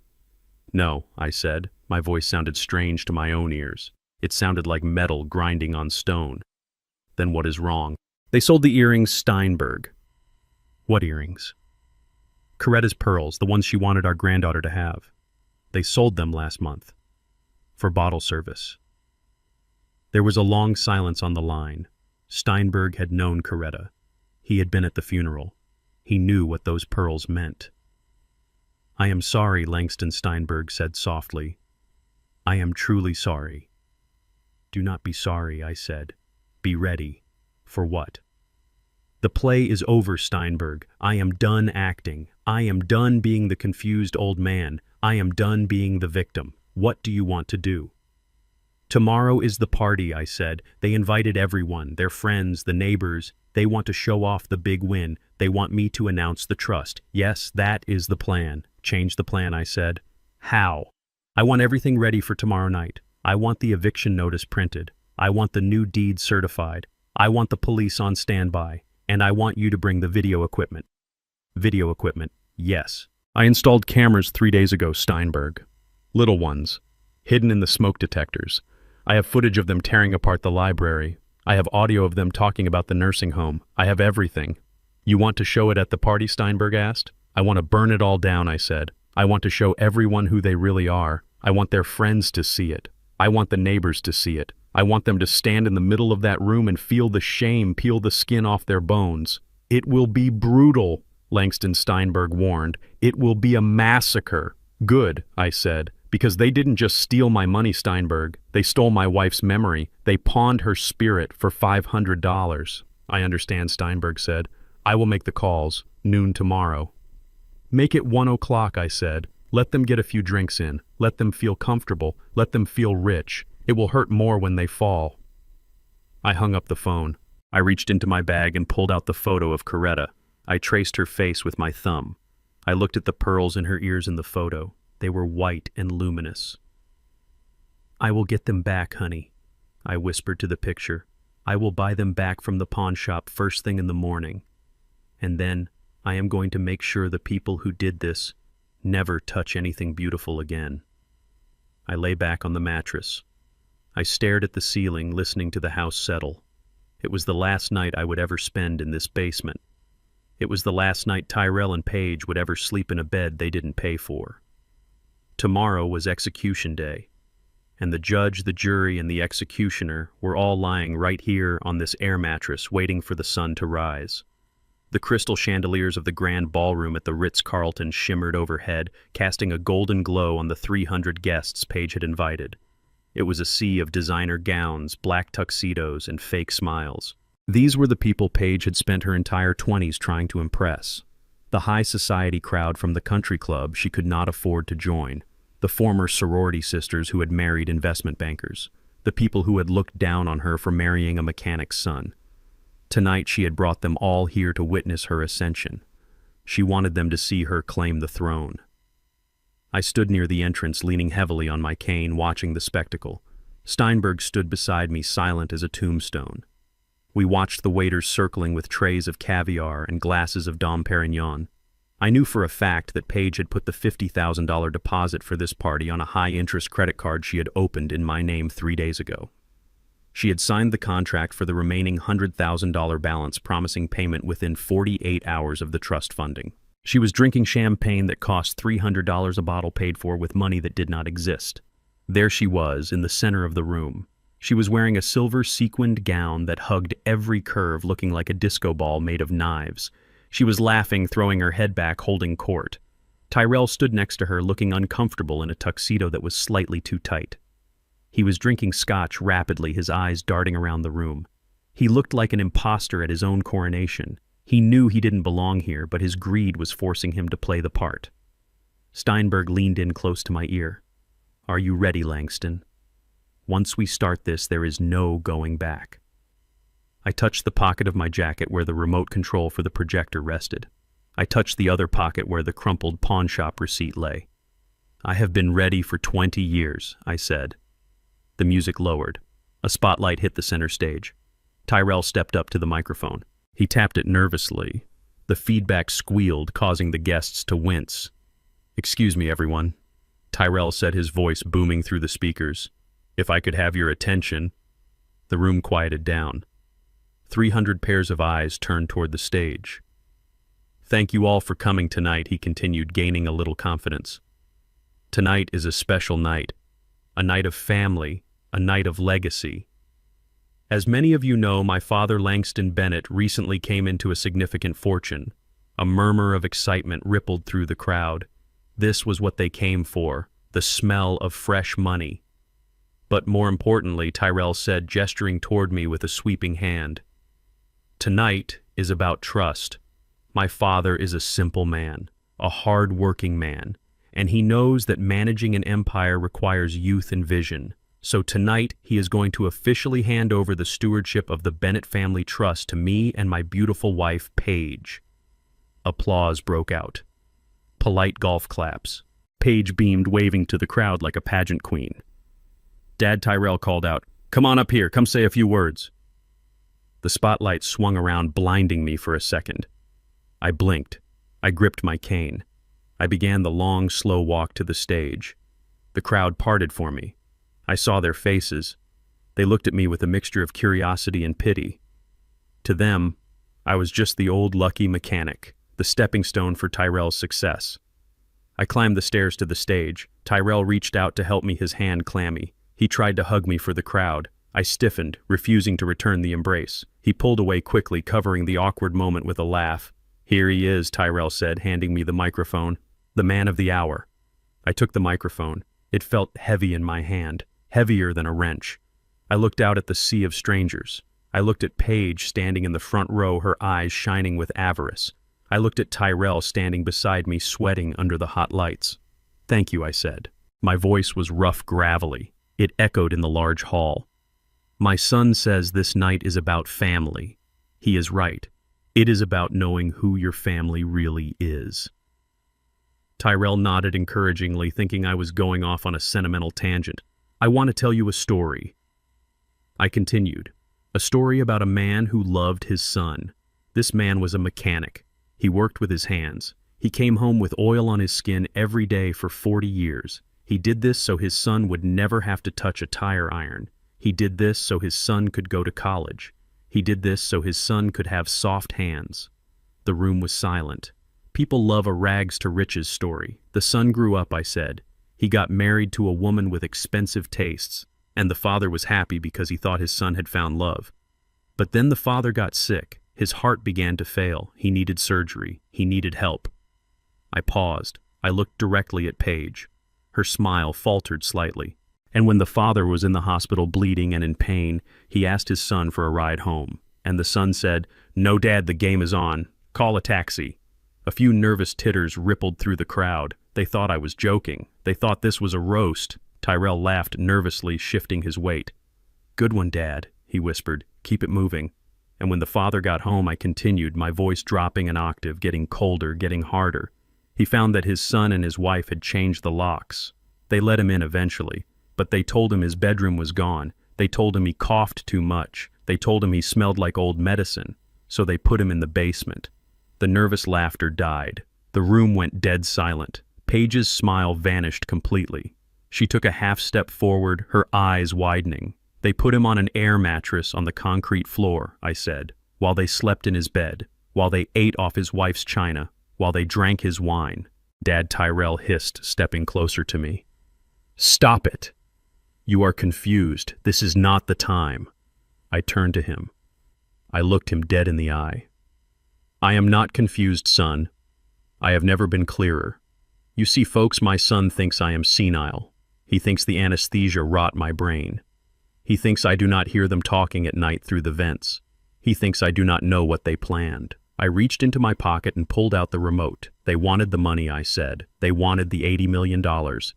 "No," I said. My voice sounded strange to my own ears. It sounded like metal grinding on stone. "Then what is wrong?" "They sold the earrings, Steinberg." "What earrings?" "Coretta's pearls, the ones she wanted our granddaughter to have. They sold them last month. For bottle service." There was a long silence on the line. Steinberg had known Coretta. He had been at the funeral. He knew what those pearls meant. "I am sorry," Langston Steinberg said softly. "I am truly sorry." "Do not be sorry," I said. "Be ready." "For what?" "The play is over, Steinberg. I am done acting. I am done being the confused old man. I am done being the victim. What do you want to do?" "Tomorrow is the party," I said. "They invited everyone, their friends, the neighbors. They want to show off the big win. They want me to announce the trust. Yes, that is the plan." "Change the plan," I said. "How?" "I want everything ready for tomorrow night. I want the eviction notice printed. I want the new deed certified. I want the police on standby. And I want you to bring the video equipment." "Video equipment, yes. I installed cameras 3 days ago, Steinberg. Little ones, hidden in the smoke detectors. I have footage of them tearing apart the library. I have audio of them talking about the nursing home. I have everything." "You want to show it at the party?" Steinberg asked. "I want to burn it all down," I said. "I want to show everyone who they really are. I want their friends to see it. I want the neighbors to see it. I want them to stand in the middle of that room and feel the shame peel the skin off their bones. It will be brutal," Langston Steinberg warned. "It will be a massacre." "Good," I said, "because they didn't just steal my money, Steinberg. They stole my wife's memory. They pawned her spirit for $500. "I understand," Steinberg said. "I will make the calls. Noon tomorrow." "Make it 1 o'clock, I said. "Let them get a few drinks in. Let them feel comfortable. Let them feel rich. It will hurt more when they fall." I hung up the phone. I reached into my bag and pulled out the photo of Coretta. I traced her face with my thumb. I looked at the pearls in her ears in the photo. They were white and luminous. "I will get them back, honey," I whispered to the picture. "I will buy them back from the pawn shop first thing in the morning. And then I am going to make sure the people who did this never touch anything beautiful again." I lay back on the mattress. I stared at the ceiling, listening to the house settle. It was the last night I would ever spend in this basement. It was the last night Tyrell and Paige would ever sleep in a bed they didn't pay for. Tomorrow was execution day. and the judge, the jury, and the executioner were all lying right here on this air mattress waiting for the sun to rise. The crystal chandeliers of the grand ballroom at the Ritz-Carlton shimmered overhead, casting a golden glow on the 300 guests Paige had invited. It was a sea of designer gowns, black tuxedos, and fake smiles. These were the people Paige had spent her entire 20s trying to impress. The high society crowd from the country club she could not afford to join. The former sorority sisters who had married investment bankers. The people who had looked down on her for marrying a mechanic's son. Tonight she had brought them all here to witness her ascension. She wanted them to see her claim the throne. I stood near the entrance, leaning heavily on my cane, watching the spectacle. Steinberg stood beside me, silent as a tombstone. We watched the waiters circling with trays of caviar and glasses of Dom Perignon. I knew for a fact that Paige had put the $50,000 deposit for this party on a high-interest credit card she had opened in my name 3 days ago. She had signed the contract for the remaining $100,000 balance, promising payment within 48 hours of the trust funding. She was drinking champagne that cost $300 a bottle, paid for with money that did not exist. There she was, in the center of the room. She was wearing a silver sequined gown that hugged every curve, looking like a disco ball made of knives. She was laughing, throwing her head back, holding court. Tyrell stood next to her, looking uncomfortable in a tuxedo that was slightly too tight. He was drinking scotch rapidly, his eyes darting around the room. He looked like an imposter at his own coronation. He knew he didn't belong here, but his greed was forcing him to play the part. Steinberg leaned in close to my ear. "Are you ready, Langston? Once we start this, there is no going back." I touched the pocket of my jacket where the remote control for the projector rested. I touched the other pocket where the crumpled pawnshop receipt lay. "I have been ready for 20 years, I said. The music lowered. A spotlight hit the center stage. Tyrell stepped up to the microphone. He tapped it nervously. The feedback squealed, causing the guests to wince. "Excuse me, everyone," Tyrell said, his voice booming through the speakers. "If I could have your attention." The room quieted down. 300 pairs of eyes turned toward the stage. "Thank you all for coming tonight," he continued, gaining a little confidence. "Tonight is a special night. A night of family, a night of legacy. As many of you know, my father, Langston Bennett, recently came into a significant fortune. A murmur of excitement rippled through the crowd. This was what they came for, the smell of fresh money. But more importantly, Tyrell said, gesturing toward me with a sweeping hand, "Tonight is about trust. My father is a simple man, a hard-working man, and he knows that managing an empire requires youth and vision. So tonight, he is going to officially hand over the stewardship of the Bennett family trust to me and my beautiful wife, Paige." Applause broke out. Polite golf claps. Paige beamed, waving to the crowd like a pageant queen. Dad, Tyrell called out, "Come on up here, come say a few words." The spotlight swung around, blinding me for a second. I blinked. I gripped my cane. I began the long, slow walk to the stage. The crowd parted for me. I saw their faces. They looked at me with a mixture of curiosity and pity. To them, I was just the old lucky mechanic, the stepping stone for Tyrell's success. I climbed the stairs to the stage. Tyrell reached out to help me, his hand clammy. He tried to hug me for the crowd. I stiffened, refusing to return the embrace. He pulled away quickly, covering the awkward moment with a laugh. "Here he is," Tyrell said, handing me the microphone. "The man of the hour." I took the microphone. It felt heavy in my hand. Heavier than a wrench. I looked out at the sea of strangers. I looked at Paige standing in the front row, her eyes shining with avarice. I looked at Tyrell standing beside me, sweating under the hot lights. "Thank you," I said. My voice was rough, gravelly. It echoed in the large hall. "My son says this night is about family. He is right. It is about knowing who your family really is." Tyrell nodded encouragingly, thinking I was going off on a sentimental tangent. "I want to tell you a story." I continued. A story about a man who loved his son. This man was a mechanic. He worked with his hands. He came home with oil on his skin every day for 40 years. He did this so his son would never have to touch a tire iron. He did this so his son could go to college. He did this so his son could have soft hands. The room was silent. People love a rags to riches story. The son grew up, I said. He got married to a woman with expensive tastes, and the father was happy because he thought his son had found love. But then the father got sick. His heart began to fail. He needed surgery. He needed help. I paused. I looked directly at Paige. Her smile faltered slightly. And when the father was in the hospital bleeding and in pain, he asked his son for a ride home. And the son said, "No, Dad, the game is on. Call a taxi." A few nervous titters rippled through the crowd. They thought I was joking. They thought this was a roast. Tyrell laughed nervously, shifting his weight. "Good one, Dad," he whispered. "Keep it moving." And when the father got home, I continued, my voice dropping an octave, getting colder, getting harder. He found that his son and his wife had changed the locks. They let him in eventually, but they told him his bedroom was gone. They told him he coughed too much. They told him he smelled like old medicine. So they put him in the basement. The nervous laughter died. The room went dead silent. Paige's smile vanished completely. She took a half step forward, her eyes widening. "They put him on an air mattress on the concrete floor," I said, "while they slept in his bed, while they ate off his wife's china, while they drank his wine." Dad, Tyrell hissed, stepping closer to me. "Stop it! You are confused. This is not the time." I turned to him. I looked him dead in the eye. "I am not confused, son. I have never been clearer. You see, folks, my son thinks I am senile. He thinks the anesthesia rot my brain. He thinks I do not hear them talking at night through the vents. He thinks I do not know what they planned." I reached into my pocket and pulled out the remote. They wanted the money, I said. They wanted the $80 million,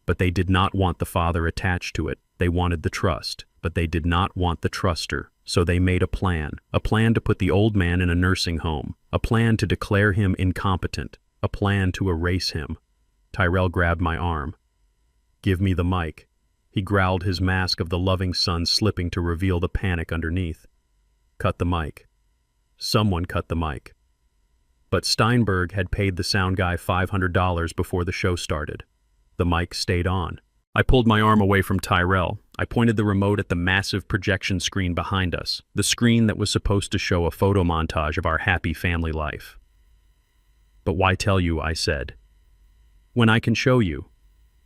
but they did not want the father attached to it. They wanted the trust, but they did not want the truster. So they made a plan to put the old man in a nursing home, a plan to declare him incompetent, a plan to erase him. Tyrell grabbed my arm. "Give me the mic." He growled, his mask of the loving son slipping to reveal the panic underneath. "Cut the mic." Someone cut the mic. But Steinberg had paid the sound guy $500 before the show started. The mic stayed on. I pulled my arm away from Tyrell. I pointed the remote at the massive projection screen behind us, the screen that was supposed to show a photo montage of our happy family life. "But why tell you?" I said. "When I can show you."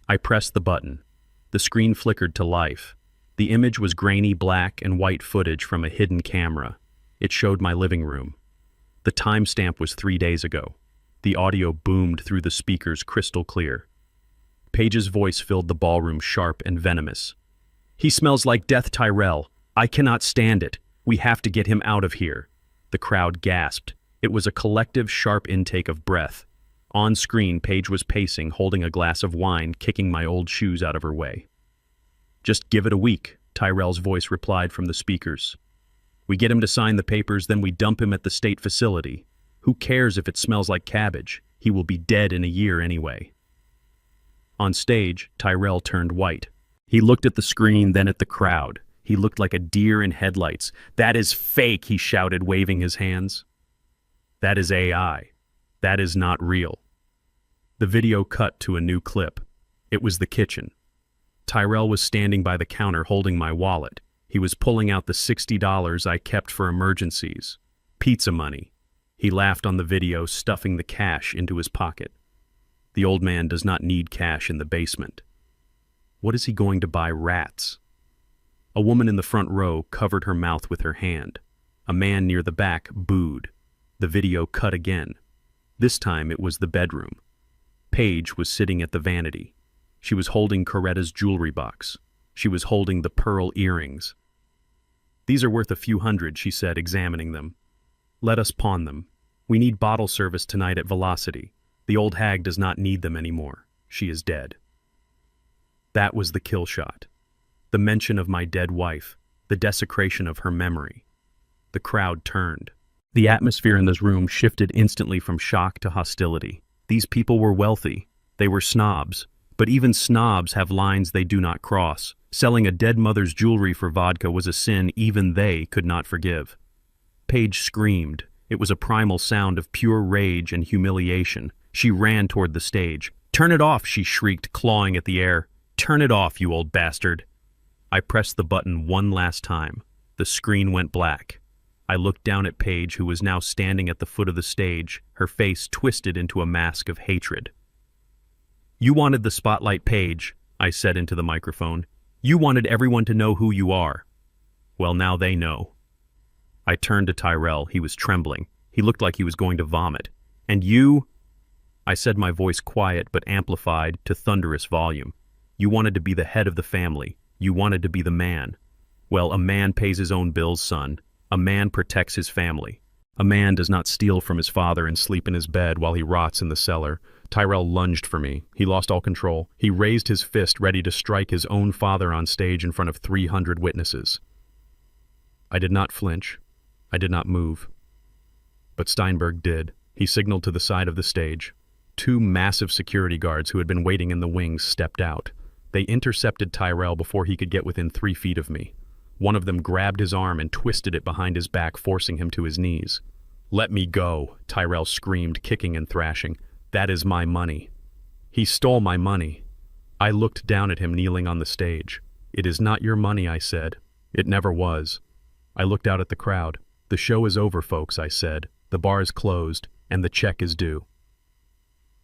I pressed the button. The screen flickered to life. The image was grainy black and white footage from a hidden camera. It showed my living room. The timestamp was 3 days ago. The audio boomed through the speakers crystal clear. Paige's voice filled the ballroom, sharp and venomous. "He smells like death, Tyrell. I cannot stand it. We have to get him out of here." The crowd gasped. It was a collective, sharp intake of breath. On screen, Paige was pacing, holding a glass of wine, kicking my old shoes out of her way. "Just give it a week," Tyrell's voice replied from the speakers. "We get him to sign the papers, then we dump him at the state facility. Who cares if it smells like cabbage? He will be dead in a year anyway." On stage, Tyrell turned white. He looked at the screen, then at the crowd. He looked like a deer in headlights. "That is fake," he shouted, waving his hands. "That is AI. That is not real." The video cut to a new clip. It was the kitchen. Tyrell was standing by the counter holding my wallet. He was pulling out the $60 I kept for emergencies. Pizza money. He laughed on the video, stuffing the cash into his pocket. The old man does not need cash in the basement. What is he going to buy? Rats? A woman in the front row covered her mouth with her hand. A man near the back booed. The video cut again. This time it was the bedroom. Paige was sitting at the vanity. She was holding Coretta's jewelry box. She was holding the pearl earrings. "These are worth a few hundred," she said, examining them. "Let us pawn them. We need bottle service tonight at Velocity. The old hag does not need them anymore. She is dead." That was the kill shot. The mention of my dead wife, the desecration of her memory. The crowd turned. The atmosphere in this room shifted instantly from shock to hostility. These people were wealthy. They were snobs. But even snobs have lines they do not cross. Selling a dead mother's jewelry for vodka was a sin even they could not forgive. Paige screamed. It was a primal sound of pure rage and humiliation. She ran toward the stage. "Turn it off," she shrieked, clawing at the air. "Turn it off, you old bastard." I pressed the button one last time. The screen went black. I looked down at Paige, who was now standing at the foot of the stage, her face twisted into a mask of hatred. "You wanted the spotlight, Paige. I said into the microphone. You wanted everyone to know who you are. Well, now they know. I turned to Tyrell. He was trembling. He looked like he was going to vomit. And you? I said, my voice quiet but amplified to thunderous volume. You wanted to be the head of the family. You wanted to be the man. Well, a man pays his own bills, son. A man protects his family. A man does not steal from his father and sleep in his bed while he rots in the cellar. Tyrell lunged for me. He lost all control. He raised his fist, ready to strike his own father on stage in front of 300 witnesses. I did not flinch. I did not move. But Steinberg did. He signaled to the side of the stage. 2 massive security guards who had been waiting in the wings stepped out. They intercepted Tyrell before he could get within 3 feet of me. One of them grabbed his arm and twisted it behind his back, forcing him to his knees. Let me go, Tyrell screamed, kicking and thrashing. That is my money. He stole my money. I looked down at him kneeling on the stage. It is not your money, I said. It never was. I looked out at the crowd. The show is over, folks, I said. The bar is closed, and the check is due.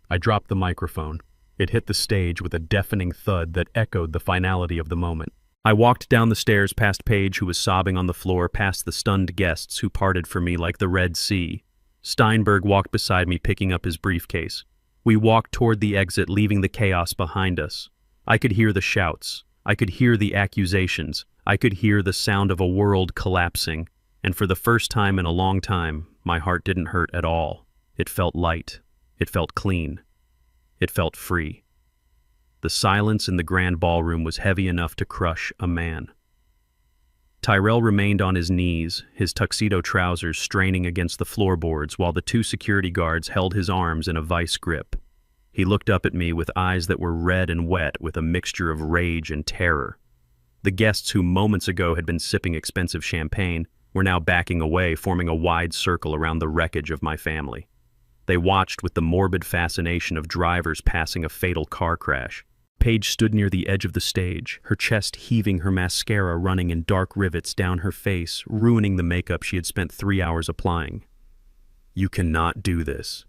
I dropped the microphone. It hit the stage with a deafening thud that echoed the finality of the moment. I walked down the stairs past Paige, who was sobbing on the floor, past the stunned guests who parted for me like the Red Sea. Steinberg walked beside me, picking up his briefcase. We walked toward the exit, leaving the chaos behind us. I could hear the shouts. I could hear the accusations. I could hear the sound of a world collapsing. And for the first time in a long time, my heart didn't hurt at all. It felt light. It felt clean. It felt free. The silence in the grand ballroom was heavy enough to crush a man. Tyrell remained on his knees, his tuxedo trousers straining against the floorboards, while the 2 security guards held his arms in a vice grip. He looked up at me with eyes that were red and wet with a mixture of rage and terror. The guests who moments ago had been sipping expensive champagne were now backing away, forming a wide circle around the wreckage of my family. They watched with the morbid fascination of drivers passing a fatal car crash. Paige stood near the edge of the stage, her chest heaving, her mascara running in dark rivets down her face, ruining the makeup she had spent 3 hours applying. You cannot do this,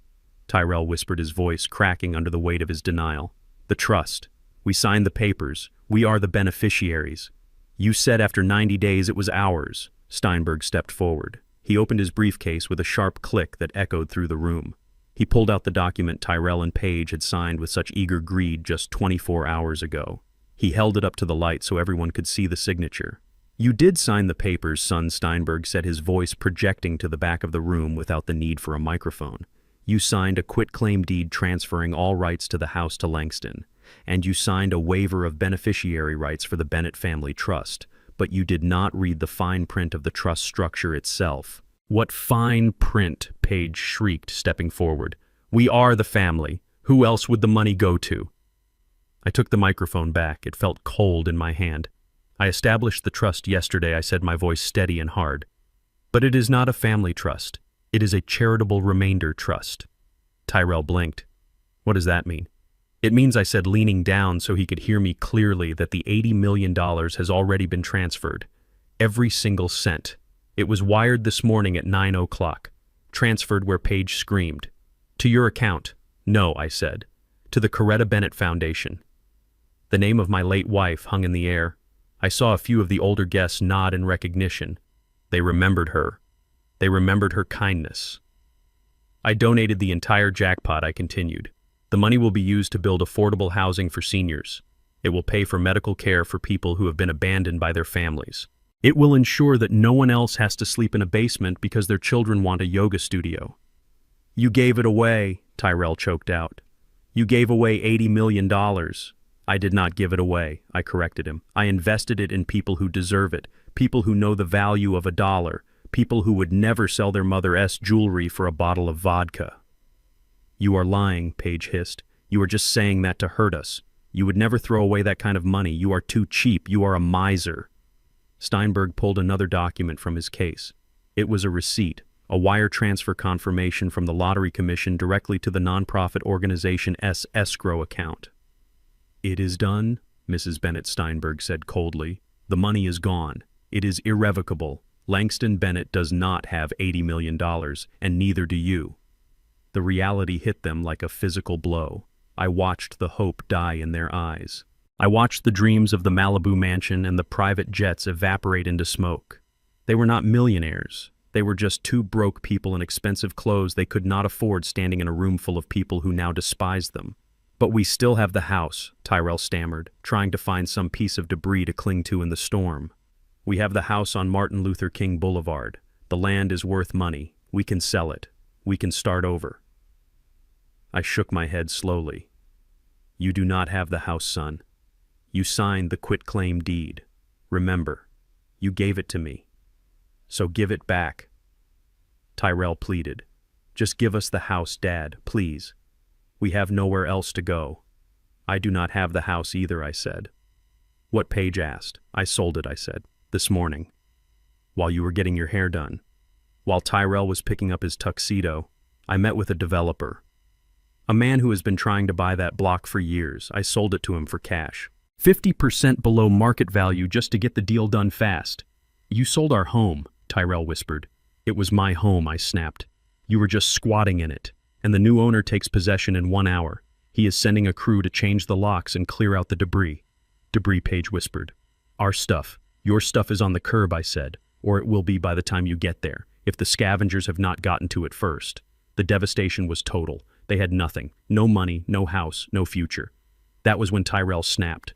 Tyrell whispered, his voice cracking under the weight of his denial. The trust. We signed the papers. We are the beneficiaries. You said after 90 days it was ours. Steinberg stepped forward. He opened his briefcase with a sharp click that echoed through the room. He pulled out the document Tyrell and Paige had signed with such eager greed just 24 hours ago. He held it up to the light so everyone could see the signature. You did sign the papers, son, Steinberg said, his voice projecting to the back of the room without the need for a microphone. You signed a quitclaim deed transferring all rights to the house to Langston, and you signed a waiver of beneficiary rights for the Bennett Family Trust, but you did not read the fine print of the trust structure itself. What fine print? Paige shrieked, stepping forward. We are the family. Who else would the money go to? I took the microphone back. It felt cold in my hand. I established the trust yesterday, I said, my voice steady and hard. But it is not a family trust. It is a charitable remainder trust. Tyrell blinked. What does that mean? It means, I said, leaning down so he could hear me clearly, that the $80 million has already been transferred. Every single cent. It was wired this morning at 9 o'clock. Transferred where Paige screamed. To your account. No, I said. To the Coretta Bennett Foundation. The name of my late wife hung in the air. I saw a few of the older guests nod in recognition. They remembered her. They remembered her kindness. I donated the entire jackpot, I continued. The money will be used to build affordable housing for seniors. It will pay for medical care for people who have been abandoned by their families. It will ensure that no one else has to sleep in a basement because their children want a yoga studio. You gave it away, Tyrell choked out. You gave away $80 million. I did not give it away, I corrected him. I invested it in people who deserve it, people who know the value of $1, people who would never sell their mother's jewelry for a bottle of vodka. You are lying, Paige hissed. You are just saying that to hurt us. You would never throw away that kind of money. You are too cheap. You are a miser. Steinberg pulled another document from his case. It was a receipt, a wire transfer confirmation from the Lottery Commission directly to the nonprofit organization escrow account. It is done, Mrs. Bennett Steinberg said coldly. The money is gone. It is irrevocable. Langston Bennett does not have $80 million, and neither do you. The reality hit them like a physical blow. I watched the hope die in their eyes. I watched the dreams of the Malibu mansion and the private jets evaporate into smoke. They were not millionaires. They were just two broke people in expensive clothes they could not afford standing in a room full of people who now despised them. "But we still have the house," Tyrell stammered, trying to find some piece of debris to cling to in the storm. "We have the house on Martin Luther King Boulevard. The land is worth money. We can sell it. We can start over." I shook my head slowly. "You do not have the house, son. You signed the quitclaim deed. Remember, you gave it to me. So give it back." Tyrell pleaded. "Just give us the house, Dad, please. We have nowhere else to go." "I do not have the house either," I said. "What?" Paige asked. "I sold it," I said, "this morning, while you were getting your hair done." While Tyrell was picking up his tuxedo, I met with a developer. A man who has been trying to buy that block for years. I sold it to him for cash. 50% below market value just to get the deal done fast. "You sold our home," Tyrell whispered. "It was my home," I snapped. "You were just squatting in it, and the new owner takes possession in 1 hour. He is sending a crew to change the locks and clear out the debris." "Debris," Paige whispered. "Our stuff. Your stuff is on the curb," I said, "or it will be by the time you get there, if the scavengers have not gotten to it first." The devastation was total. They had nothing. No money, no house, no future. That was when Tyrell snapped.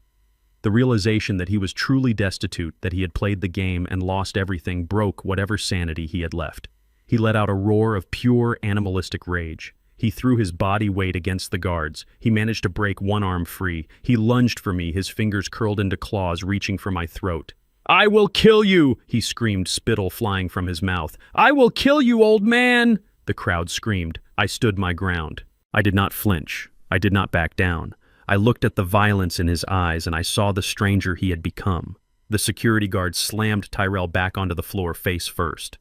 The realization that he was truly destitute, that he had played the game and lost everything, broke whatever sanity he had left. He let out a roar of pure animalistic rage. He threw his body weight against the guards. He managed to break one arm free. He lunged for me, his fingers curled into claws, reaching for my throat. "I will kill you!" he screamed, spittle flying from his mouth. "I will kill you, old man!" The crowd screamed. I stood my ground. I did not flinch. I did not back down. I looked at the violence in his eyes, and I saw the stranger he had become. The security guard slammed Tyrell back onto the floor face first.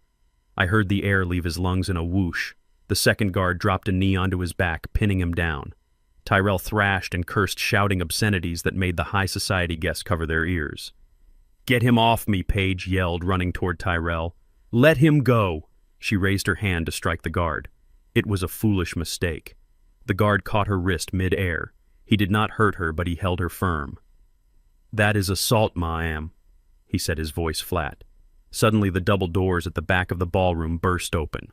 I heard the air leave his lungs in a whoosh. The second guard dropped a knee onto his back, pinning him down. Tyrell thrashed and cursed, shouting obscenities that made the high society guests cover their ears. "Get him off me," Paige yelled, running toward Tyrell. "Let him go." She raised her hand to strike the guard. It was a foolish mistake. The guard caught her wrist mid-air. He did not hurt her, but he held her firm. "That is assault, ma'am," he said, his voice flat. Suddenly, the double doors at the back of the ballroom burst open.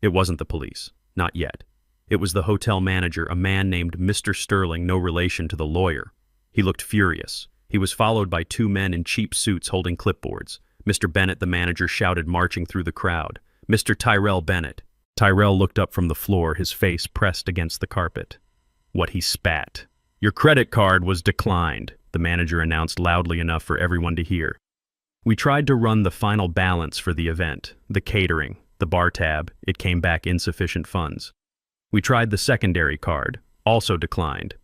It wasn't the police. Not yet. It was the hotel manager, a man named Mr. Sterling, no relation to the lawyer. He looked furious. He was followed by two men in cheap suits holding clipboards. Mr. Bennett, the manager, shouted, marching through the crowd. "Mr. Tyrell Bennett." Tyrell looked up from the floor, his face pressed against the carpet. What he spat. "Your credit card was declined," the manager announced loudly enough for everyone to hear. We tried to run the final balance for the event, the catering, the bar tab. It came back insufficient funds. We tried the secondary card, also declined.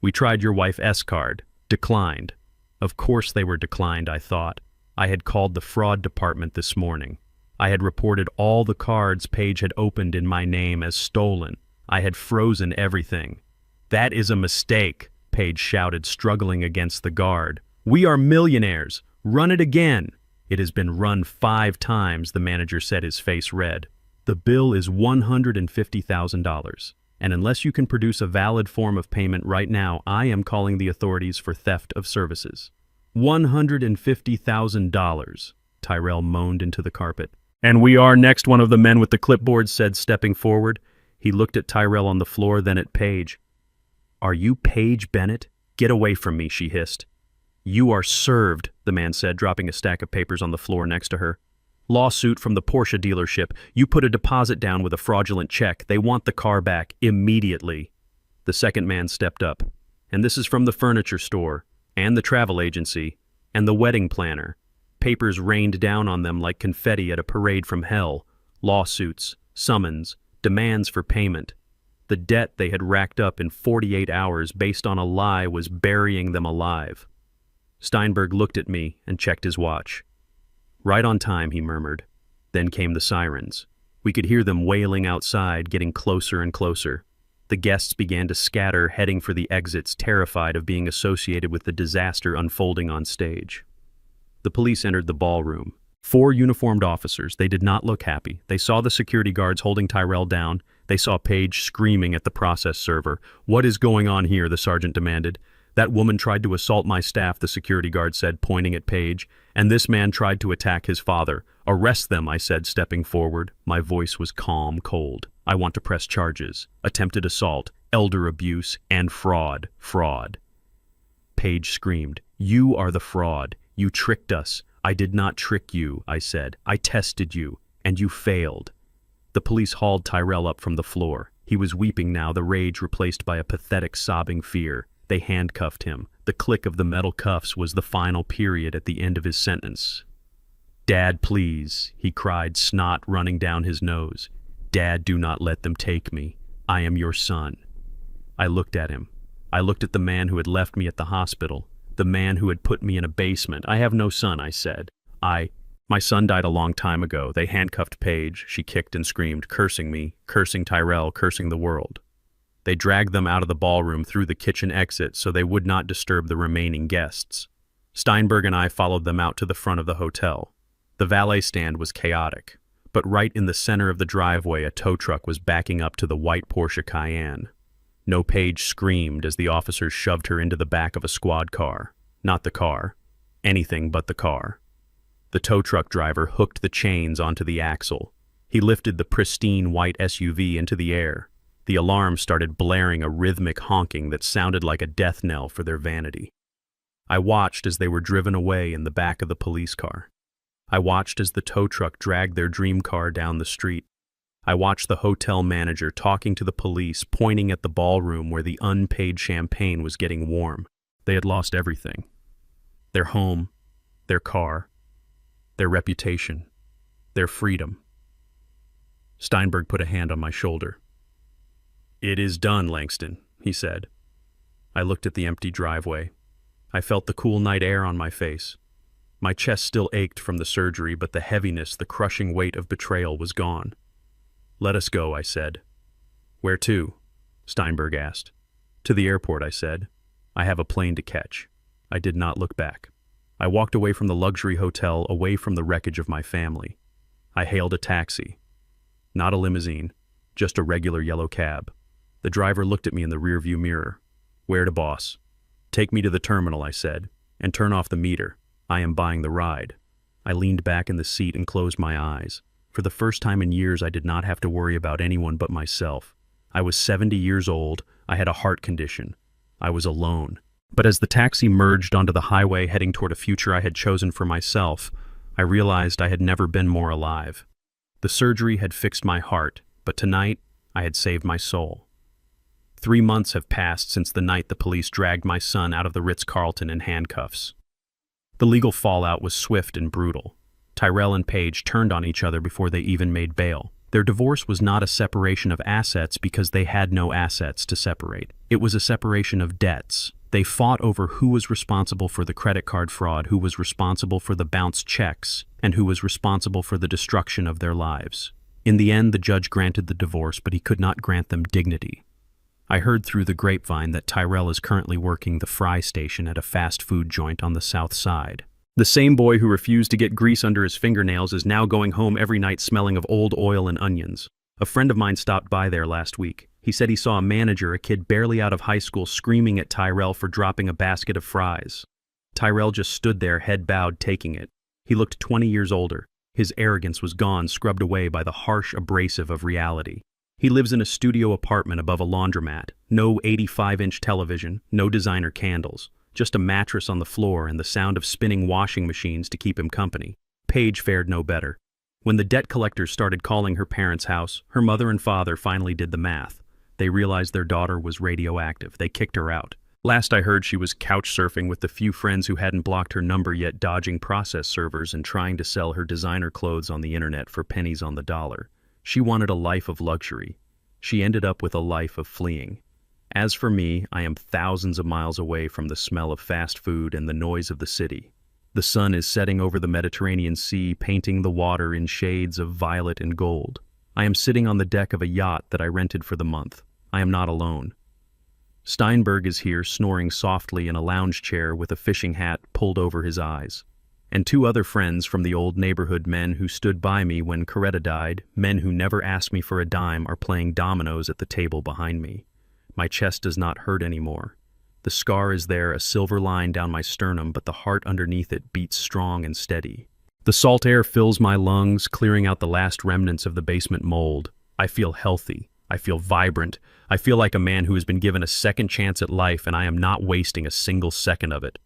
We tried your wife's card, declined. Of course they were declined, I thought. I had called the fraud department this morning. I had reported all the cards Paige had opened in my name as stolen. I had frozen everything. "That is a mistake," Paige shouted, struggling against the guard. "We are millionaires. Run it again." "It has been run 5 times, the manager said, his face red. "The bill is $150,000, and unless you can produce a valid form of payment right now, I am calling the authorities for theft of services." $150,000, Tyrell moaned into the carpet. "And we are next," one of the men with the clipboard said, stepping forward. He looked at Tyrell on the floor, then at Paige. "Are you Paige Bennett? Get away from me," she hissed. "You are served," the man said, dropping a stack of papers on the floor next to her. "Lawsuit from the Porsche dealership. You put a deposit down with a fraudulent check. They want the car back immediately." The second man stepped up. "And this is from the furniture store, and the travel agency, and the wedding planner." Papers rained down on them like confetti at a parade from hell. Lawsuits, summons, demands for payment. The debt they had racked up in 48 hours based on a lie was burying them alive. Steinberg looked at me and checked his watch. "Right on time," he murmured. Then came the sirens. We could hear them wailing outside, getting closer and closer. The guests began to scatter, heading for the exits, terrified of being associated with the disaster unfolding on stage. The police entered the ballroom. 4 uniformed officers. They did not look happy. They saw the security guards holding Tyrell down. They saw Paige screaming at the process server. "What is going on here?" the sergeant demanded. That woman tried to assault my staff, the security guard said, pointing at Paige, and this man tried to attack his father. Arrest them, I said, stepping forward. My voice was calm, cold. I want to press charges. Attempted assault, elder abuse, and fraud. Fraud. Paige screamed, "You are the fraud. You tricked us." "I did not trick you," I said. "I tested you, and you failed." The police hauled Tyrell up from the floor. He was weeping now, the rage replaced by a pathetic sobbing fear. They handcuffed him. The click of the metal cuffs was the final period at the end of his sentence. "Dad, please," he cried, snot running down his nose. "Dad, do not let them take me. I am your son." I looked at him. I looked at the man who had left me at the hospital, the man who had put me in a basement. "I have no son," I said. My son died a long time ago." They handcuffed Paige. She kicked and screamed, cursing me, cursing Tyrell, cursing the world. They dragged them out of the ballroom through the kitchen exit so they would not disturb the remaining guests. Steinberg and I followed them out to the front of the hotel. The valet stand was chaotic, but right in the center of the driveway a tow truck was backing up to the white Porsche Cayenne. No Paige screamed as the officers shoved her into the back of a squad car. Not the car. Anything but the car. The tow truck driver hooked the chains onto the axle. He lifted the pristine white SUV into the air. The alarm started blaring a rhythmic honking that sounded like a death knell for their vanity. I watched as they were driven away in the back of the police car. I watched as the tow truck dragged their dream car down the street. I watched the hotel manager talking to the police, pointing at the ballroom where the unpaid champagne was getting warm. They had lost everything. Their home, their car, their reputation, their freedom. Steinberg put a hand on my shoulder. "It is done, Langston," he said. I looked at the empty driveway. I felt the cool night air on my face. My chest still ached from the surgery, but the heaviness, the crushing weight of betrayal was gone. "Let us go," I said. "Where to?" Steinberg asked. "To the airport," I said. "I have a plane to catch." I did not look back. I walked away from the luxury hotel, away from the wreckage of my family. I hailed a taxi. Not a limousine, just a regular yellow cab. The driver looked at me in the rearview mirror. "Where to, boss?" "Take me to the terminal," I said, "and turn off the meter. I am buying the ride." I leaned back in the seat and closed my eyes. For the first time in years, I did not have to worry about anyone but myself. I was 70 years old. I had a heart condition. I was alone. But as the taxi merged onto the highway heading toward a future I had chosen for myself, I realized I had never been more alive. The surgery had fixed my heart, but tonight I had saved my soul. 3 months have passed since the night the police dragged my son out of the Ritz-Carlton in handcuffs. The legal fallout was swift and brutal. Tyrell and Paige turned on each other before they even made bail. Their divorce was not a separation of assets because they had no assets to separate. It was a separation of debts. They fought over who was responsible for the credit card fraud, who was responsible for the bounced checks, and who was responsible for the destruction of their lives. In the end, the judge granted the divorce, but he could not grant them dignity. I heard through the grapevine that Tyrell is currently working the fry station at a fast food joint on the south side. The same boy who refused to get grease under his fingernails is now going home every night smelling of old oil and onions. A friend of mine stopped by there last week. He said he saw a manager, a kid barely out of high school, screaming at Tyrell for dropping a basket of fries. Tyrell just stood there, head bowed, taking it. He looked 20 years older. His arrogance was gone, scrubbed away by the harsh abrasive of reality. He lives in a studio apartment above a laundromat. No 85-inch television, no designer candles. Just a mattress on the floor and the sound of spinning washing machines to keep him company. Paige fared no better. When the debt collectors started calling her parents' house, her mother and father finally did the math. They realized their daughter was radioactive. They kicked her out. Last I heard, she was couch surfing with the few friends who hadn't blocked her number yet, dodging process servers and trying to sell her designer clothes on the internet for pennies on the dollar. She wanted a life of luxury. She ended up with a life of fleeing. As for me, I am thousands of miles away from the smell of fast food and the noise of the city. The sun is setting over the Mediterranean Sea, painting the water in shades of violet and gold. I am sitting on the deck of a yacht that I rented for the month. I am not alone. Steinberg is here, snoring softly in a lounge chair with a fishing hat pulled over his eyes. And 2 other friends from the old neighborhood, men who stood by me when Coretta died, men who never asked me for a dime, are playing dominoes at the table behind me. My chest does not hurt anymore. The scar is there, a silver line down my sternum, but the heart underneath it beats strong and steady. The salt air fills my lungs, clearing out the last remnants of the basement mold. I feel healthy. I feel vibrant. I feel like a man who has been given a second chance at life, and I am not wasting a single second of it.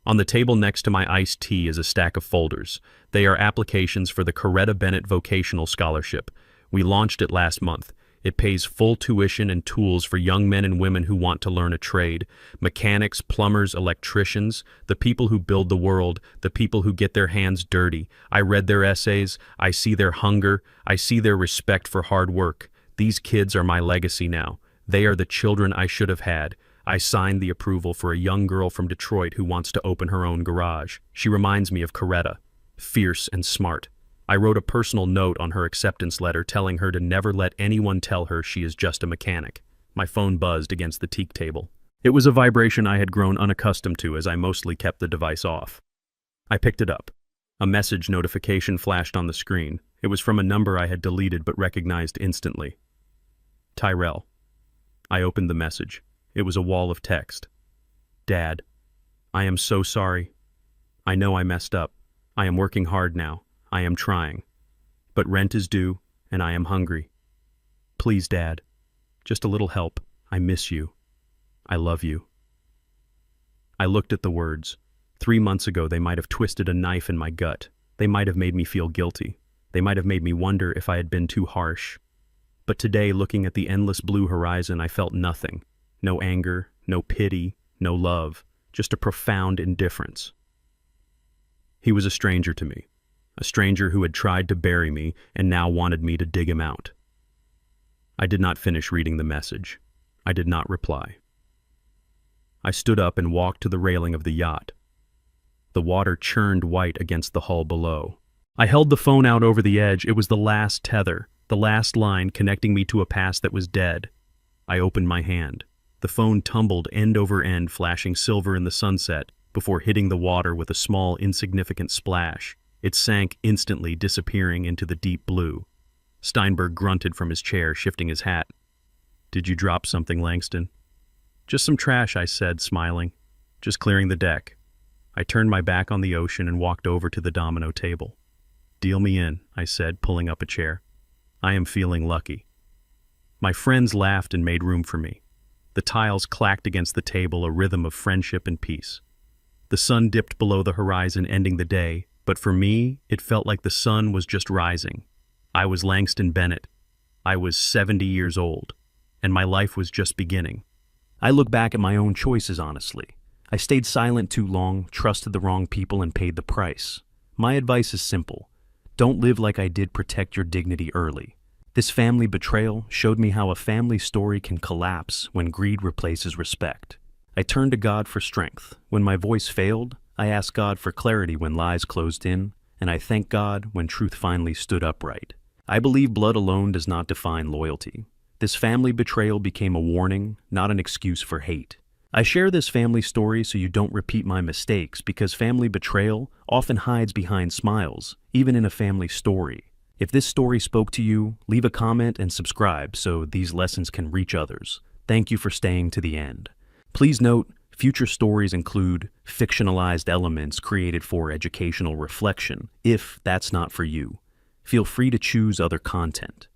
On the table next to my iced tea is a stack of folders. They are applications for the Coretta Bennett Vocational Scholarship. We launched it last month. It pays full tuition and tools for young men and women who want to learn a trade. Mechanics, plumbers, electricians, the people who build the world, the people who get their hands dirty. I read their essays. I see their hunger. I see their respect for hard work. These kids are my legacy now. They are the children I should have had. I signed the approval for a young girl from Detroit who wants to open her own garage. She reminds me of Coretta, fierce and smart. I wrote a personal note on her acceptance letter telling her to never let anyone tell her she is just a mechanic. My phone buzzed against the teak table. It was a vibration I had grown unaccustomed to as I mostly kept the device off. I picked it up. A message notification flashed on the screen. It was from a number I had deleted but recognized instantly. Tyrell. I opened the message. It was a wall of text. Dad, I am so sorry. I know I messed up. I am working hard now. I am trying. But rent is due, and I am hungry. Please, Dad, just a little help. I miss you. I love you. I looked at the words. 3 months ago, they might have twisted a knife in my gut. They might have made me feel guilty. They might have made me wonder if I had been too harsh. But today, looking at the endless blue horizon, I felt nothing. No anger, no pity, no love, just a profound indifference. He was a stranger to me, a stranger who had tried to bury me and now wanted me to dig him out. I did not finish reading the message. I did not reply. I stood up and walked to the railing of the yacht. The water churned white against the hull below. I held the phone out over the edge. It was the last tether, the last line connecting me to a past that was dead. I opened my hand. The phone tumbled end over end, flashing silver in the sunset, before hitting the water with a small, insignificant splash. It sank instantly, disappearing into the deep blue. Steinberg grunted from his chair, shifting his hat. "Did you drop something, Langston?" "Just some trash," I said, smiling. "Just clearing the deck." I turned my back on the ocean and walked over to the domino table. "Deal me in," I said, pulling up a chair. "I am feeling lucky." My friends laughed and made room for me. The tiles clacked against the table, a rhythm of friendship and peace. The sun dipped below the horizon, ending the day, but for me, it felt like the sun was just rising. I was Langston Bennett. I was 70 years old, and my life was just beginning. I look back at my own choices honestly. I stayed silent too long, trusted the wrong people, and paid the price. My advice is simple. Don't live like I did. Protect your dignity early. This family betrayal showed me how a family story can collapse when greed replaces respect. I turned to God for strength. When my voice failed, I asked God for clarity when lies closed in, and I thanked God when truth finally stood upright. I believe blood alone does not define loyalty. This family betrayal became a warning, not an excuse for hate. I share this family story so you don't repeat my mistakes, because family betrayal often hides behind smiles, even in a family story. If this story spoke to you, leave a comment and subscribe so these lessons can reach others. Thank you for staying to the end. Please note, future stories include fictionalized elements created for educational reflection. If that's not for you, feel free to choose other content.